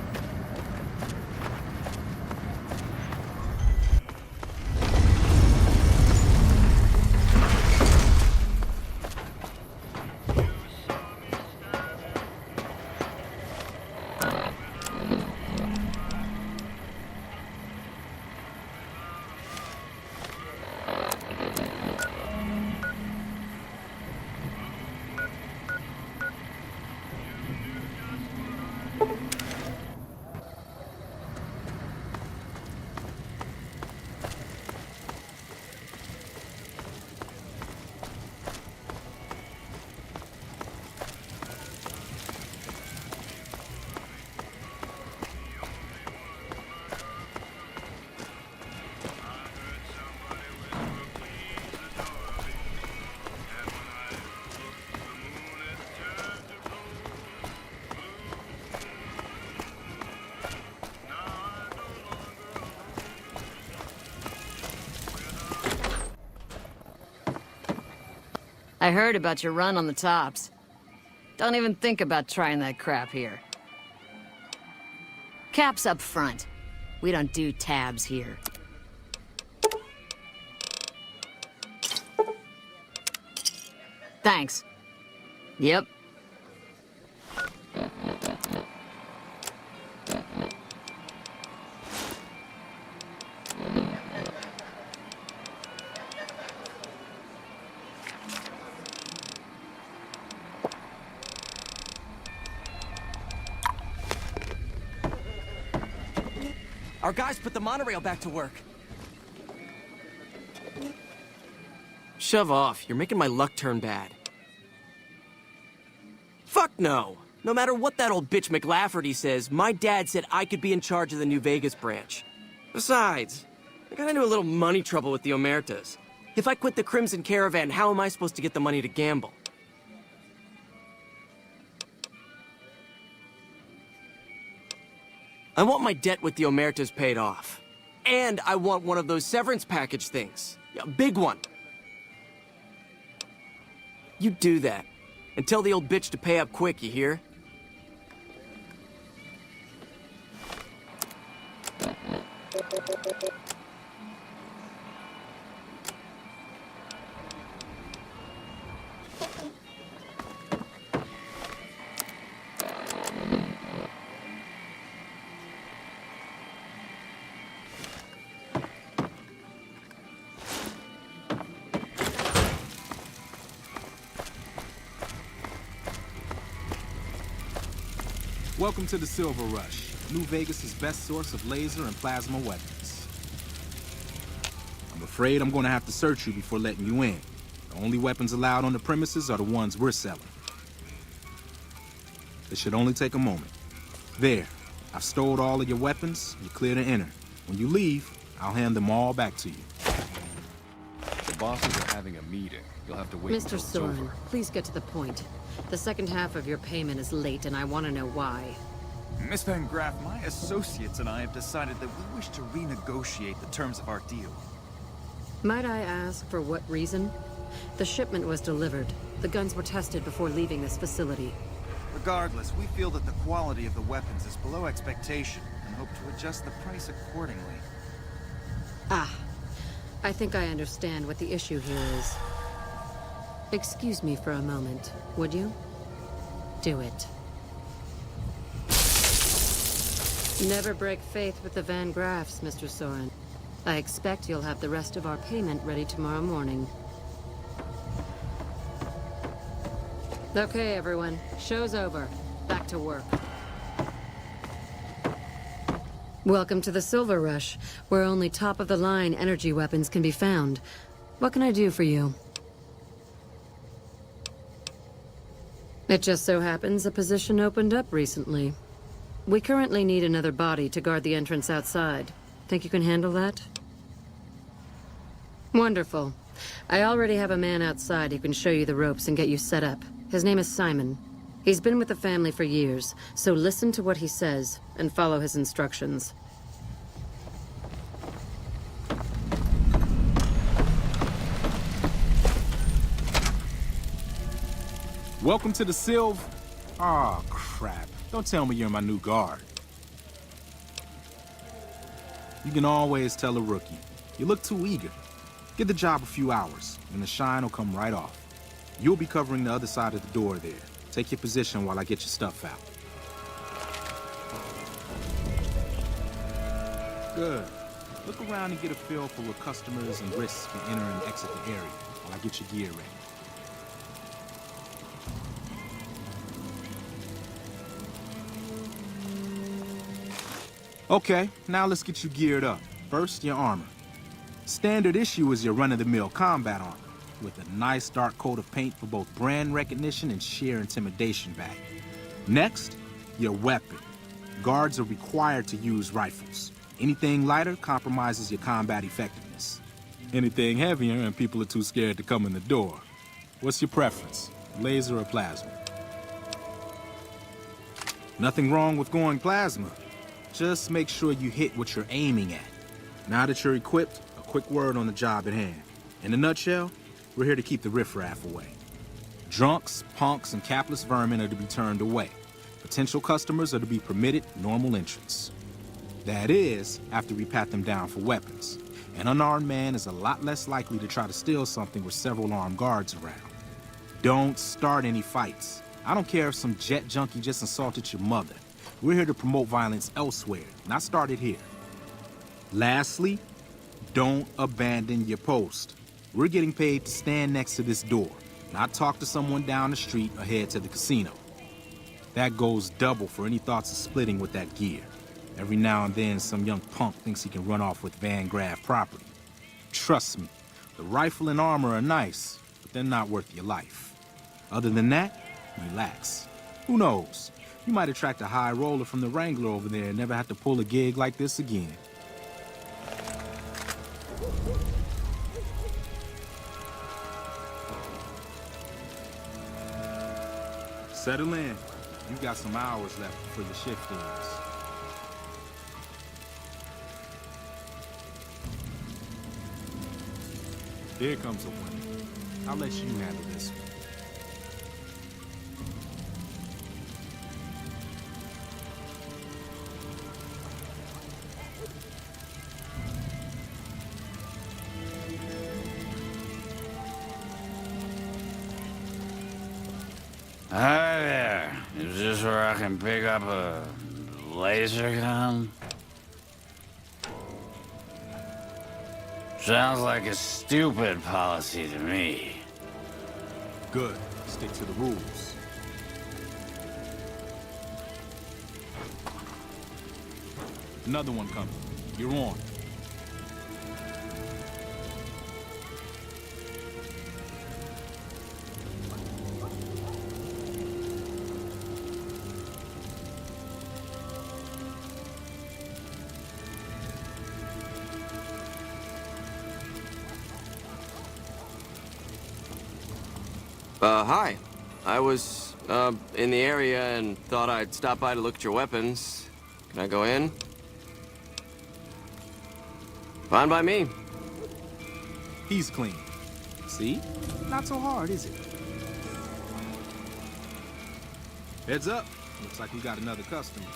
I heard about your run on the tops. Don't even think about trying that crap here. Cap's up front. We don't do tabs here. Thanks. Yep. Our guys put the monorail back to work. Shove off. You're making my luck turn bad. Fuck no. No matter what that old bitch McLafferty says, my dad said I could be in charge of the New Vegas branch. Besides, I got into a little money trouble with the Omertas. If I quit the Crimson Caravan, how am I supposed to get the money to gamble? I want my debt with the Omertas paid off. And I want one of those severance package things. A big one. You do that. And tell the old bitch to pay up quick, you hear? Welcome to the Silver Rush, New Vegas' best source of laser and plasma weapons. I'm afraid I'm going to have to search you before letting you in. The only weapons allowed on the premises are the ones we're selling. This should only take a moment. There, I've stowed all of your weapons. You're clear to enter. When you leave, I'll hand them all back to you. The bosses are having a meeting. You'll have to wait Mr. until it's Soren, over. please get to the point. The second half of your payment is late, and I want to know why. Miss Van Graff, my associates and I have decided that we wish to renegotiate the terms of our deal. Might I ask for what reason? The shipment was delivered. The guns were tested before leaving this facility. Regardless, we feel that the quality of the weapons is below expectation and hope to adjust the price accordingly. Ah, I think I understand what the issue here is. Excuse me for a moment, would you? Do it. Never break faith with the Van Graffs, Mr. Soren. I expect you'll have the rest of our payment ready tomorrow morning. Okay, everyone. Show's over. Back to work. Welcome to the Silver Rush, where only top-of-the-line energy weapons can be found. What can I do for you? It just so happens a position opened up recently. We currently need another body to guard the entrance outside. Think you can handle that? Wonderful. I already have a man outside who can show you the ropes and get you set up. His name is Simon. He's been with the family for years, so listen to what he says and follow his instructions. Welcome to the Silv... Aw, crap. Don't tell me you're my new guard. You can always tell a rookie. You look too eager. Give the job a few hours, and the shine will come right off. You'll be covering the other side of the door there. Take your position while I get your stuff out. Good. Look around and get a feel for where customers and risks can enter and exit the area while I get your gear ready. Okay, now let's get you geared up. First, your armor. Standard issue is your run-of-the-mill combat armor, with a nice dark coat of paint for both brand recognition and sheer intimidation value. Next, your weapon. Guards are required to use rifles. Anything lighter compromises your combat effectiveness. Anything heavier and people are too scared to come in the door. What's your preference, laser or plasma? Nothing wrong with going plasma. Just make sure you hit what you're aiming at. Now that you're equipped, a quick word on the job at hand. In a nutshell, we're here to keep the riffraff away. Drunks, punks, and capless vermin are to be turned away. Potential customers are to be permitted normal entrance. That is, after we pat them down for weapons. An unarmed man is a lot less likely to try to steal something with several armed guards around. Don't start any fights. I don't care if some jet junkie just insulted your mother. We're here to promote violence elsewhere, not start it here. Lastly, don't abandon your post. We're getting paid to stand next to this door, not talk to someone down the street or head to the casino. That goes double for any thoughts of splitting with that gear. Every now and then, some young punk thinks he can run off with Van Graff property. Trust me, the rifle and armor are nice, but they're not worth your life. Other than that, relax. Who knows? You might attract a high roller from the Wrangler over there and never have to pull a gig like this again. Settle in. You've got some hours left before your shift ends. Here comes a winner. I'll let you handle this one. Hi there. Is this where I can pick up a laser gun? Sounds like a stupid policy to me. Good. Stick to the rules. Another one coming. You're on. Hi. I was, in the area and thought I'd stop by to look at your weapons. Can I go in? Fine by me. He's clean. See? Not so hard, is it? Heads up. Looks like we got another customer.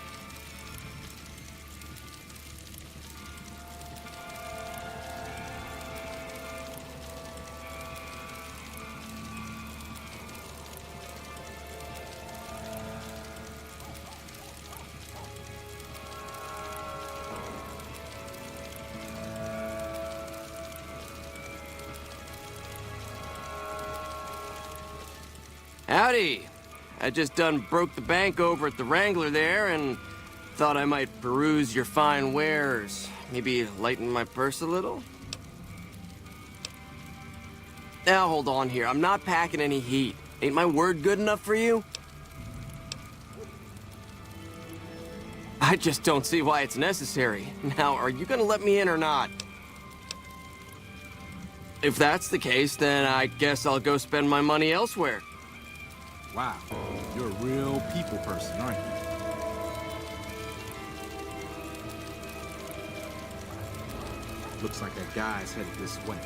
Howdy. I just done broke the bank over at the Wrangler there and thought I might peruse your fine wares. Maybe lighten my purse a little? Now hold on here. I'm not packing any heat. Ain't my word good enough for you? I just don't see why it's necessary. Now, are you gonna let me in or not? If that's the case, then I guess I'll go spend my money elsewhere. Wow, you're a real people person, aren't you? Looks like that guy's headed this way.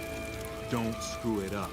Don't screw it up.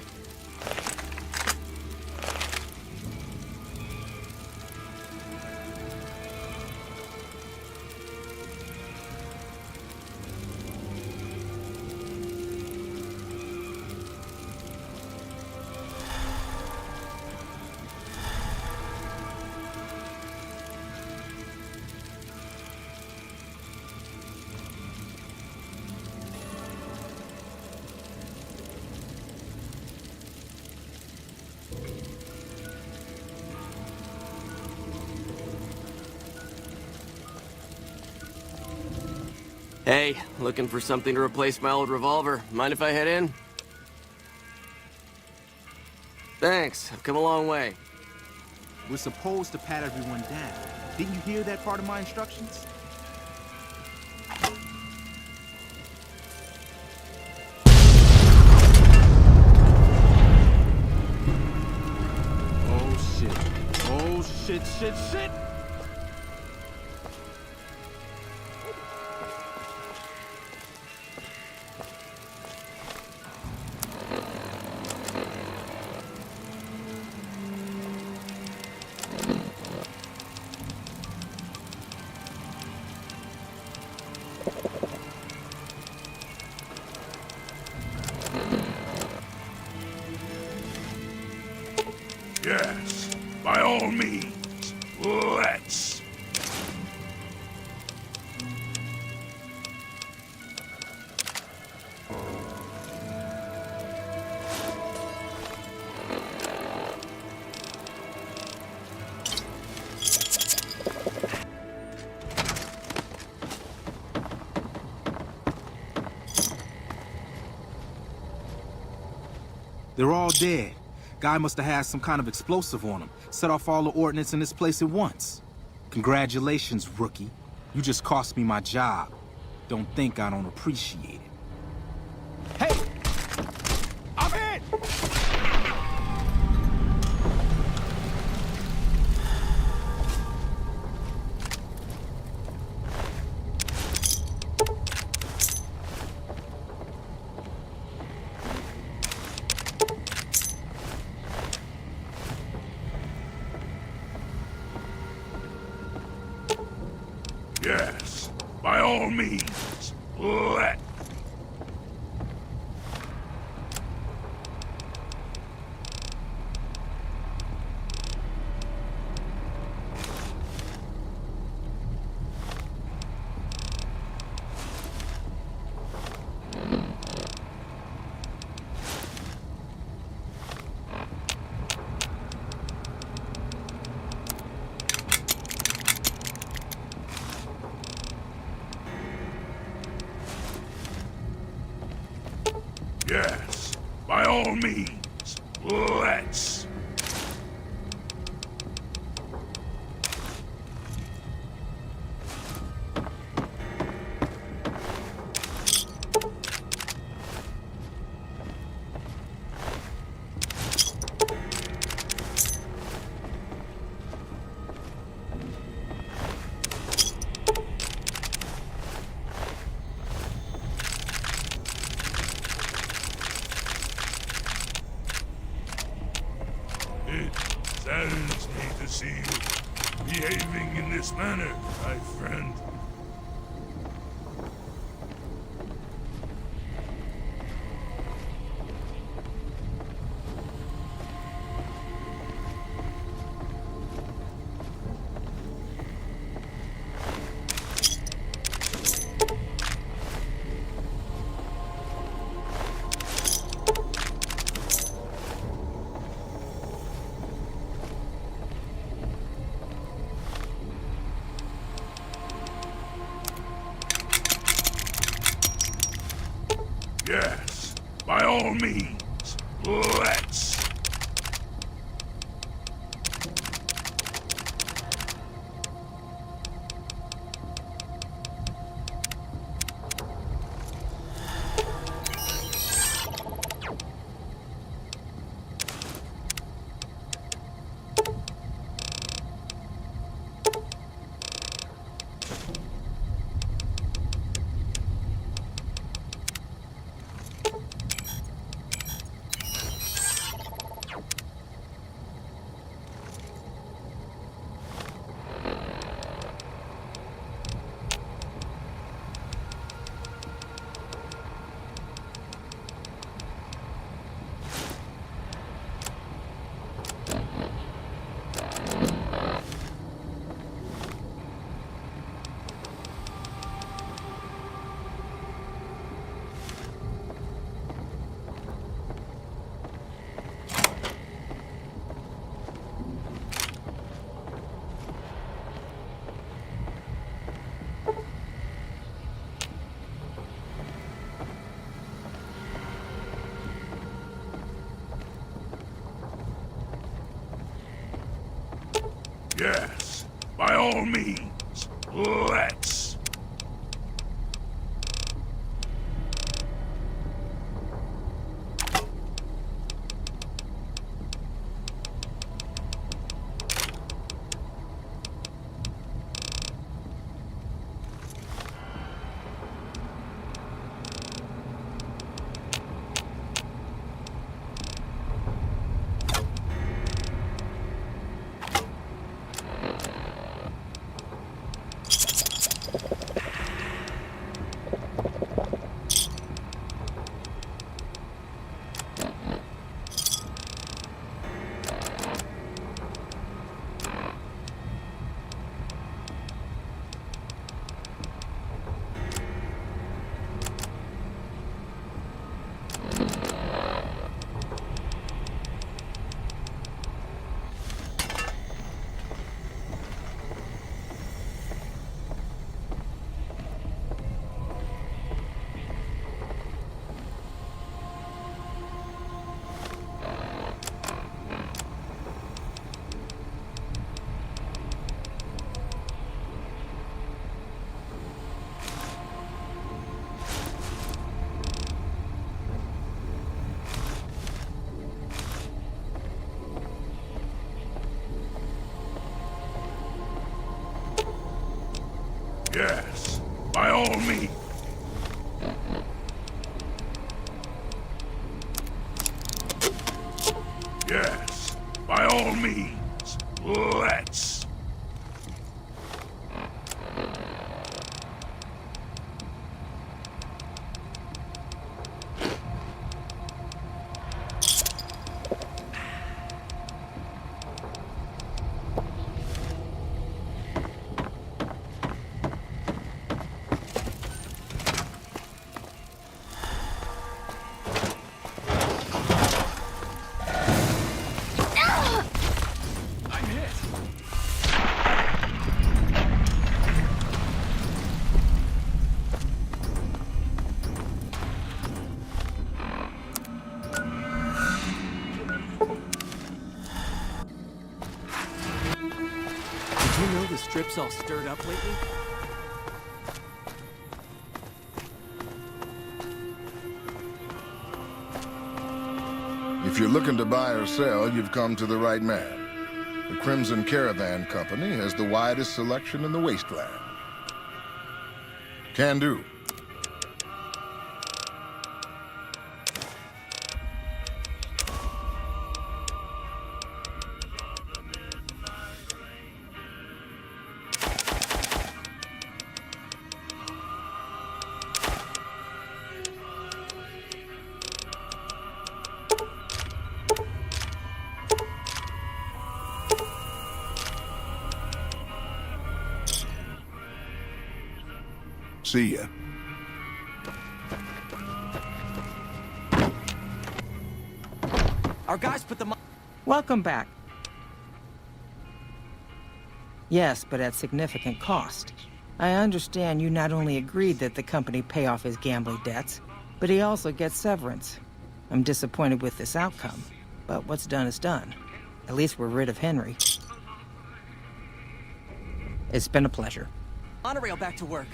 Hey, looking for something to replace my old revolver. Mind if I head in? Thanks, I've come a long way. We're supposed to pat everyone down. Didn't you hear that part of my instructions? Oh shit. Oh shit, shit, shit! Yes, by all means, let's. They're all dead. Guy must have had some kind of explosive on him. Set off all the ordnance in this place at once. Congratulations, rookie. You just cost me my job. Don't think I don't appreciate it. Hey! I'm in! Yes, by all means, let's. Yes, by all means, let's. It saddens me to see you behaving in this manner, my friend. Yes, by all means, let's. by all means, let's. Yes, by all means. Yes, by all means, let's. Did you know the strip's all stirred up lately? If you're looking to buy or sell, you've come to the right man. The Crimson Caravan Company has the widest selection in the wasteland. Can do. See ya. Our guys put the Welcome back. Yes, but at significant cost. I understand you not only agreed that the company pay off his gambling debts, but he also gets severance. I'm disappointed with this outcome, but what's done is done. At least we're rid of Henry. It's been a pleasure. monorail back to work.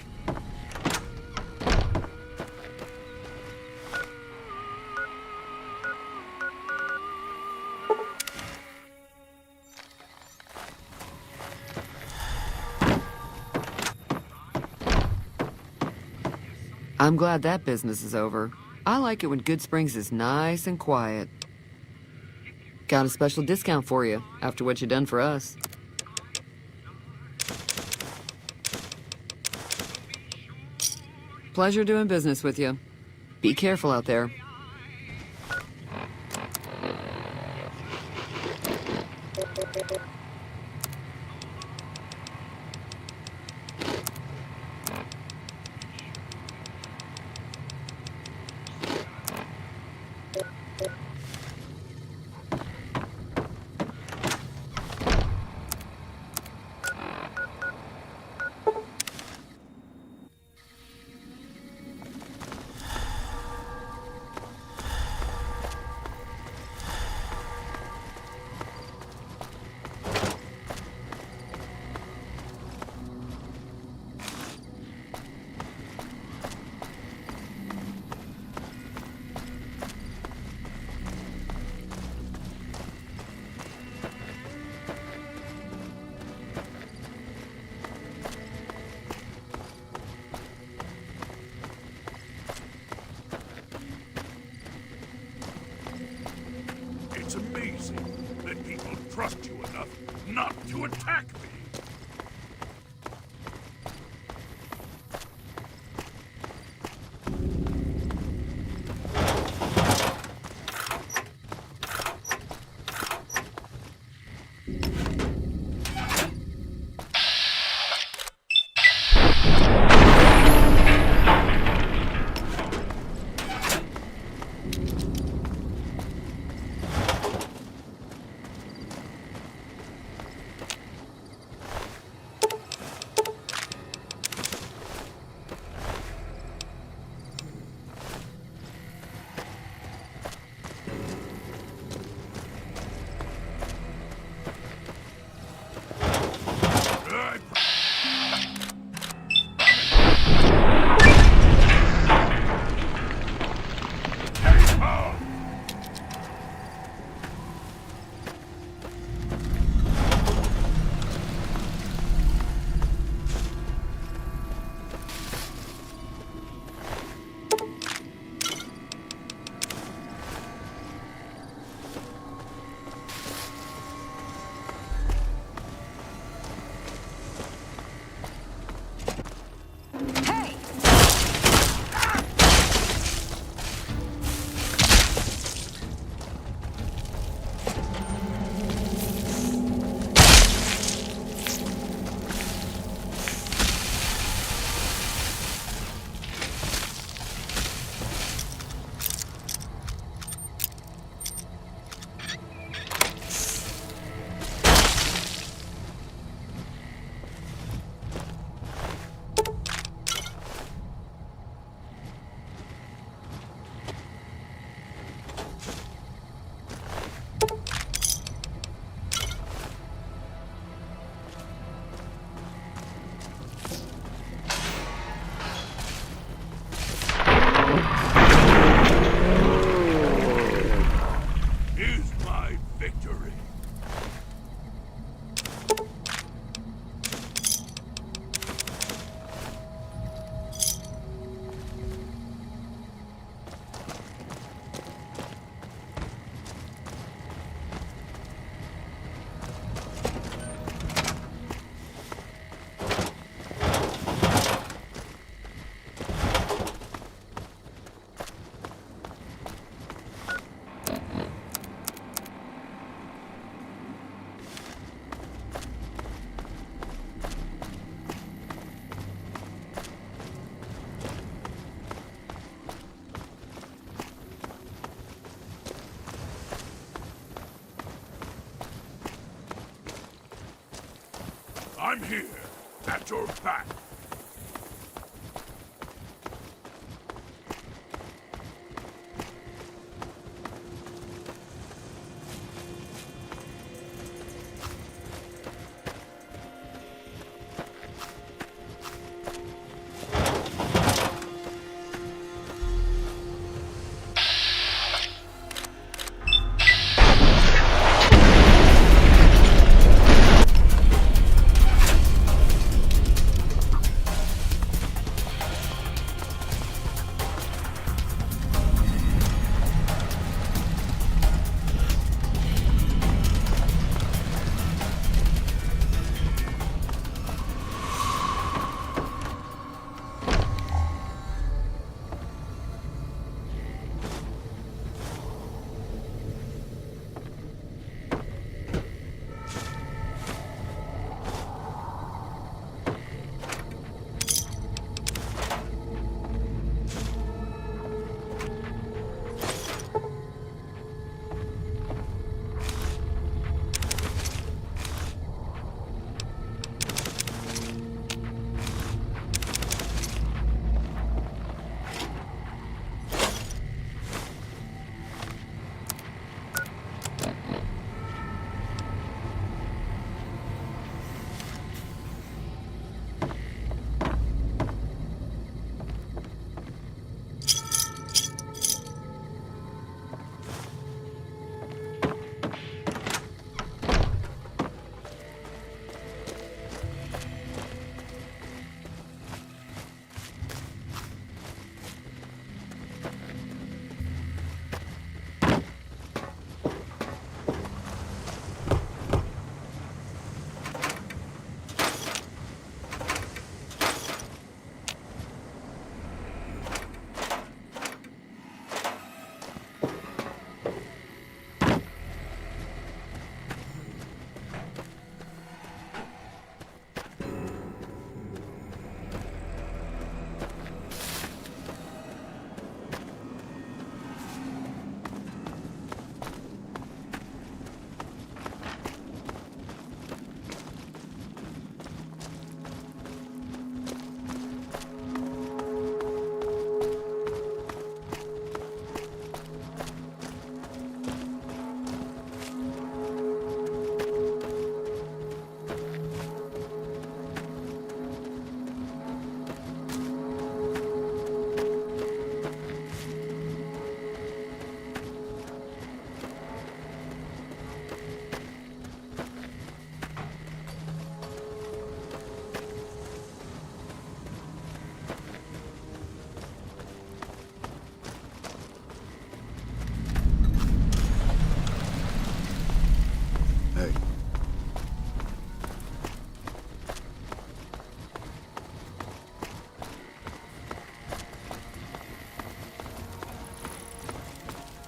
I'm glad that business is over. I like it when Good Springs is nice and quiet. Got a special discount for you after what you done for us. Pleasure doing business with you. Be careful out there. I'm here, at your back.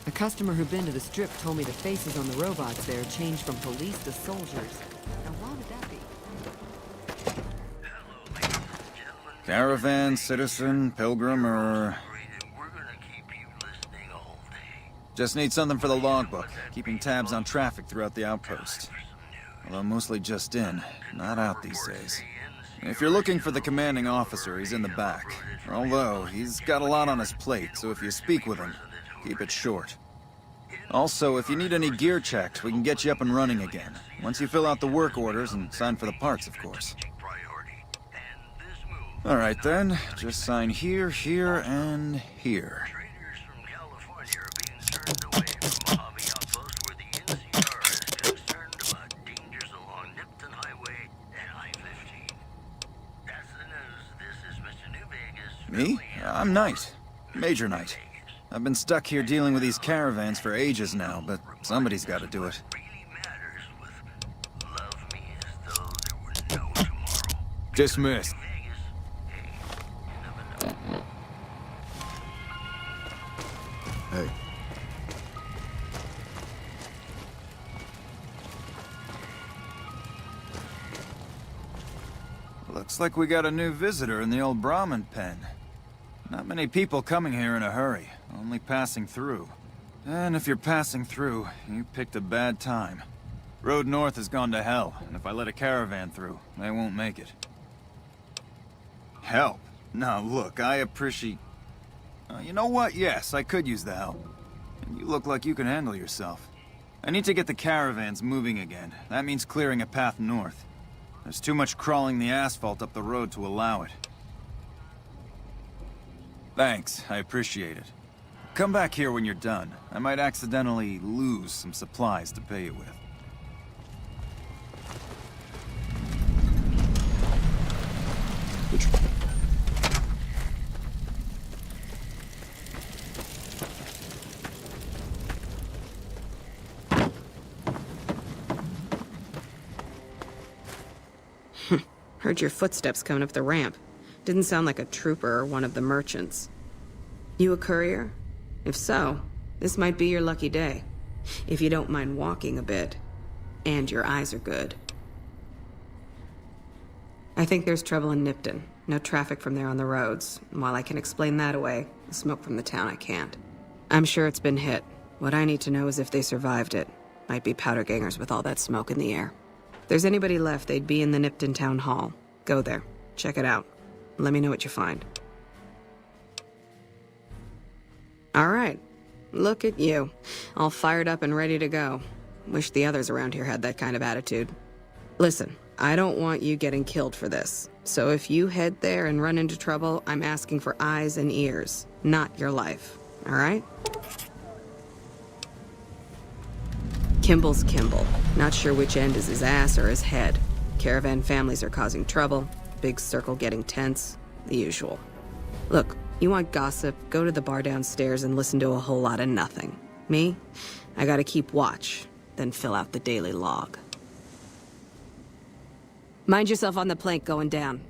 A customer who'd been to the strip told me the faces on the robots there changed from police to soldiers. Now why would that be? Caravan, citizen, pilgrim, or... Just need something for the logbook, keeping tabs on traffic throughout the outpost. Although mostly just in, not out these days. If you're looking for the commanding officer, he's in the back. Although, he's got a lot on his plate, so if you speak with him, keep it short. Also, if you need any gear checked, we can get you up and running again. Once you fill out the work orders and sign for the parts, of course. Alright then, just sign here, here, and here. Me? I'm Knight. Major Knight. I've been stuck here dealing with these caravans for ages now, but somebody's got to do it. Dismissed. Hey. Looks like we got a new visitor in the old Brahmin pen. Not many people coming here in a hurry, only passing through. And if you're passing through, you picked a bad time. Road north has gone to hell, and if I let a caravan through, they won't make it. Help? Now look, I appreciate... you know what? Yes, I could use the help. And you look like you can handle yourself. I need to get the caravans moving again. That means clearing a path north. There's too much crawling the asphalt up the road to allow it. Thanks, I appreciate it. Come back here when you're done. I might accidentally lose some supplies to pay you with. Heard your footsteps coming up the ramp. Didn't sound like a trooper or one of the merchants. You a courier? If so, this might be your lucky day. If you don't mind walking a bit. And your eyes are good. I think there's trouble in Nipton. No traffic from there on the roads. And while I can explain that away, the smoke from the town I can't. I'm sure it's been hit. What I need to know is if they survived it. Might be powder gangers with all that smoke in the air. If there's anybody left, they'd be in the Nipton Town Hall. Go there. Check it out. Let me know what you find. All right. Look at you. All fired up and ready to go. Wish the others around here had that kind of attitude. Listen, I don't want you getting killed for this. So if you head there and run into trouble, I'm asking for eyes and ears, not your life. All right? Kimball's Kimball. Not sure which end is his ass or his head. Caravan families are causing trouble. Big circle getting tense. The usual. Look, you want gossip, go to the bar downstairs and listen to a whole lot of nothing. Me? I gotta keep watch, then fill out the daily log. Mind yourself on the plank going down.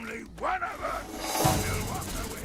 only one of us will walk away.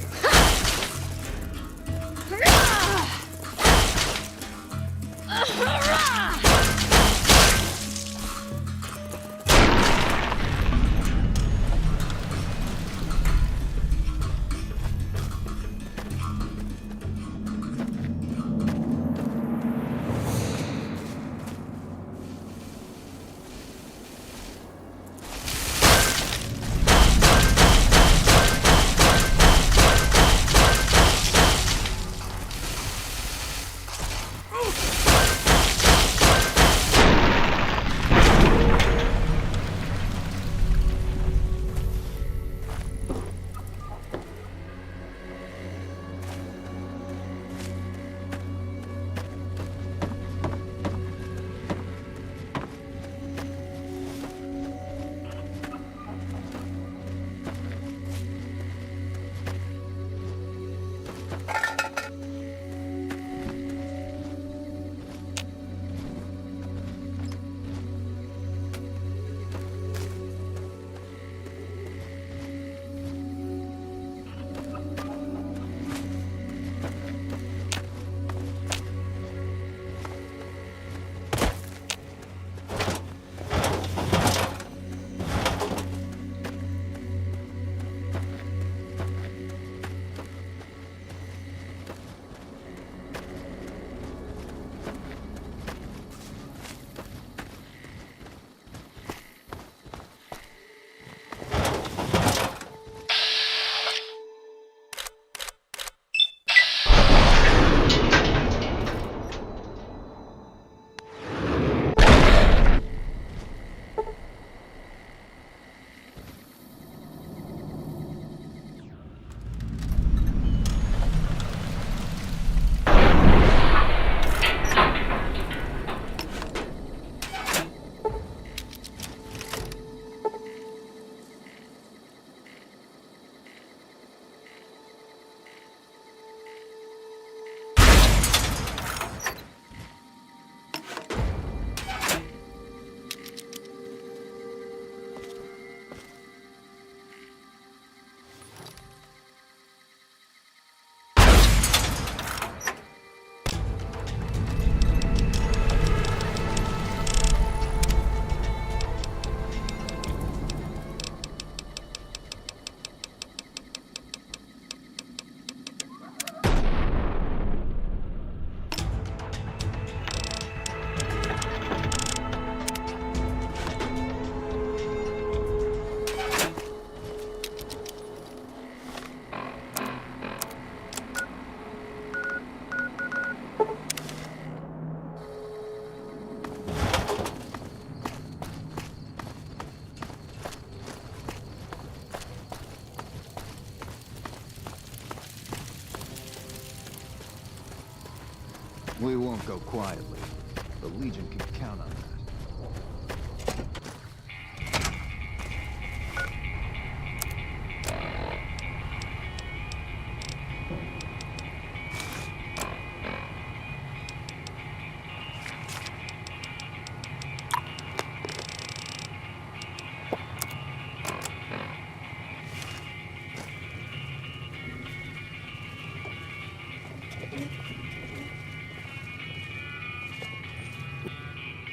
We won't go quietly. The Legion can count on that.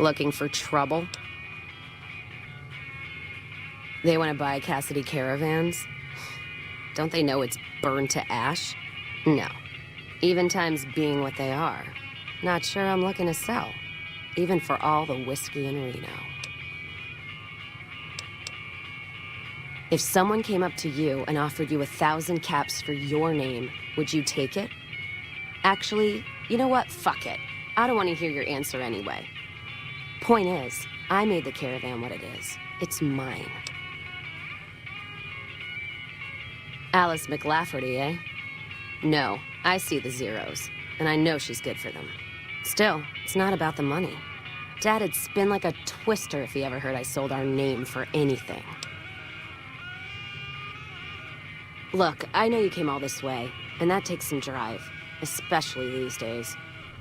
Looking for trouble? They want to buy Cassidy caravans? Don't they know it's burned to ash? No. Even times being what they are. Not sure I'm looking to sell. Even for all the whiskey in Reno. If someone came up to you and offered you 1,000 caps for your name, would you take it? Actually, you know what? Fuck it. I don't want to hear your answer anyway. Point is, I made the caravan what it is. It's mine. Alice McLafferty, eh? No, I see the zeros, and I know she's good for them. Still, it's not about the money. Dad'd spin like a twister if he ever heard I sold our name for anything. Look, I know you came all this way, and that takes some drive, especially these days.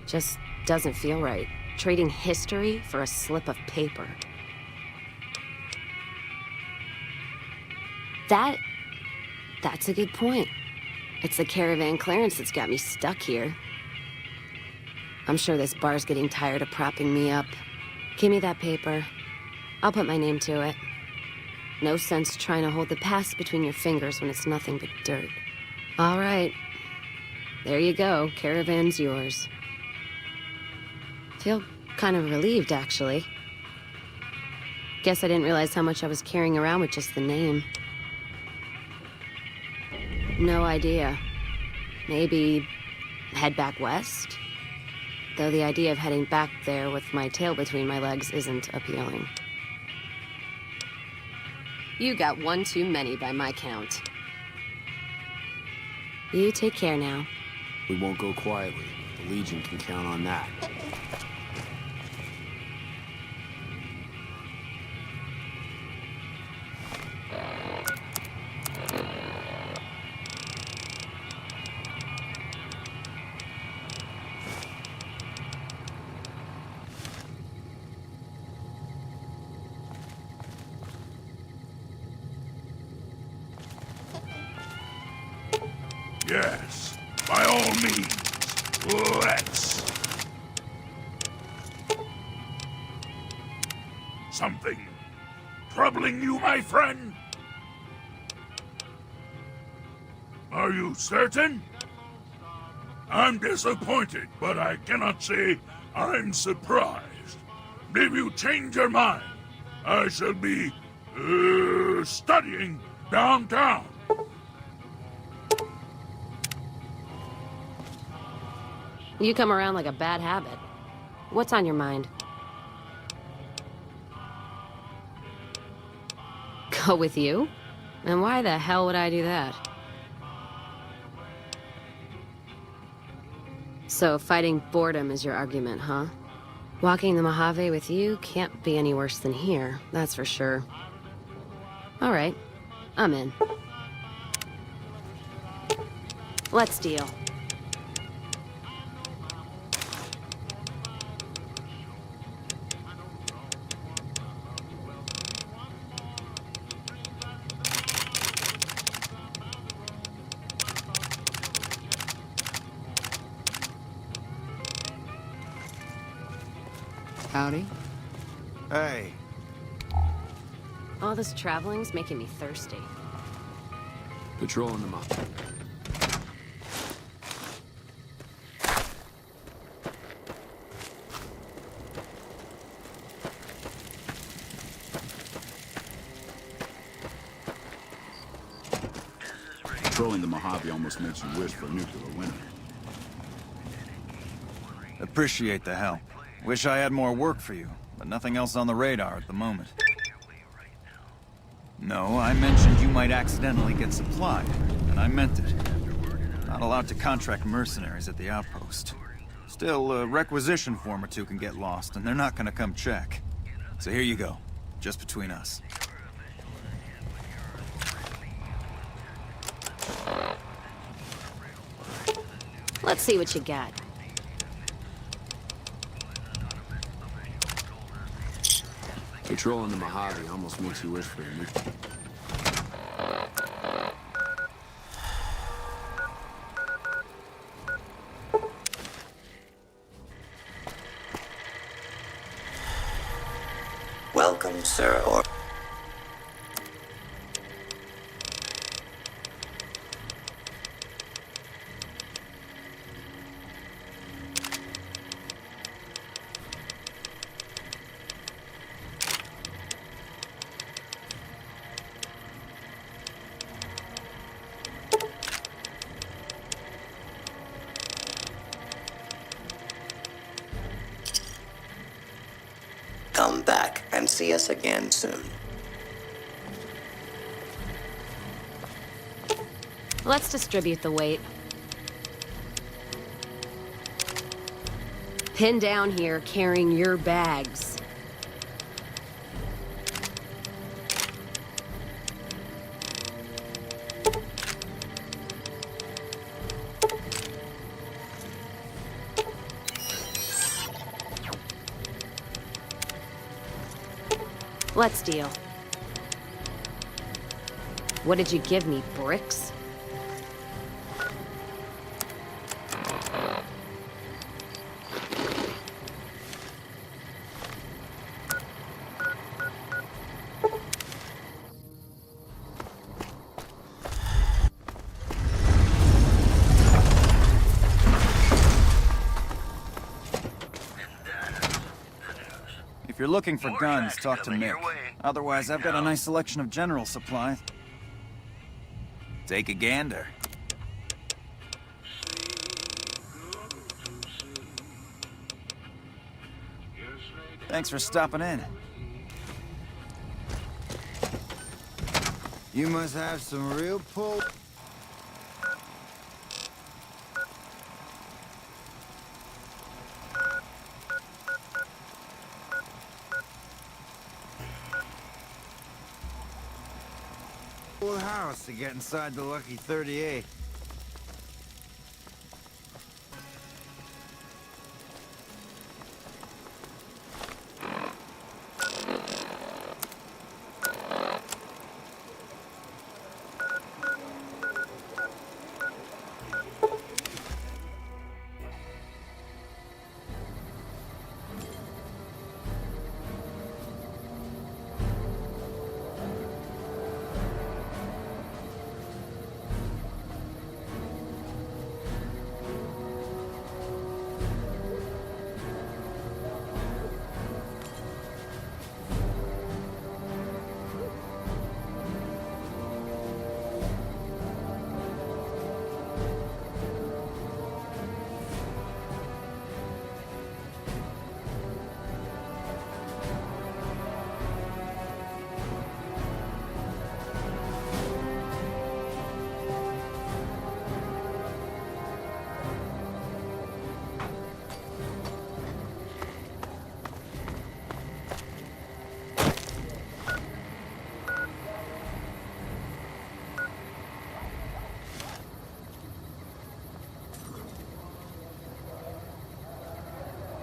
Just doesn't feel right, trading history for a slip of paper. That That's a good point. It's the caravan clearance that's got me stuck here. I'm sure this bar's getting tired of propping me up. Give me that paper. I'll put my name to it. No sense trying to hold the past between your fingers when it's nothing but dirt. All right. There you go. Caravan's yours. Feel kind of relieved, actually. Guess I didn't realize how much I was carrying around with just the name. No idea. Maybe head back west? Though the idea of heading back there with my tail between my legs isn't appealing. You got one too many by my count. You take care now. We won't go quietly. The Legion can count on that. Yes, by all means, let's. Something troubling you, my friend? Are you certain? I'm disappointed, but I cannot say I'm surprised. If you change your mind, I shall be, studying downtown. You come around like a bad habit. What's on your mind? Go with you? And why the hell would I do that? So fighting boredom is your argument, huh? Walking the Mojave with you can't be any worse than here, that's for sure. All right, I'm in. Let's deal. Howdy. Hey. All this traveling's making me thirsty. Patrolling them up. Patrolling the Mojave almost makes you wish for a nuclear winter. Appreciate the help. Wish I had more work for you, but nothing else on the radar at the moment. No, I mentioned you might accidentally get supplied, and I meant it. Not allowed to contract mercenaries at the outpost. Still, a requisition form or two can get lost, and they're not gonna come check. So here you go, just between us. Let's see what you got. Patrolling the Mojave almost makes you wish for a nuclear. Welcome, sir, or... Come back and see us again soon. Let's distribute the weight. Pinned down here carrying your bags. Let's deal. What did you give me, bricks? If you're looking for guns, talk to Mick. Otherwise, I've got a nice selection of general supplies. Take a gander. Thanks for stopping in. You must have some real pull. Full house to get inside the lucky 38.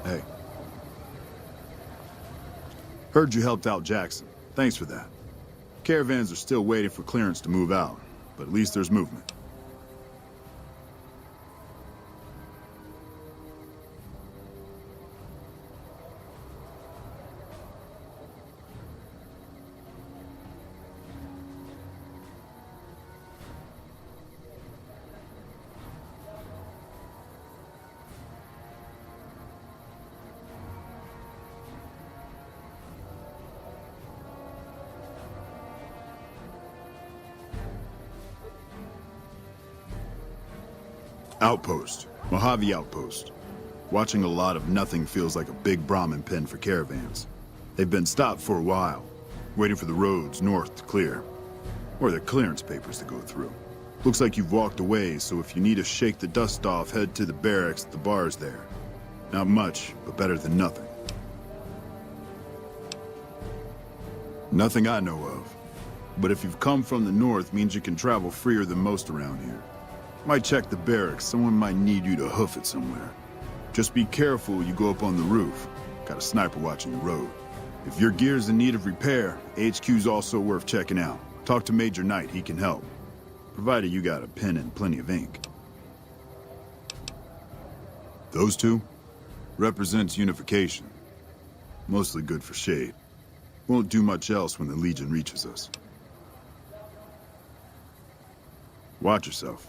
Hey. Heard you helped out Jackson. Thanks for that. Caravans are still waiting for clearance to move out, but at least there's movement. Outpost. Mojave Outpost. Watching a lot of nothing feels like a big Brahmin pen for caravans. They've been stopped for a while, waiting for the roads north to clear. Or their clearance papers to go through. Looks like you've walked away, so if you need to shake the dust off, head to the barracks at the bars there. Not much, but better than nothing. Nothing I know of. But if you've come from the north, means you can travel freer than most around here. Might check the barracks, someone might need you to hoof it somewhere. Just be careful you go up on the roof. Got a sniper watching the road. If your gear's in need of repair, HQ's also worth checking out. Talk to Major Knight, he can help. Provided you got a pen and plenty of ink. Those two? Represents unification. Mostly good for shade. Won't do much else when the Legion reaches us. Watch yourself.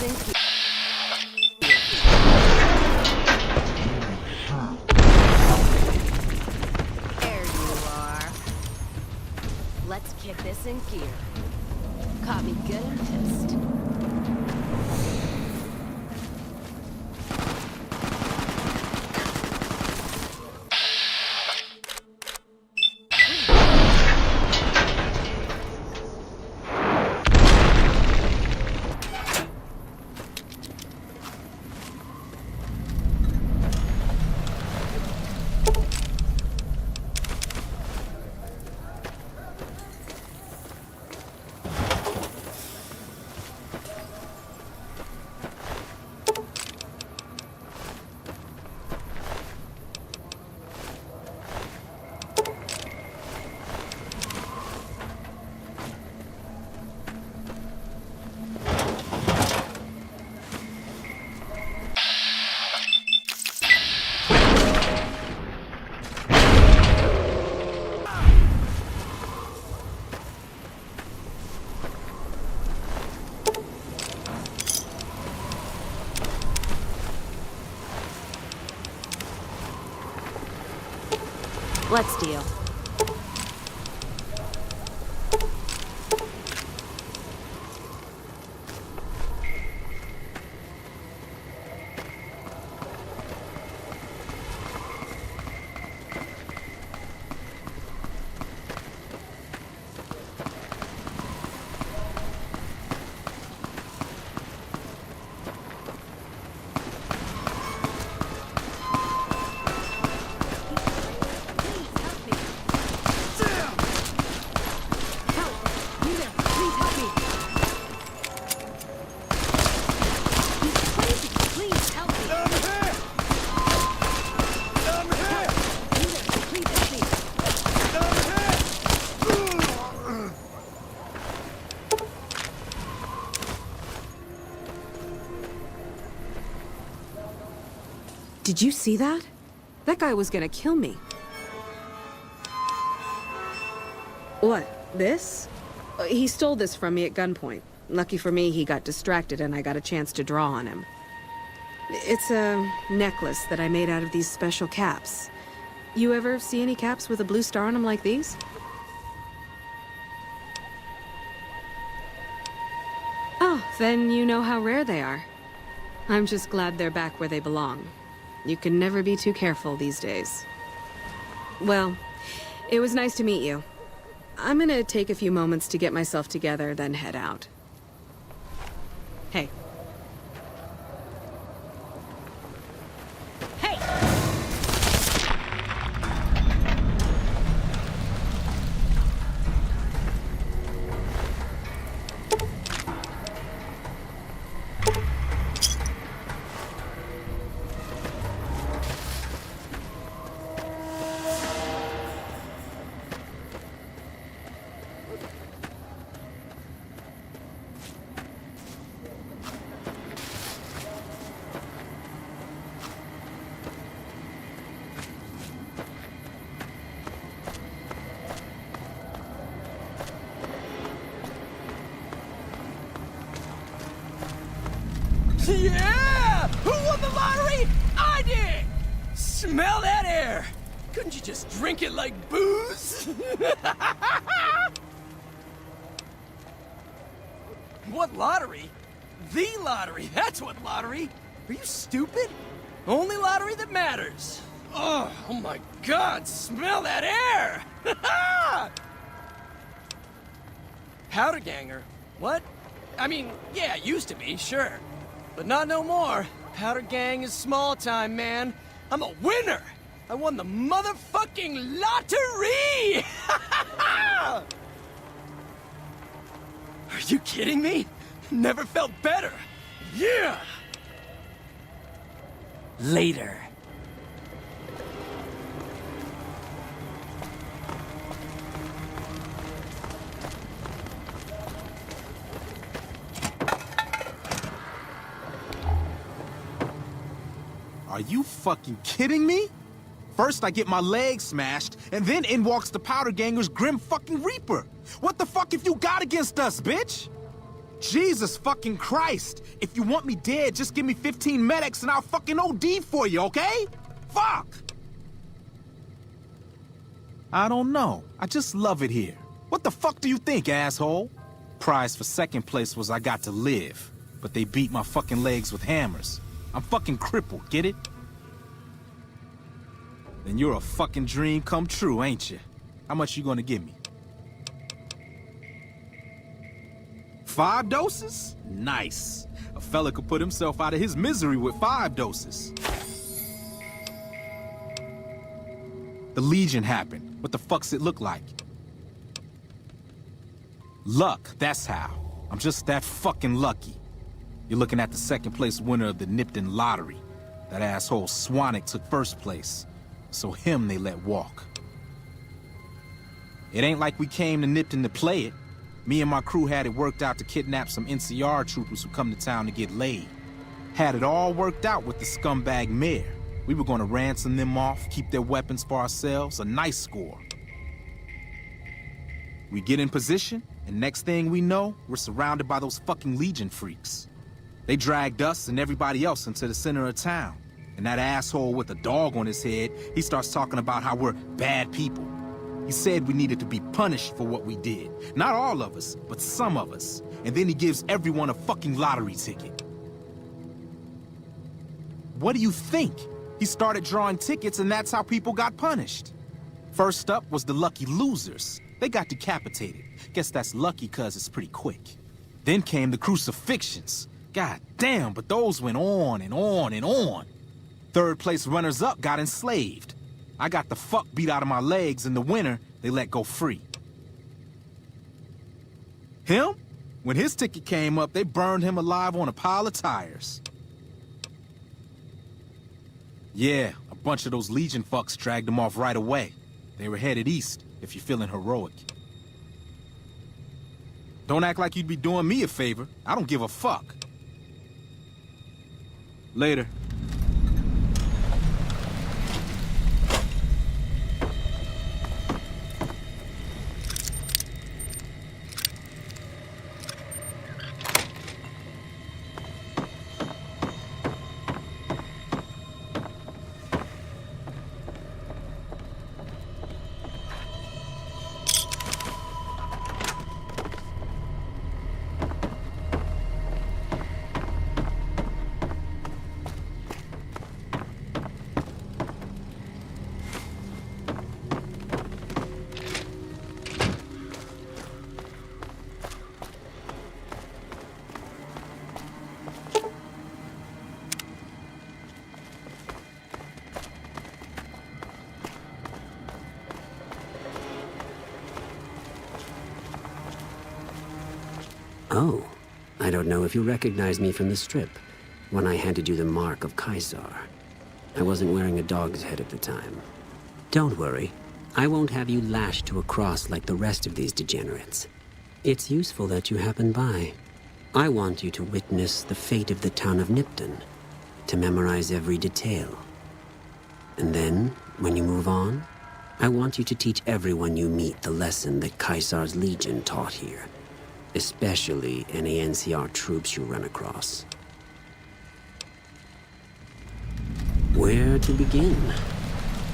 this in gear. There you are. Let's kick this in gear. Caught me good and pissed. Let's deal. Did you see that? That guy was gonna kill me. What? This? He stole this from me at gunpoint. Lucky for me, he got distracted and I got a chance to draw on him. It's a necklace that I made out of these special caps. You ever see any caps with a blue star on them like these? Oh, then you know how rare they are. I'm just glad they're back where they belong. You can never be too careful these days. Well, it was nice to meet you. I'm gonna take a few moments to get myself together, then head out. Hey. Hey! Yeah! Who won the lottery? I did! Smell that air! Couldn't you just drink it like booze? What lottery? The lottery, that's what lottery! Are you stupid? Only lottery that matters. Oh my god, smell that air! Powder ganger? What? I mean, yeah, it used to be, sure. But not no more. Powder gang is small time, man. I'm a winner! I won the motherfucking lottery! Are you kidding me? Never felt better. Yeah! Later. Are you fucking kidding me? First I get my leg smashed, and then in walks the Powder Ganger's Grim fucking Reaper. What the fuck have you got against us, bitch? Jesus fucking Christ! If you want me dead, just give me 15 medics and I'll fucking OD for you, okay? Fuck! I don't know. I just love it here. What the fuck do you think, asshole? Prize for second place was I got to live, but they beat my fucking legs with hammers. I'm fucking crippled, get it? Then you're a fucking dream come true, ain't you? How much you gonna give me? 5 doses? Nice. A fella could put himself out of his misery with 5 doses. The Legion happened. What the fuck's it look like? Luck, that's how. I'm just that fucking lucky. You're looking at the second place winner of the Nipton lottery. That asshole Swanick took first place, so him they let walk. It ain't like we came to Nipton to play it. Me and my crew had it worked out to kidnap some NCR troopers who come to town to get laid. Had it all worked out with the scumbag mayor. We were gonna ransom them off, keep their weapons for ourselves, a nice score. We get in position, and next thing we know, we're surrounded by those fucking Legion freaks. They dragged us and everybody else into the center of town. And that asshole with a dog on his head, he starts talking about how we're bad people. He said we needed to be punished for what we did. Not all of us, but some of us. And then he gives everyone a fucking lottery ticket. What do you think? He started drawing tickets and that's how people got punished. First up was the lucky losers. They got decapitated. Guess that's lucky cause it's pretty quick. Then came the crucifixions. God damn, but those went on and on and on. Third place runners-up got enslaved. I got the fuck beat out of my legs, and the winner, they let go free. Him? When his ticket came up, they burned him alive on a pile of tires. Yeah, a bunch of those Legion fucks dragged him off right away. They were headed east, if you're feeling heroic. Don't act like you'd be doing me a favor. I don't give a fuck. Later. Oh, I don't know if you recognize me from the strip, when I handed you the mark of Caesar. I wasn't wearing a dog's head at the time. Don't worry, I won't have you lashed to a cross like the rest of these degenerates. It's useful that you happen by. I want you to witness the fate of the town of Nipton, to memorize every detail. And then, when you move on, I want you to teach everyone you meet the lesson that Caesar's Legion taught here. Especially any NCR troops you run across. Where to begin?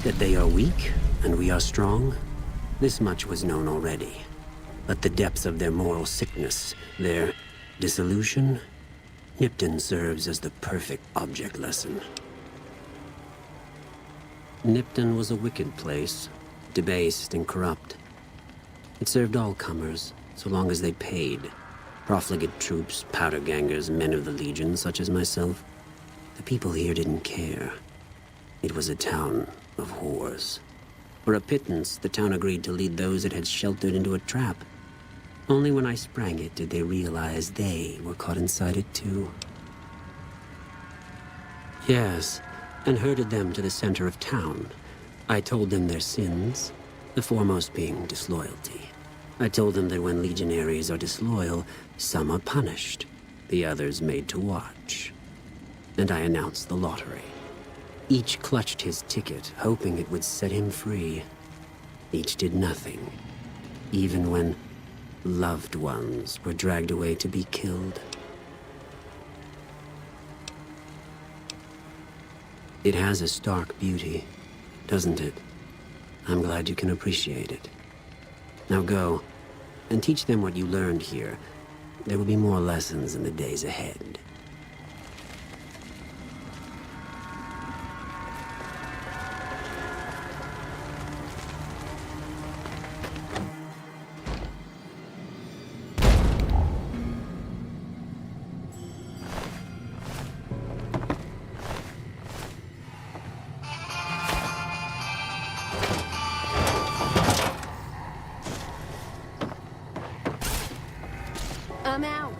That they are weak and we are strong? This much was known already. But the depths of their moral sickness, their dissolution, Nipton serves as the perfect object lesson. Nipton was a wicked place, debased and corrupt. It served all comers, so long as they paid. Profligate troops, powder gangers, men of the Legion, such as myself. The people here didn't care. It was a town of whores. For a pittance, the town agreed to lead those it had sheltered into a trap. Only when I sprang it did they realize they were caught inside it too. Yes, and herded them to the center of town. I told them their sins, the foremost being disloyalty. I told them that when legionaries are disloyal, some are punished, the others made to watch. And I announced the lottery. Each clutched his ticket, hoping it would set him free. Each did nothing, even when loved ones were dragged away to be killed. It has a stark beauty, doesn't it? I'm glad you can appreciate it. Now go, and teach them what you learned here. There will be more lessons in the days ahead. I'm out.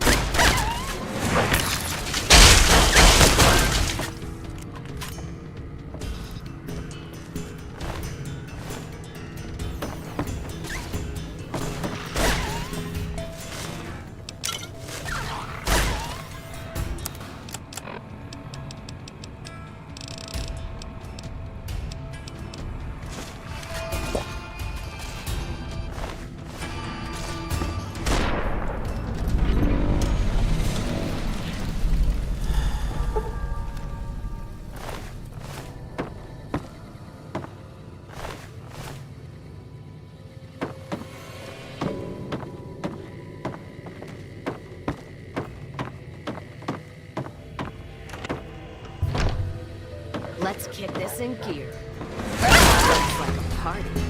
Let's kick this in gear. Looks like a party.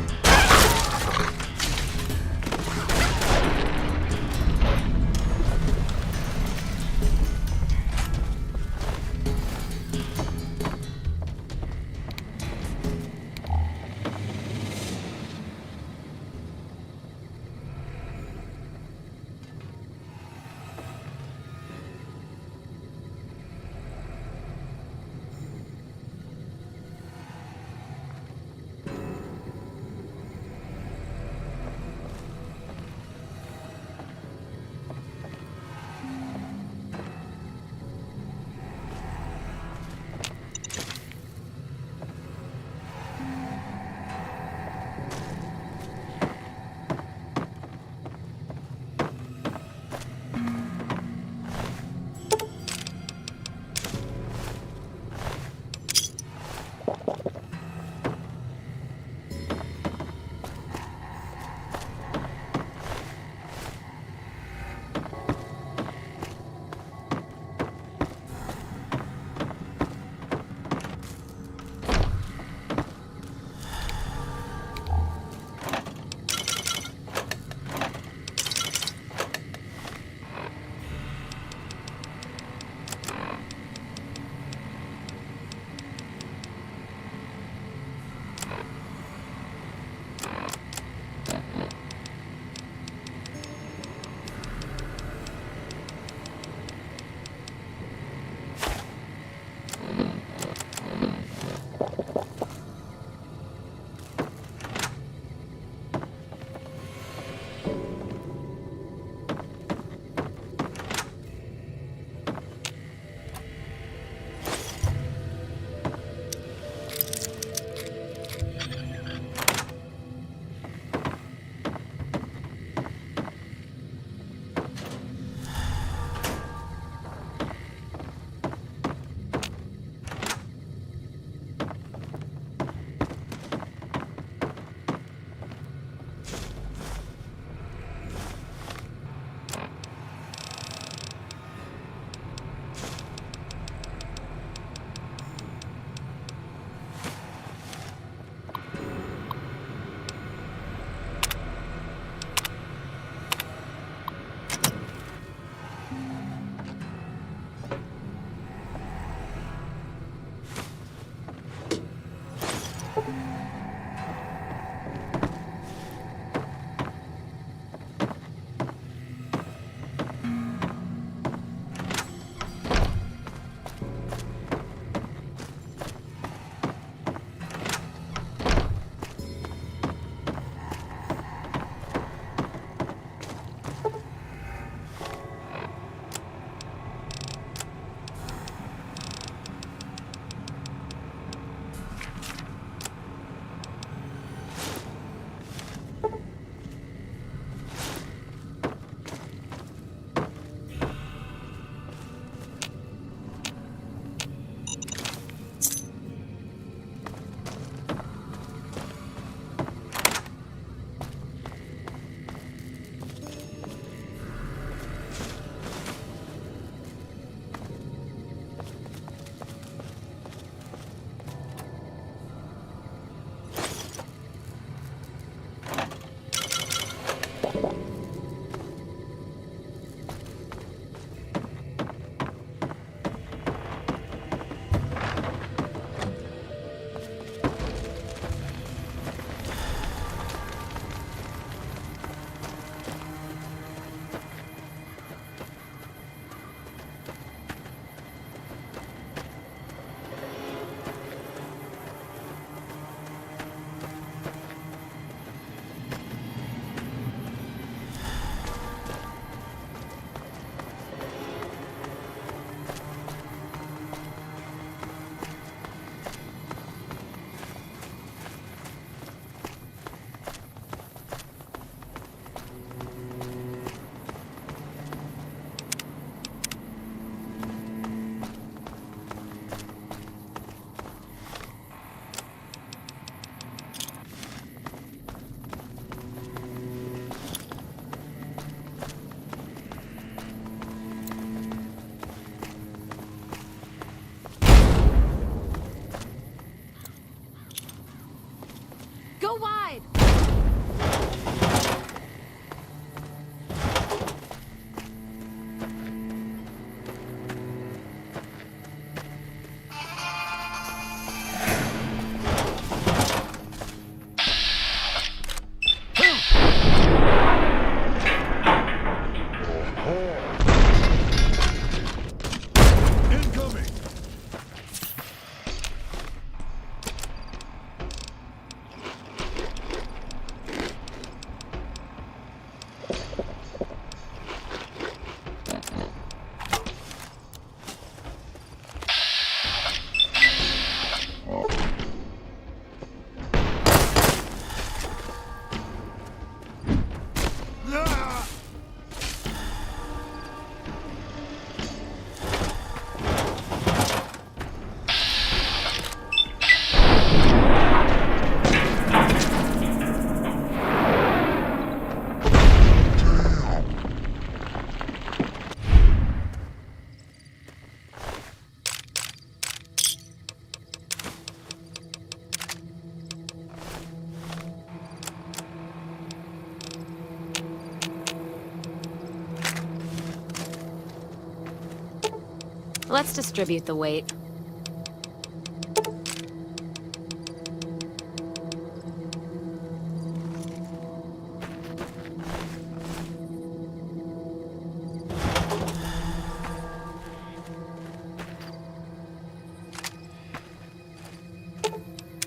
Let's distribute the weight.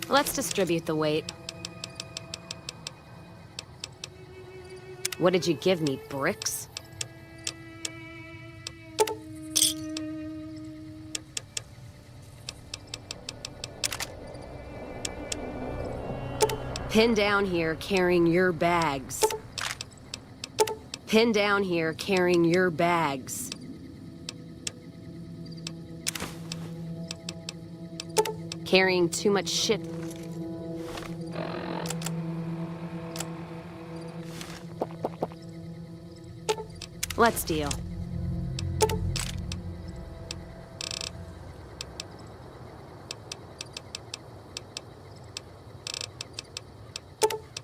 Let's distribute the weight. What did you give me, bricks? Pin down here carrying your bags. Pin down here carrying your bags. Carrying too much shit. Let's deal.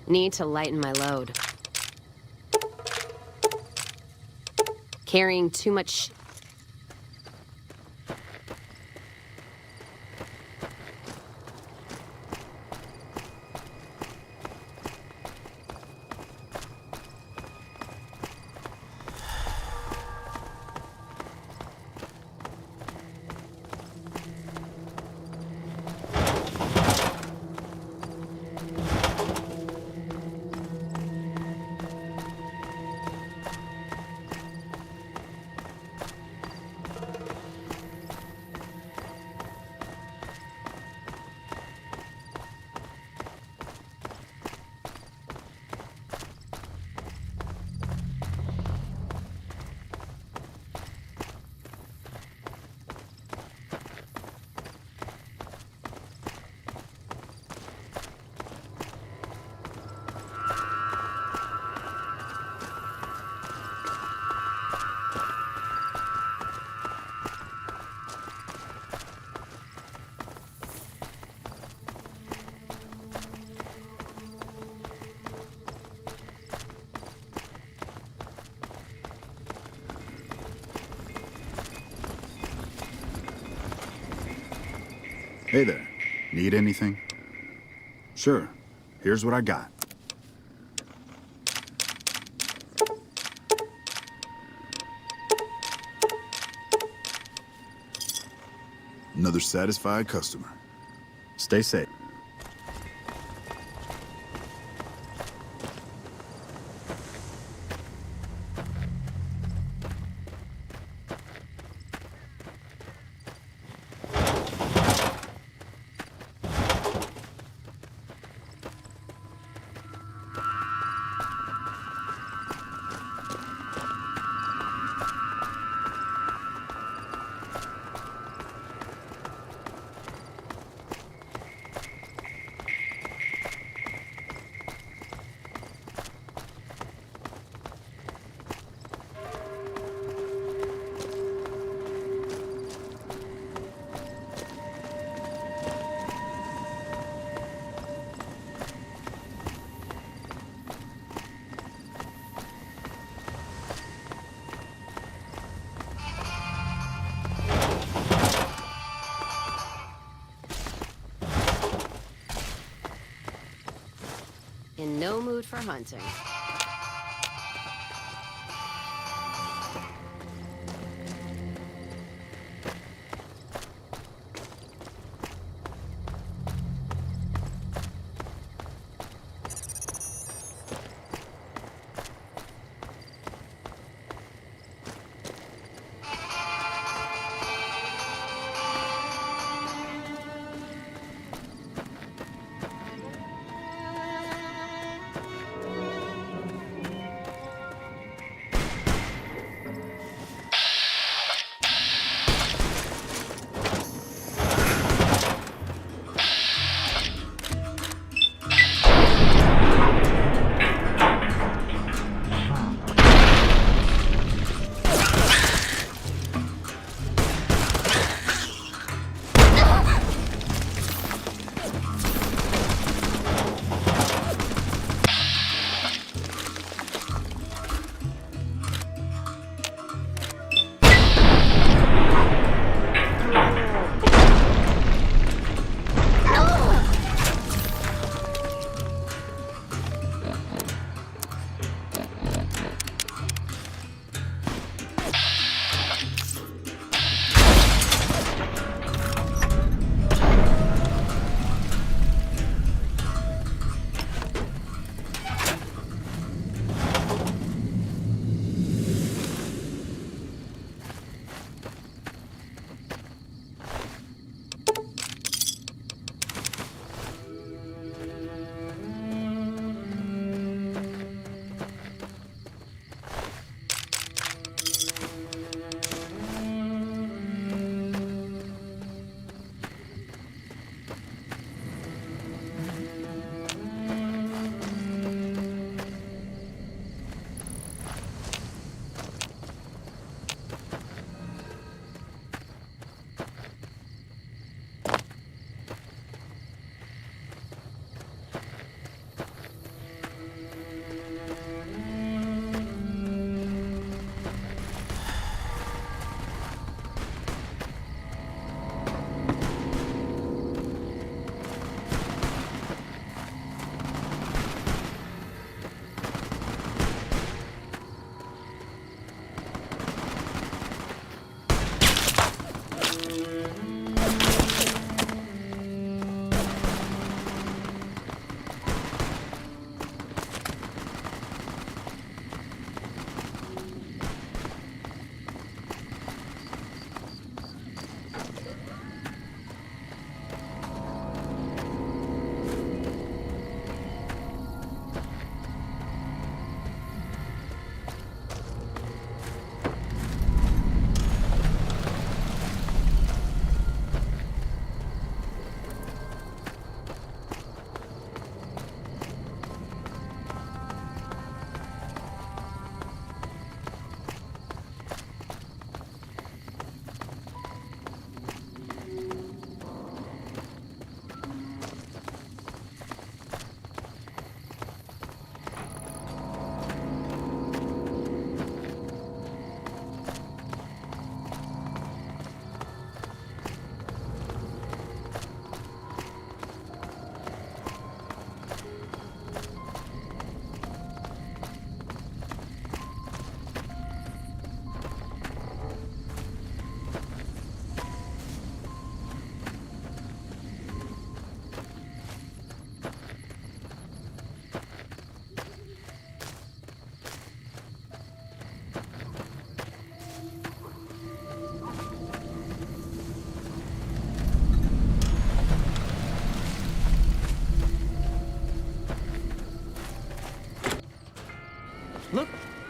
Need to lighten my load. Carrying too much. Hey there. Need anything? Sure. Here's what I got. Another satisfied customer. Stay safe. In no mood for hunting.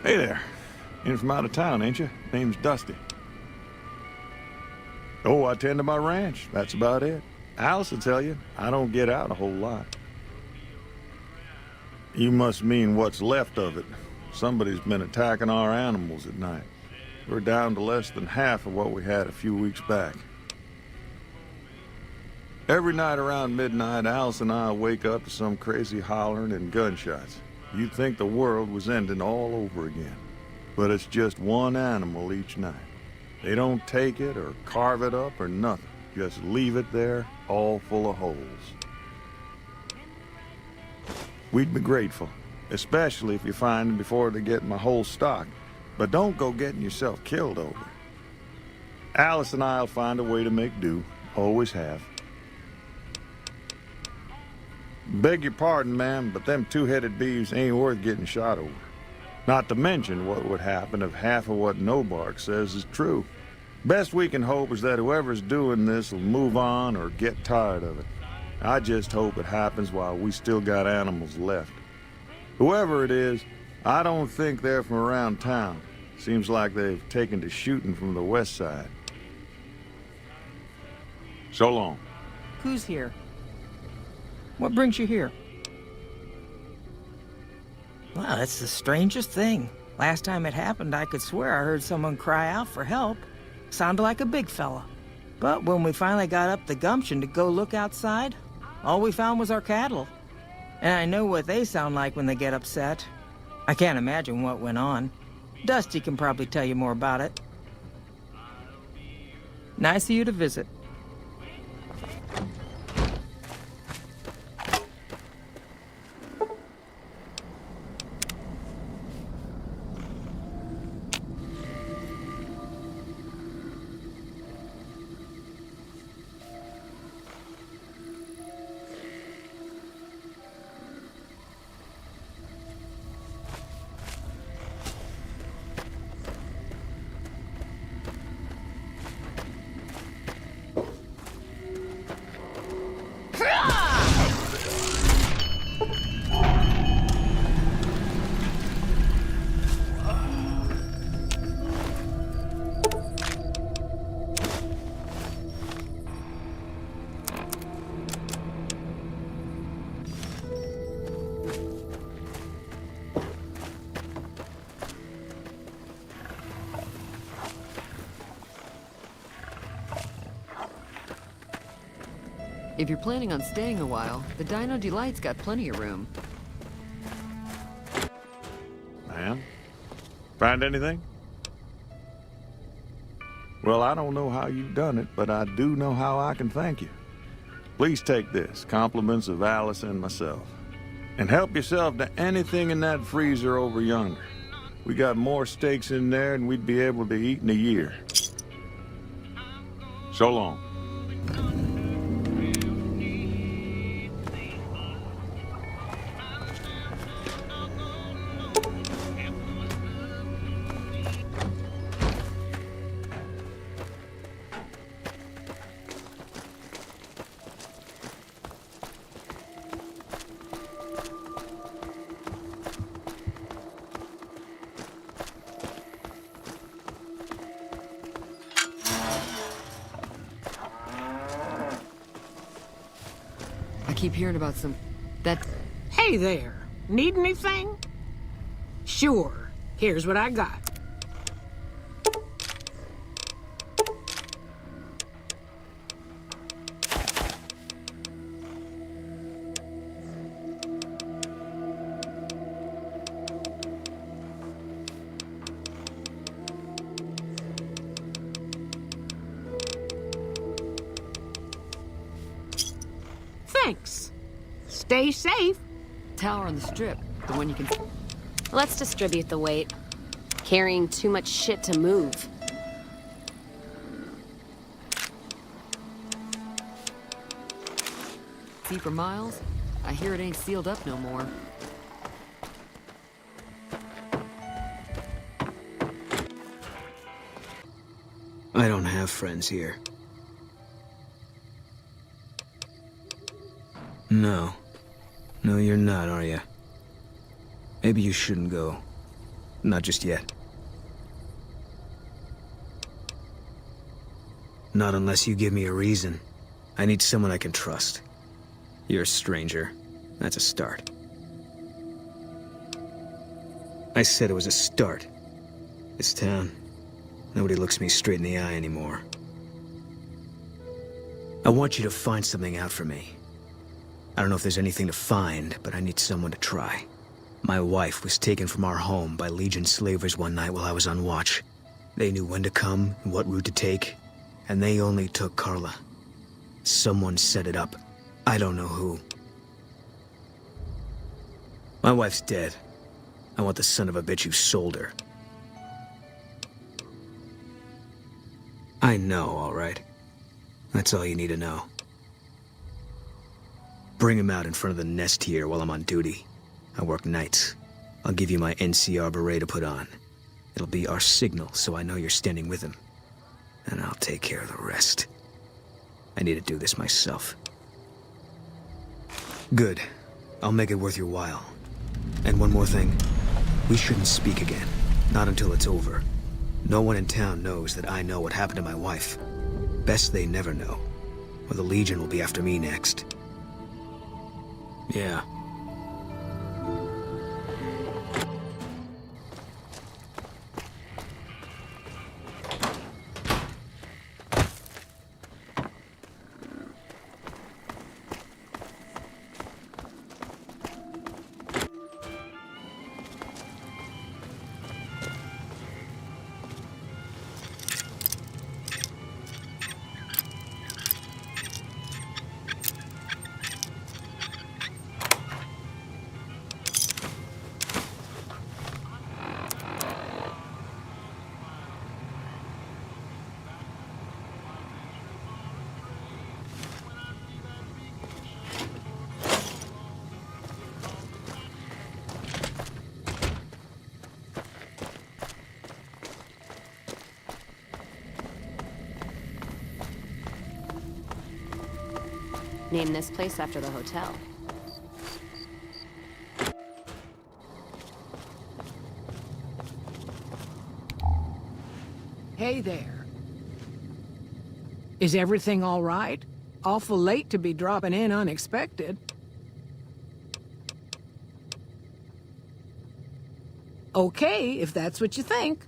Hey there. In from out of town, ain't you? Name's Dusty. Oh, I tend to my ranch. That's about it. Alice will tell you, I don't get out a whole lot. You must mean what's left of it. Somebody's been attacking our animals at night. We're down to less than half of what we had a few weeks back. Every night around midnight, Alice and I wake up to some crazy hollering and gunshots. You'd think the world was ending all over again. But it's just one animal each night. They don't take it or carve it up or nothing. Just leave it there, all full of holes. We'd be grateful, especially if you find them before they get my whole stock. But don't go getting yourself killed over it. Alice and I'll find a way to make do. Always have. Beg your pardon, ma'am, but them two-headed beeves ain't worth getting shot over. Not to mention what would happen if half of what Nobark says is true. Best we can hope is that whoever's doing this will move on or get tired of it. I just hope it happens while we still got animals left. Whoever it is, I don't think they're from around town. Seems like they've taken to shooting from the west side. So long. Who's here? What brings you here? Well, that's the strangest thing. Last time it happened, I could swear I heard someone cry out for help. Sounded like a big fella. But when we finally got up the gumption to go look outside, all we found was our cattle. And I know what they sound like when they get upset. I can't imagine what went on. Dusty can probably tell you more about it. Nice of you to visit. If you're planning on staying a while, the Dino Delight's got plenty of room. Ma'am? Find anything? Well, I don't know how you've done it, but I do know how I can thank you. Please take this, compliments of Alice and myself. And help yourself to anything in that freezer over yonder. We got more steaks in there than we'd be able to eat in a year. So long. Keep hearing about that. Hey there. Need anything? Sure. Here's what I got. Thanks. Stay safe. Tower on the strip, the one you can... Let's distribute the weight. Carrying too much shit to move. See for miles? I hear it ain't sealed up no more. I don't have friends here. No. No, you're not, are you? Maybe you shouldn't go. Not just yet. Not unless you give me a reason. I need someone I can trust. You're a stranger. That's a start. I said it was a start. This town, nobody looks me straight in the eye anymore. I want you to find something out for me. I don't know if there's anything to find, but I need someone to try. My wife was taken from our home by Legion slavers one night while I was on watch. They knew when to come and what route to take, and they only took Carla. Someone set it up. I don't know who. My wife's dead. I want the son of a bitch who sold her. I know, all right. That's all you need to know. Bring him out in front of the nest here while I'm on duty. I work nights. I'll give you my NCR beret to put on. It'll be our signal, so I know you're standing with him. And I'll take care of the rest. I need to do this myself. Good. I'll make it worth your while. And one more thing. We shouldn't speak again. Not until it's over. No one in town knows that I know what happened to my wife. Best they never know. Or the Legion will be after me next. Yeah. Name this place after the hotel. Hey there. Is everything all right? Awful late to be dropping in unexpected. Okay, if that's what you think.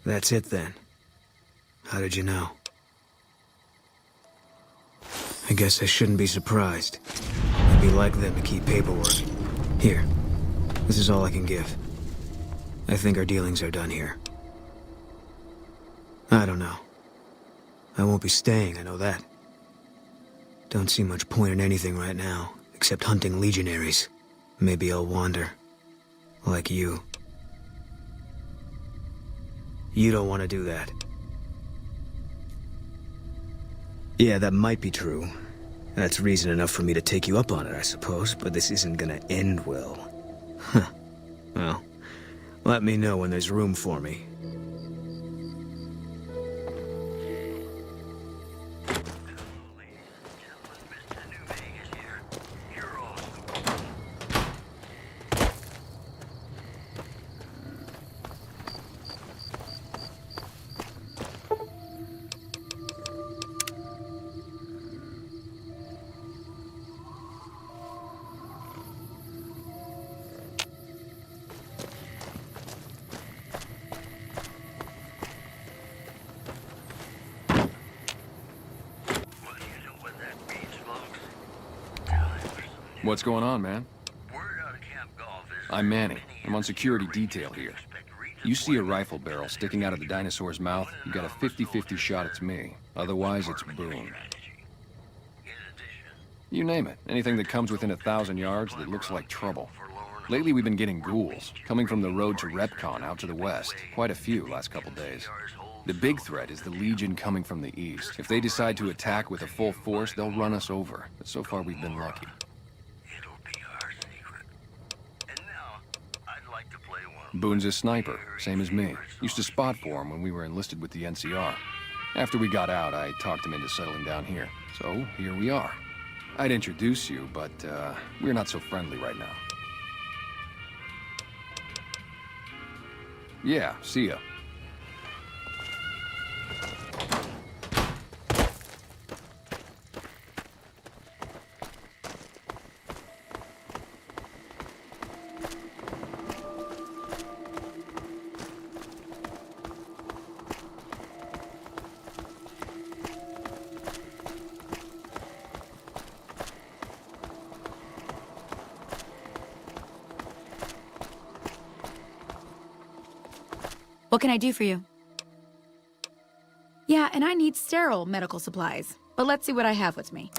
That's it then. How did you know? I guess I shouldn't be surprised. It'd be like them to keep paperwork. Here. This is all I can give. I think our dealings are done here. I don't know. I won't be staying, I know that. Don't see much point in anything right now, except hunting legionaries. Maybe I'll wander. Like you. You don't want to do that. Yeah, that might be true. That's reason enough for me to take you up on it, I suppose, but this isn't gonna end well. Well, let me know when there's room for me. What's going on, man? I'm Manny. I'm on security detail here. You see a rifle barrel sticking out of the dinosaur's mouth, you got a 50-50 shot it's me. Otherwise, it's Boone. You name it. Anything that comes within 1,000 yards that looks like trouble. Lately, we've been getting ghouls, coming from the road to Repcon out to the west. Quite a few last couple days. The big threat is the Legion coming from the east. If they decide to attack with a full force, they'll run us over. But so far, we've been lucky. Boone's a sniper, same as me. Used to spot for him when we were enlisted with the NCR. After we got out, I talked him into settling down here. So, here we are. I'd introduce you, but, we're not so friendly right now. Yeah, see ya. What can I do for you? Yeah, and I need sterile medical supplies. But let's see what I have with me.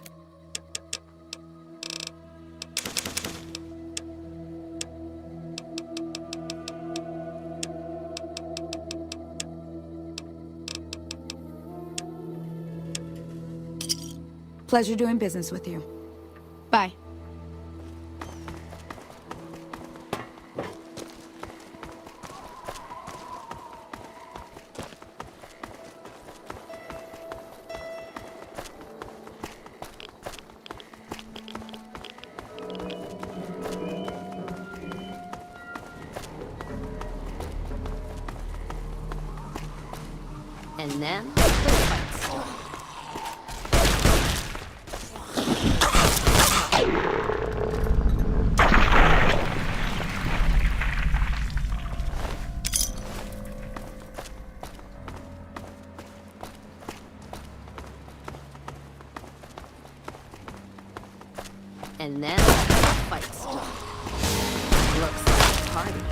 Pleasure doing business with you. Bye. And then, the fight started. And then, the fight started. Looks like a party.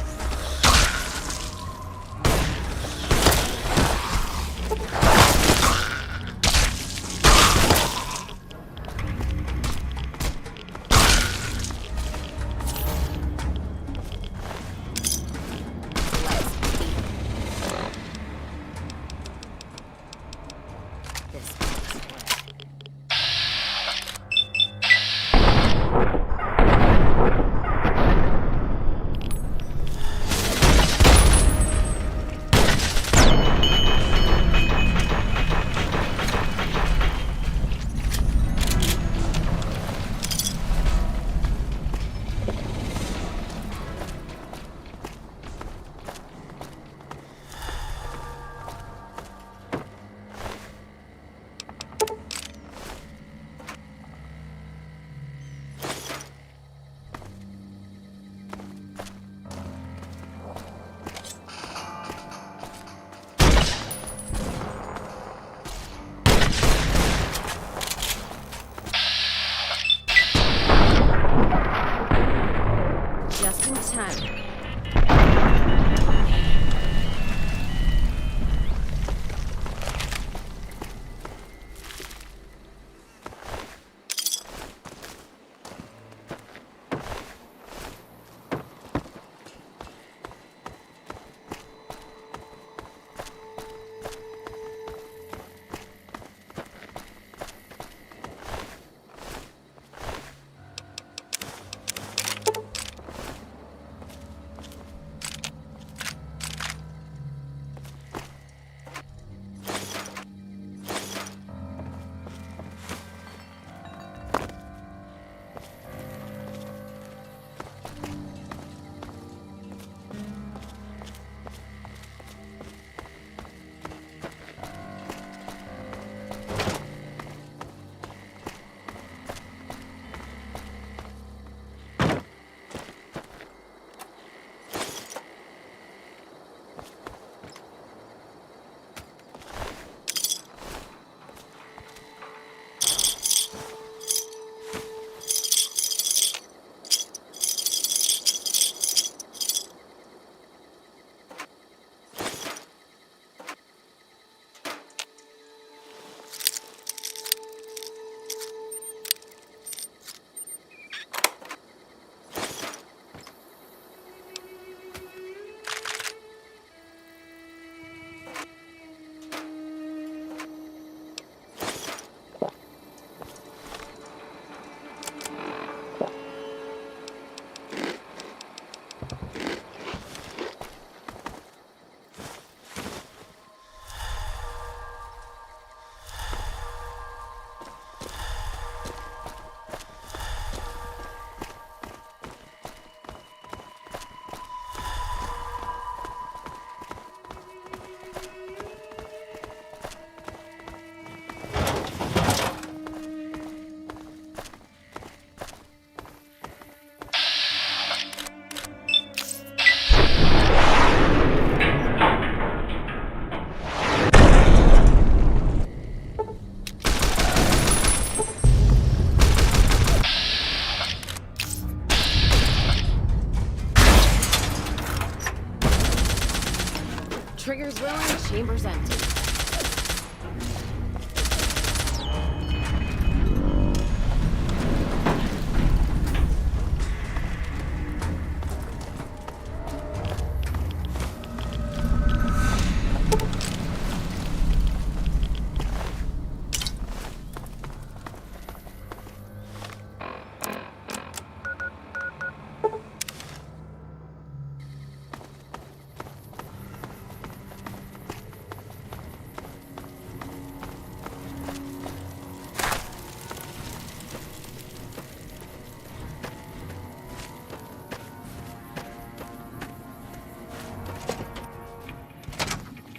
Trigger's willing, chamber's empty.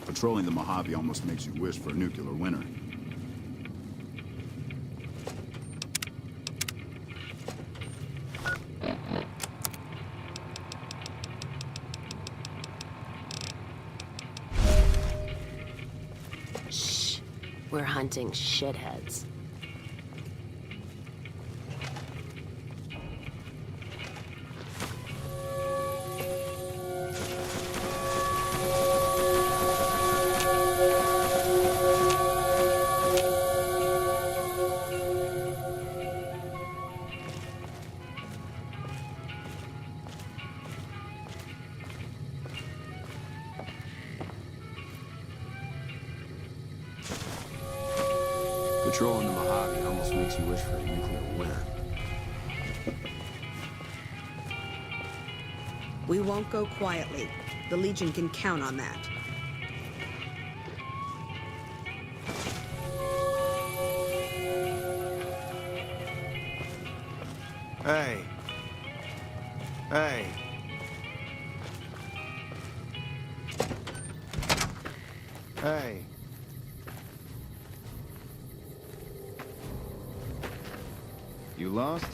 Patrolling the Mojave almost makes you wish for a nuclear winter. Shh. We're hunting shitheads. Patrolling the Mojave almost makes you wish for a nuclear winter. We won't go quietly. The Legion can count on that. Hey. Hey. Hey. You lost?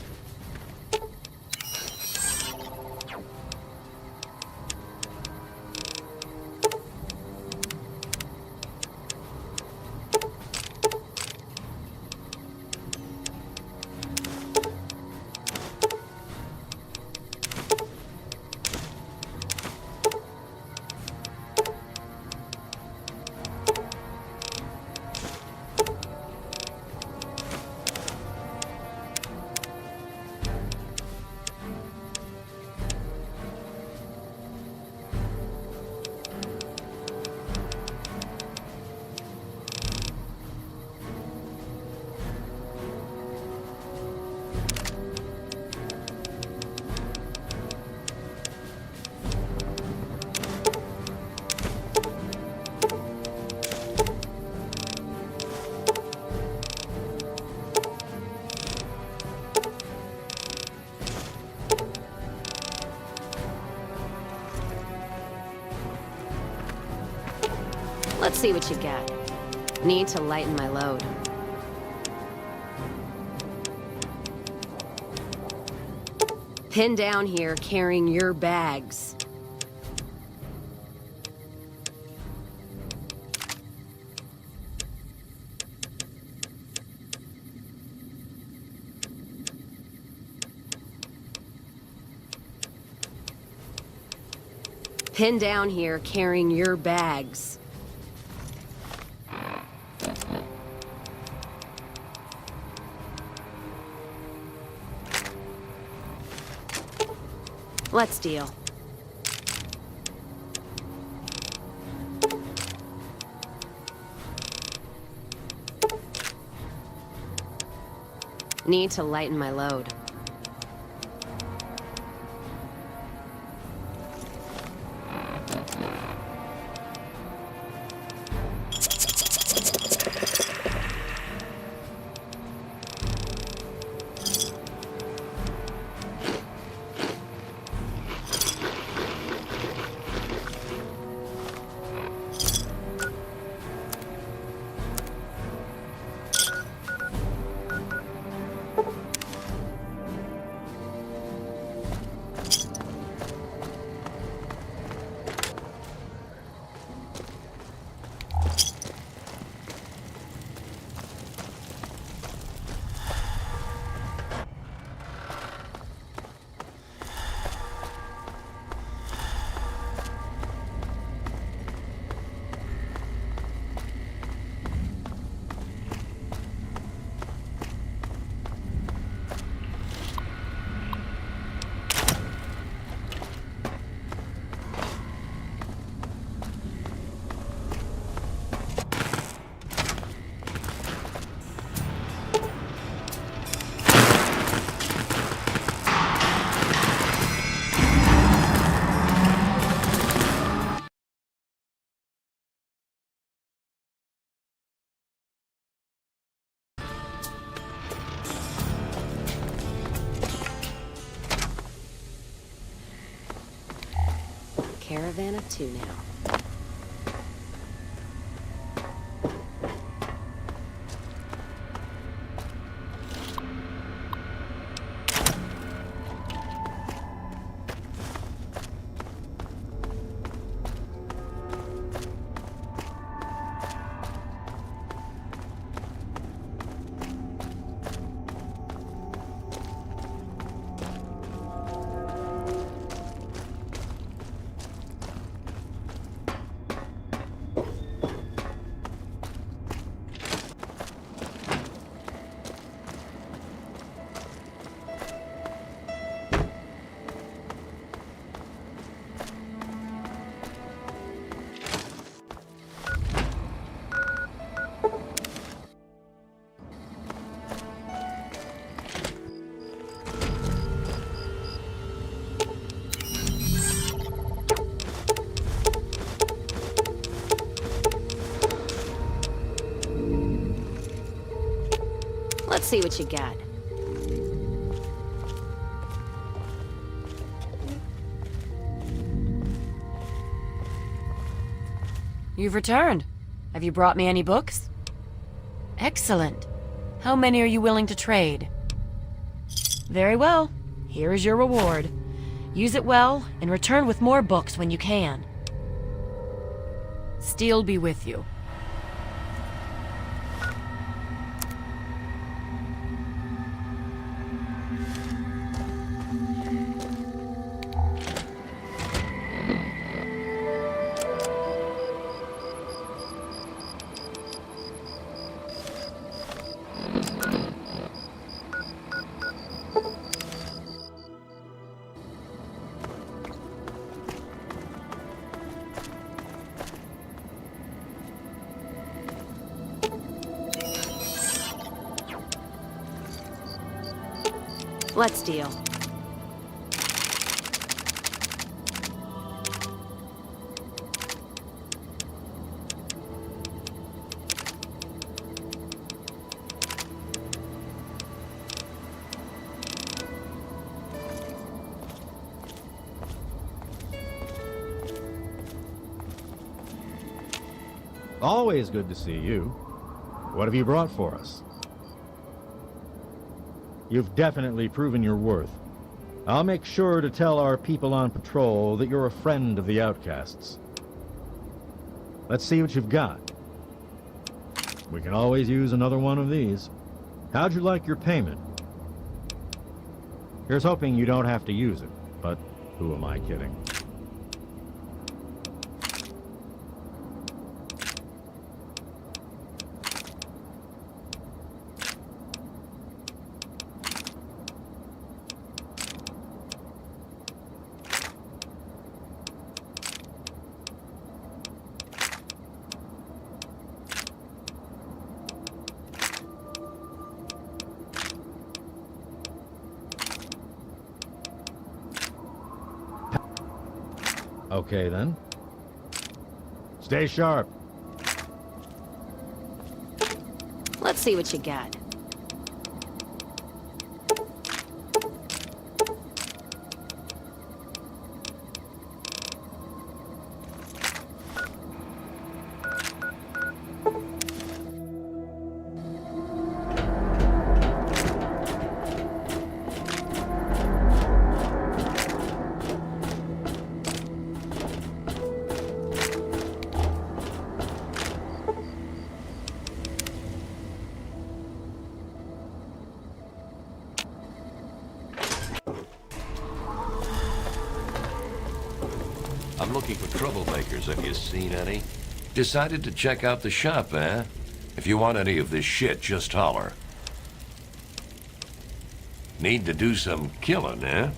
Let's see what you get. Need to lighten my load. Pinned down here carrying your bags. Pinned down here carrying your bags. Let's deal. Need to lighten my load. caravan of two now. Let's see what you got. You've returned. Have you brought me any books? Excellent. How many are you willing to trade? Very well. Here is your reward. Use it well, and return with more books when you can. Steel be with you. Let's deal. Always good to see you. What have you brought for us? You've definitely proven your worth. I'll make sure to tell our people on patrol that you're a friend of the outcasts. Let's see what you've got. We can always use another one of these. How'd you like your payment? Here's hoping you don't have to use it, but who am I kidding? Okay, then. Stay sharp. Let's see what you got. I'm looking for troublemakers. Have you seen any? Decided to check out the shop, eh? If you want any of this shit, just holler. Need to do some killing, eh?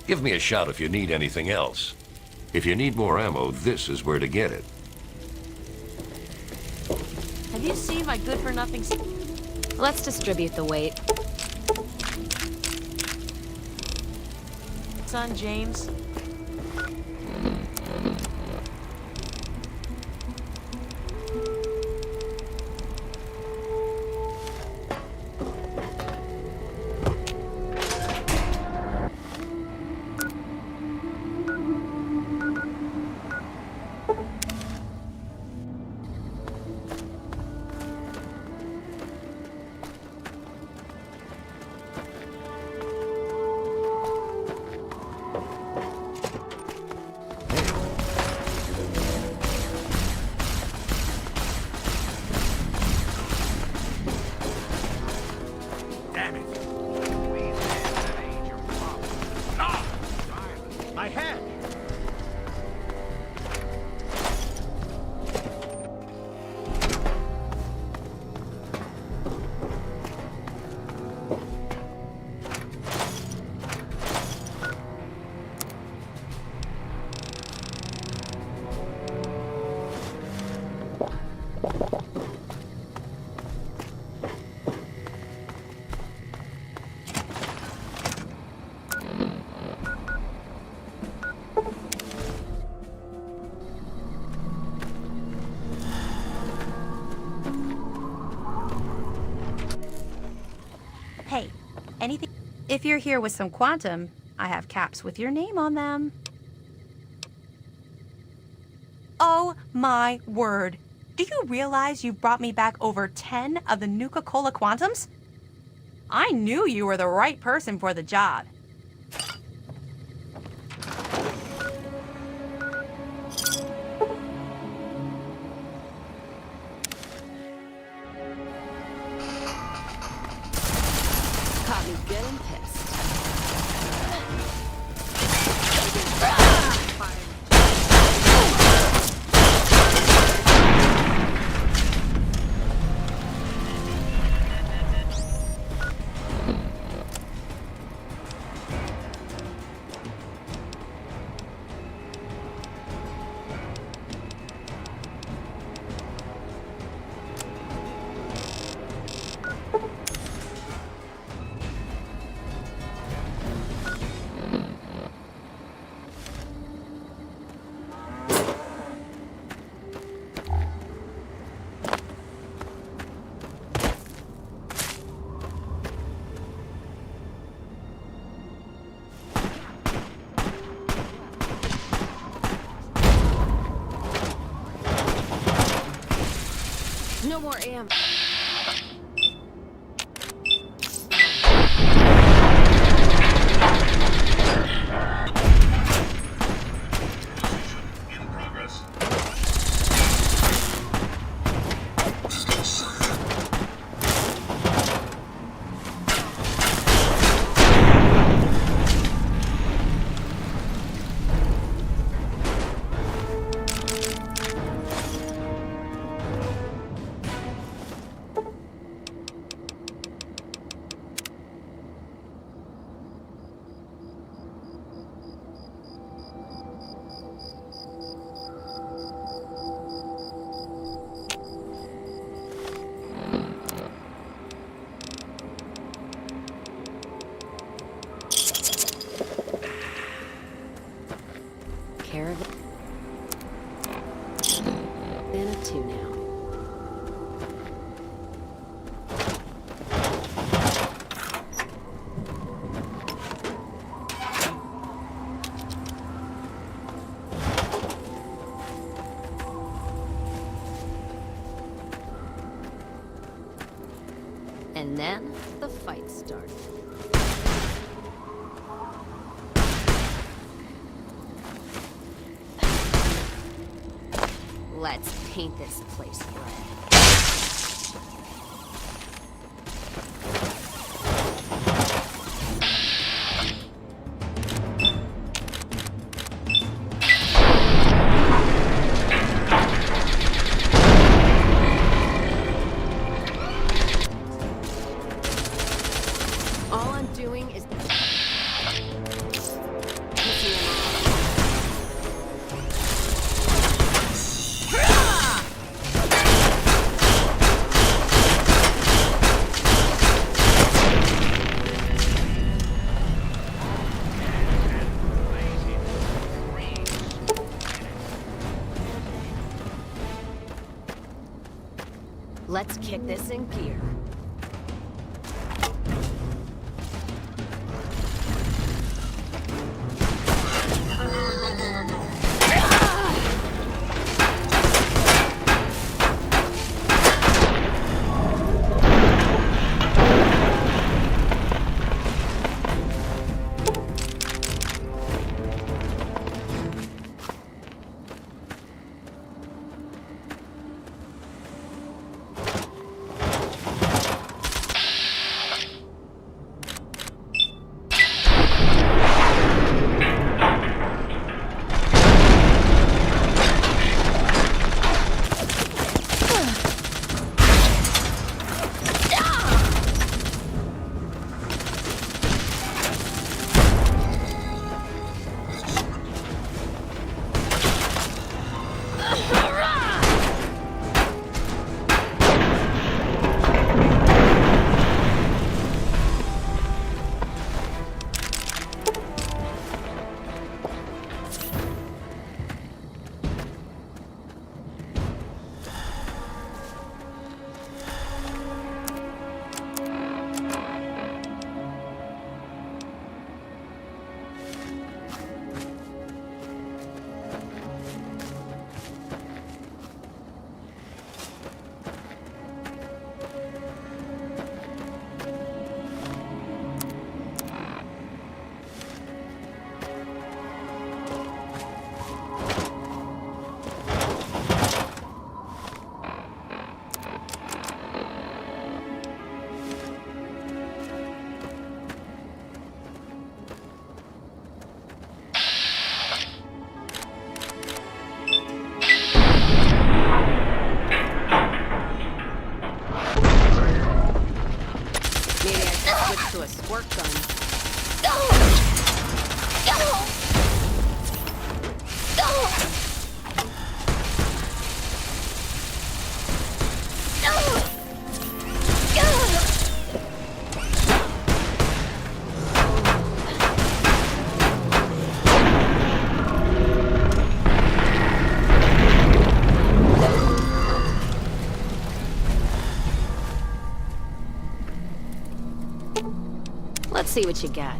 Give me a shout if you need anything else. If you need more ammo, this is where to get it. Have you seen my good-for-nothing... Let's distribute the weight. Son, James. Hey, anything? If you're here with some quantum, I have caps with your name on them. Oh my word. Do you realize you brought me back over 10 of the Nuka-Cola Quantums? I knew you were the right person for the job. Caught me good and pissed. No more ammo. Caravan of two now. And then the fight started. Let's paint this place red. All I'm doing is... Let's kick this in gear. To a squirt gun. Let's see what you got.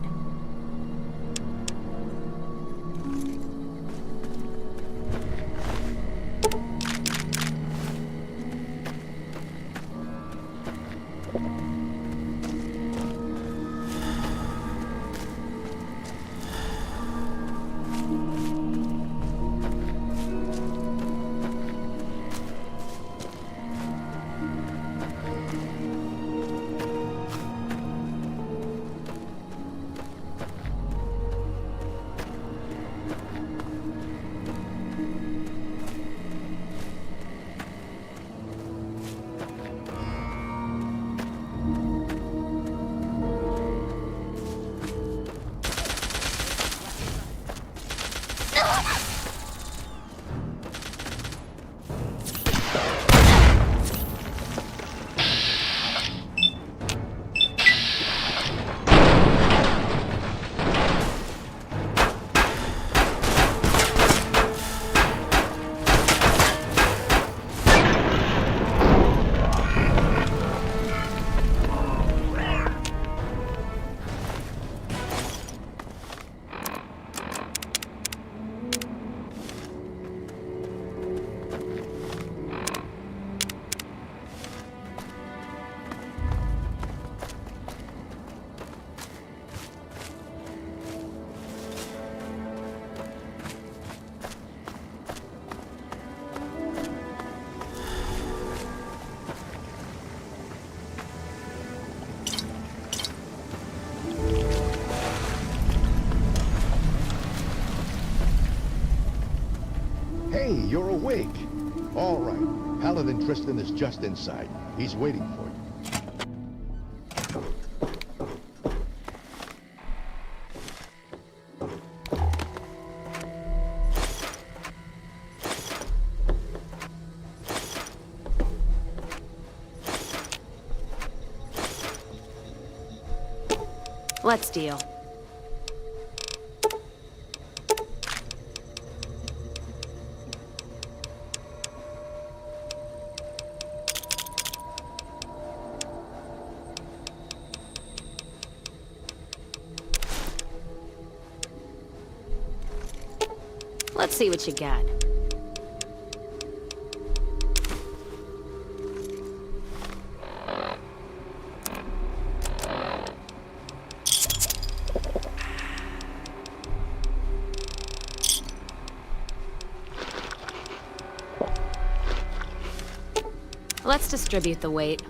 Hey, you're awake. All right. Paladin Tristan is just inside. He's waiting for you. Let's deal. see what you got. Let's distribute the weight.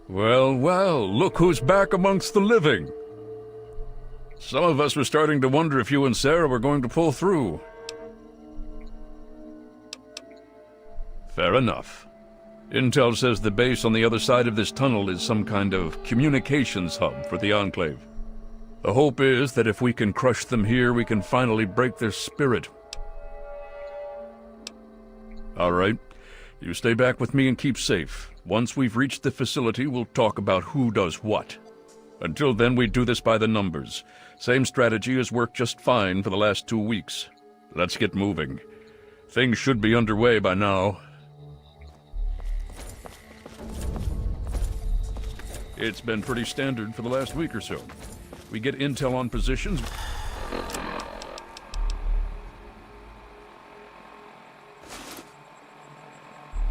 Well, well, look who's back amongst the living. Some of us were starting to wonder if you and Sarah were going to pull through. Fair enough. Intel says the base on the other side of this tunnel is some kind of communications hub for the Enclave. The hope is that if we can crush them here, we can finally break their spirit. All right. You stay back with me and keep safe. Once we've reached the facility, we'll talk about who does what. Until then, we do this by the numbers. Same strategy has worked just fine for the last 2 weeks. Let's get moving. Things should be underway by now. It's been pretty standard for the last week or so. We get intel on positions.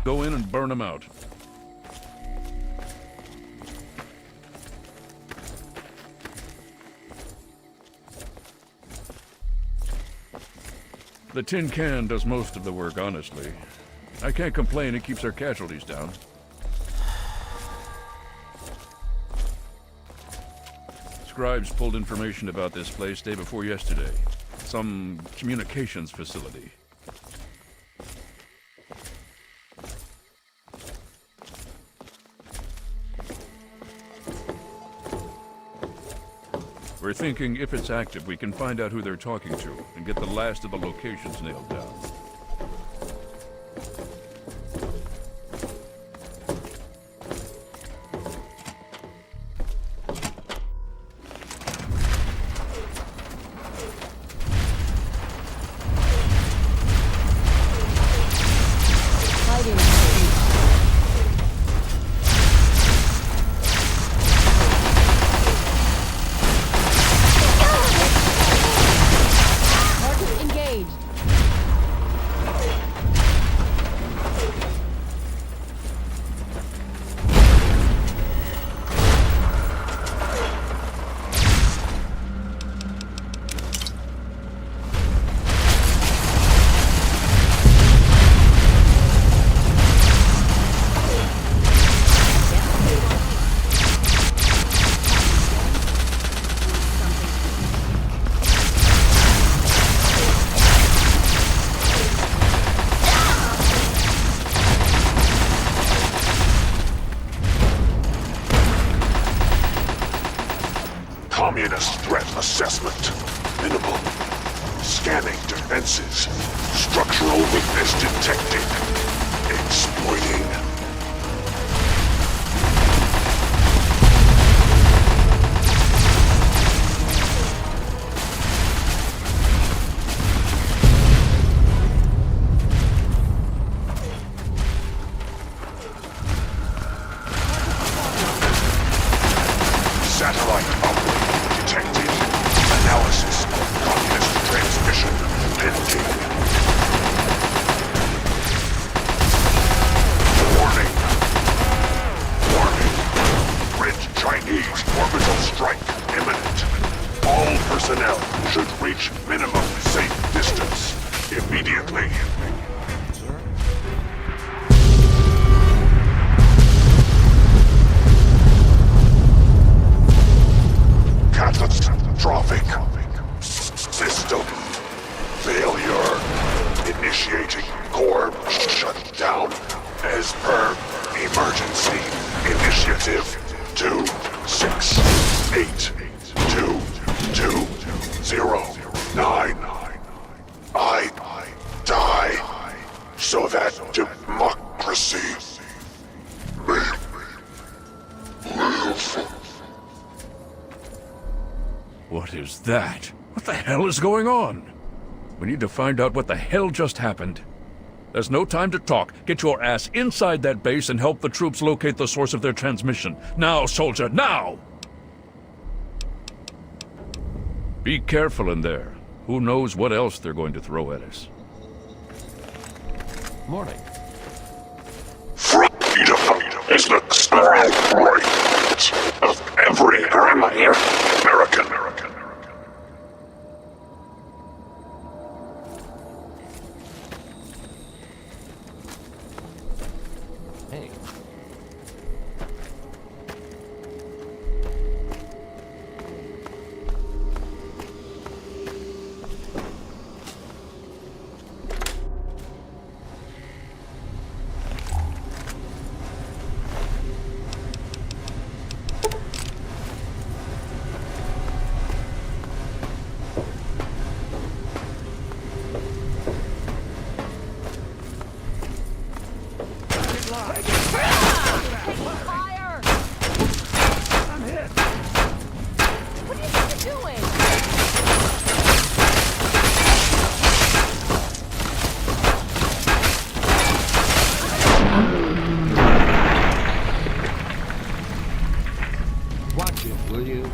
Go in and burn them out. The tin can does most of the work, honestly. I can't complain, it keeps our casualties down. Scribes pulled information about this place day before yesterday. Some communications facility. We're thinking if it's active, we can find out who they're talking to and get the last of the locations nailed down. Communist threat assessment. Minimal. Scanning defenses. Structural weakness detected. Exploiting. Satellite uplink detected. Analysis of communist transmission pending. Warning. Warning. Red Chinese orbital strike imminent. All personnel should reach minimum safe distance immediately. Catastrophic. System failure. Initiating core shutdown as per emergency initiative 2682209. I die so that democracy may live. What is that? What the hell is going on? We need to find out what the hell just happened. There's no time to talk. Get your ass inside that base and help the troops locate the source of their transmission. Now, soldier, now! Be careful in there. Who knows what else they're going to throw at us. Morning. Freedom is the starting point of every American. Hey. Watch it, will you?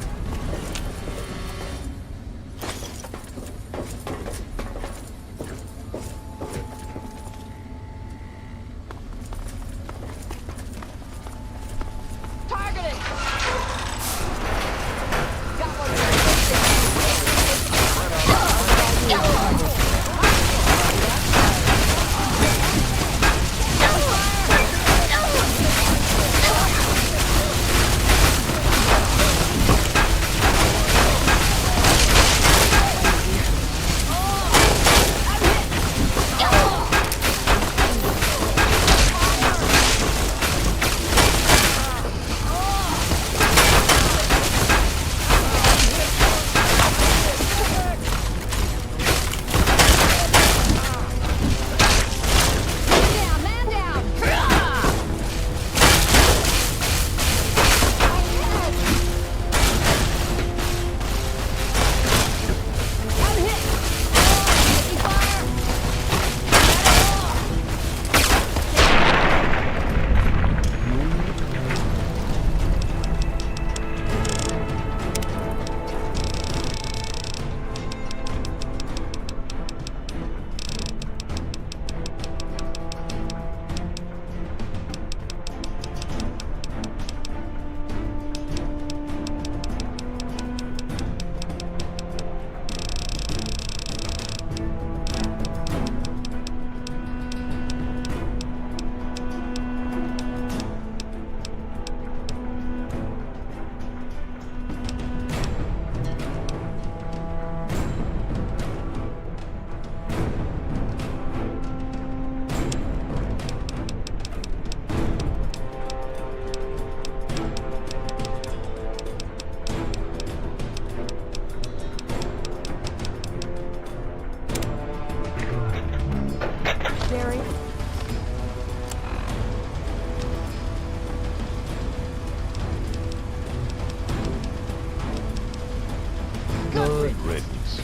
Good riddance.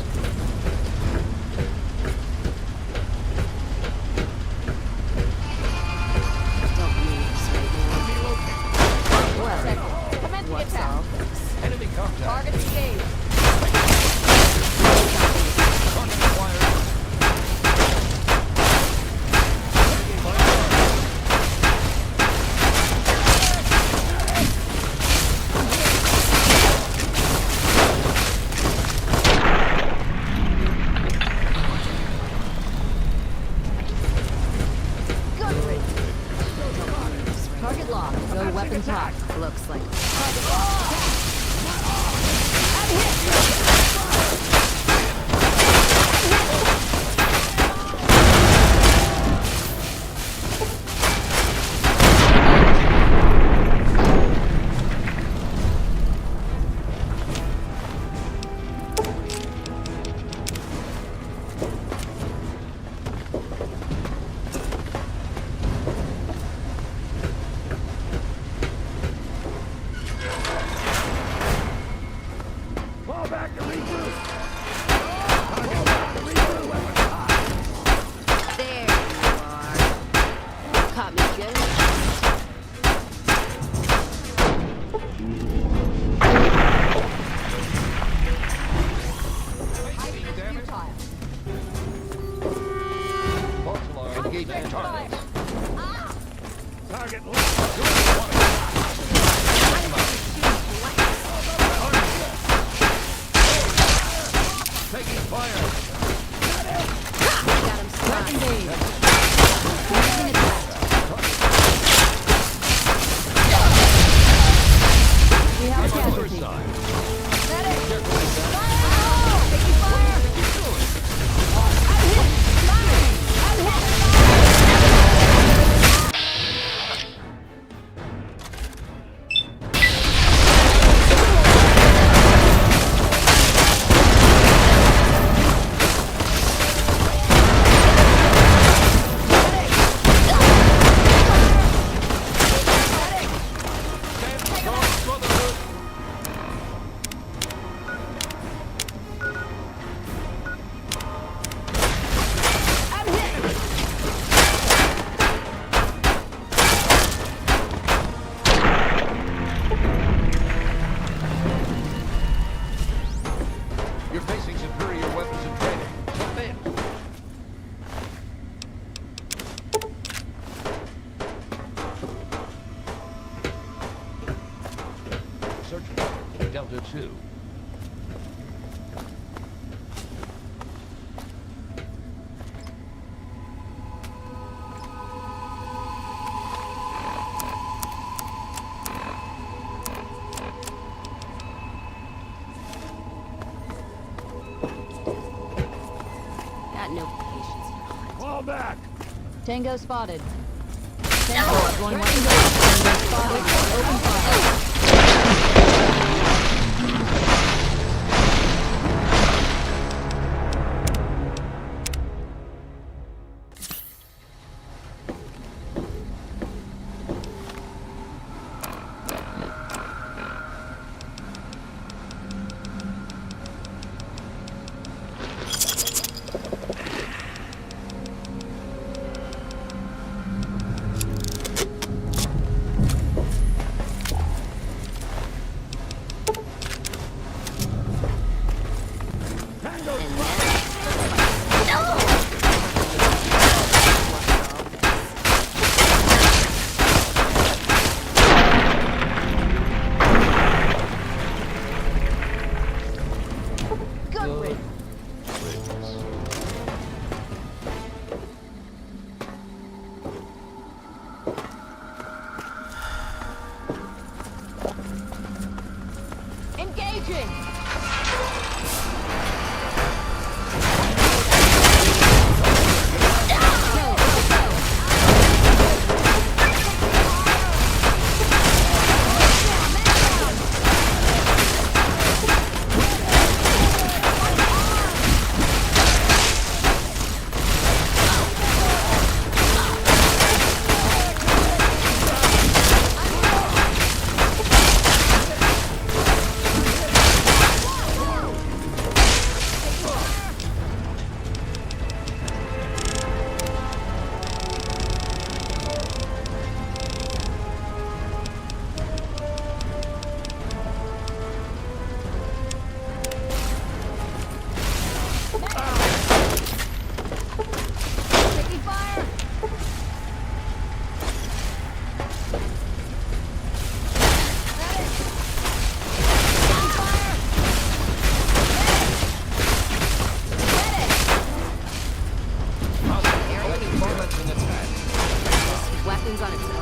Commencing attack. Enemy contact. Target engaged. Target locked. Go weapons hot. Looks like. Target locked. Taking fire. Got him spotted. Moving it back. We have a casualty. Medic! Fire! Taking fire! I'm hit! I'm hit! You're facing superior weapons and training. Jump in. Search Delta 2. Got no patience for hunt. Fall back. Tango spotted. Tango going one. Tango spotted. Open fire. Engaging! Weapons on its way.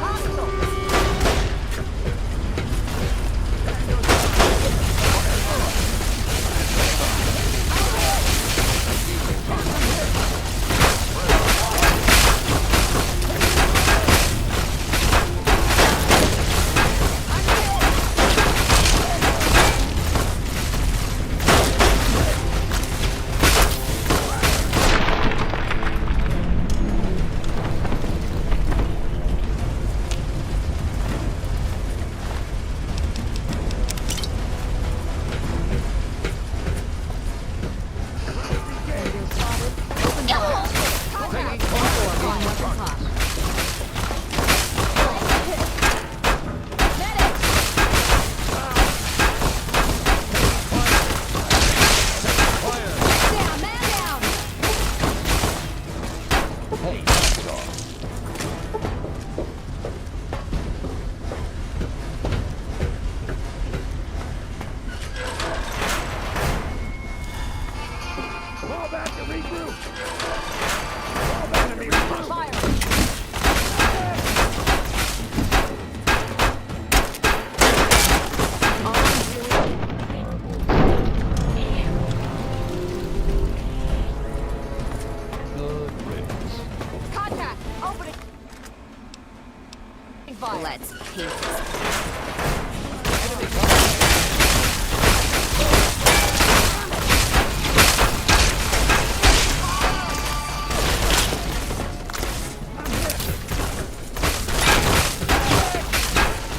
Let's paint this.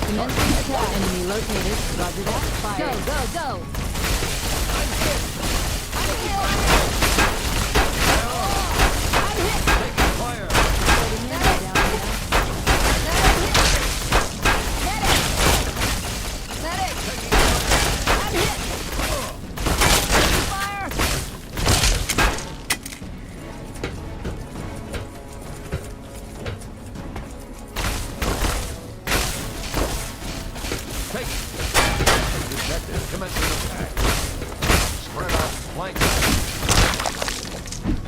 Commencing attack. Enemy located. Roger that. Fire. Go, go, go!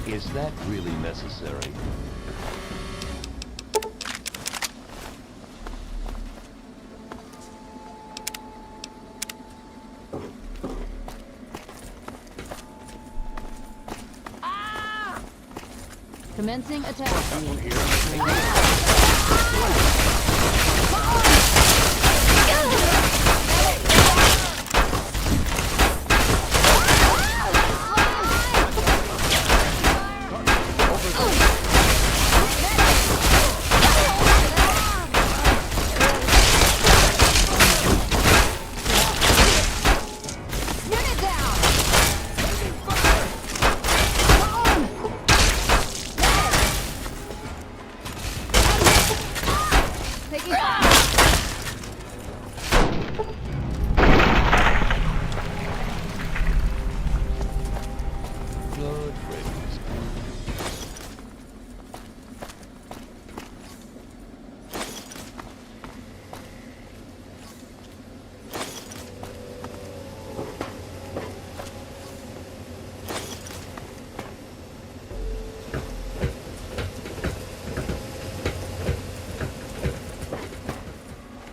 Is that really necessary? Commencing attack.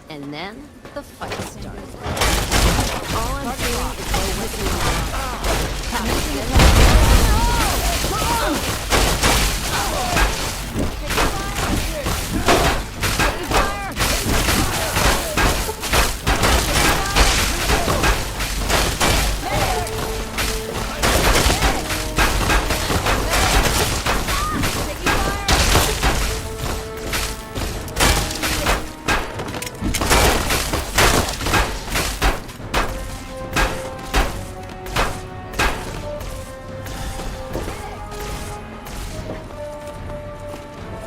And then the fight started. All I'm feeling is no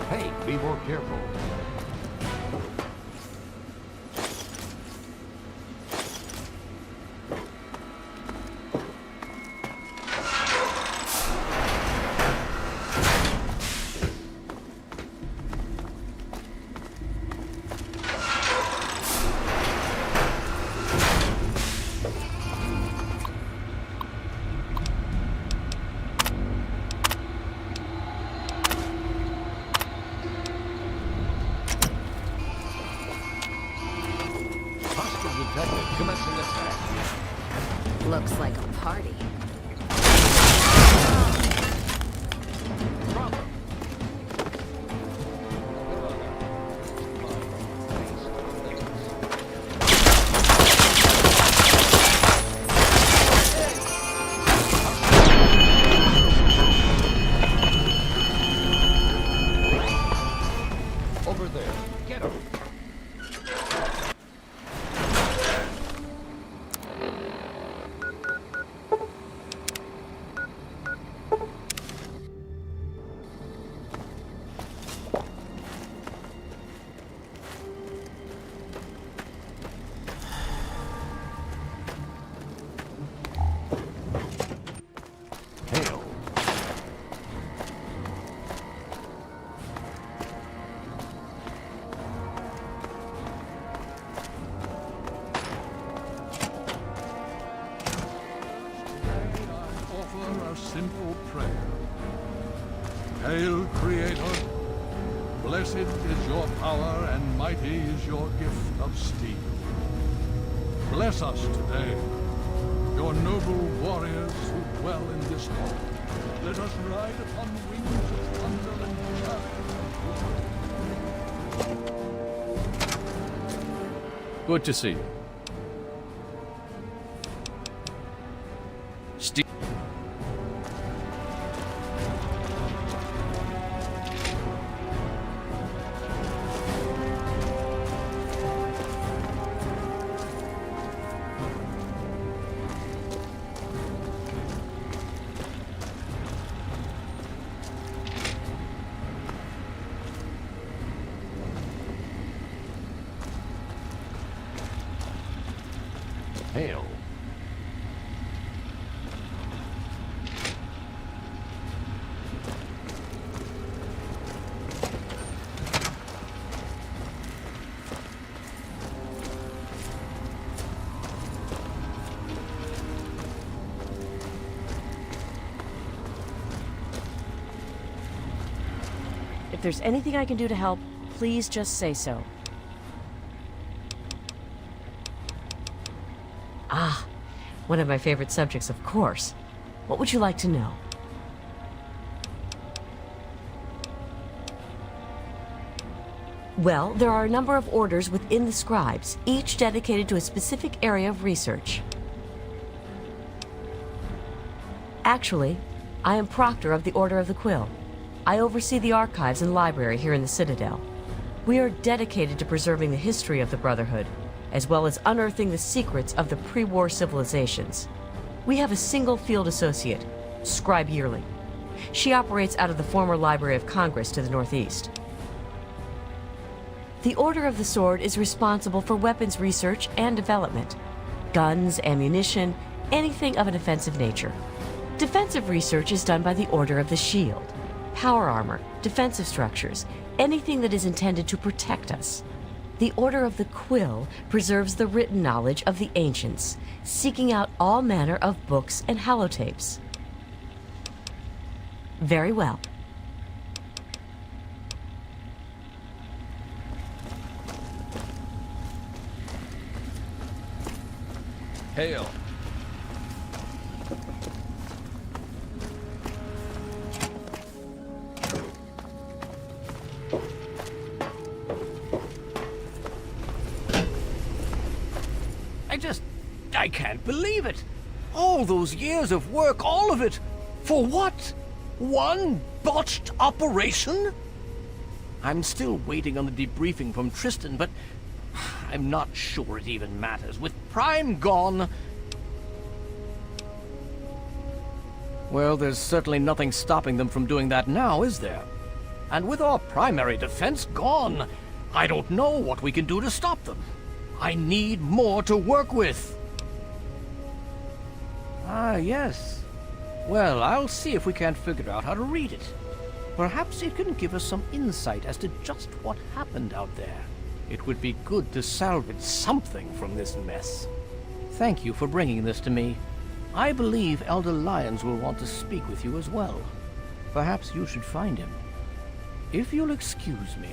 Hey, be more careful. Detected, commencing attack. Looks like a party. Over there, get him. Simple prayer. Hail, Creator! Blessed is your power and mighty is your gift of steel. Bless us today, your noble warriors who dwell in this hall. Let us ride upon wings of thunder and chariot. Good to see you. Steve. Hail. If there's anything I can do to help, please just say so. Ah, one of my favorite subjects, of course. What would you like to know? Well, there are a number of orders within the scribes, each dedicated to a specific area of research. Actually, I am Proctor of the Order of the Quill. I oversee the archives and library here in the Citadel. We are dedicated to preserving the history of the Brotherhood, as well as unearthing the secrets of the pre-war civilizations. We have a single field associate, Scribe Yearling. She operates out of the former Library of Congress to the northeast. The Order of the Sword is responsible for weapons research and development. Guns, ammunition, anything of an offensive nature. Defensive research is done by the Order of the Shield. Power armor, defensive structures, anything that is intended to protect us. The Order of the Quill preserves the written knowledge of the ancients, seeking out all manner of books and holotapes. Very well. Hail. I can't believe it. All those years of work, all of it. For what? One botched operation? I'm still waiting on the debriefing from Tristan, but I'm not sure it even matters. With Prime gone... Well, there's certainly nothing stopping them from doing that now, is there? And with our primary defense gone, I don't know what we can do to stop them. I need more to work with. Ah, yes. Well, I'll see if we can't figure out how to read it. Perhaps it can give us some insight as to just what happened out there. It would be good to salvage something from this mess. Thank you for bringing this to me. I believe Elder Lyons will want to speak with you as well. Perhaps you should find him. If you'll excuse me.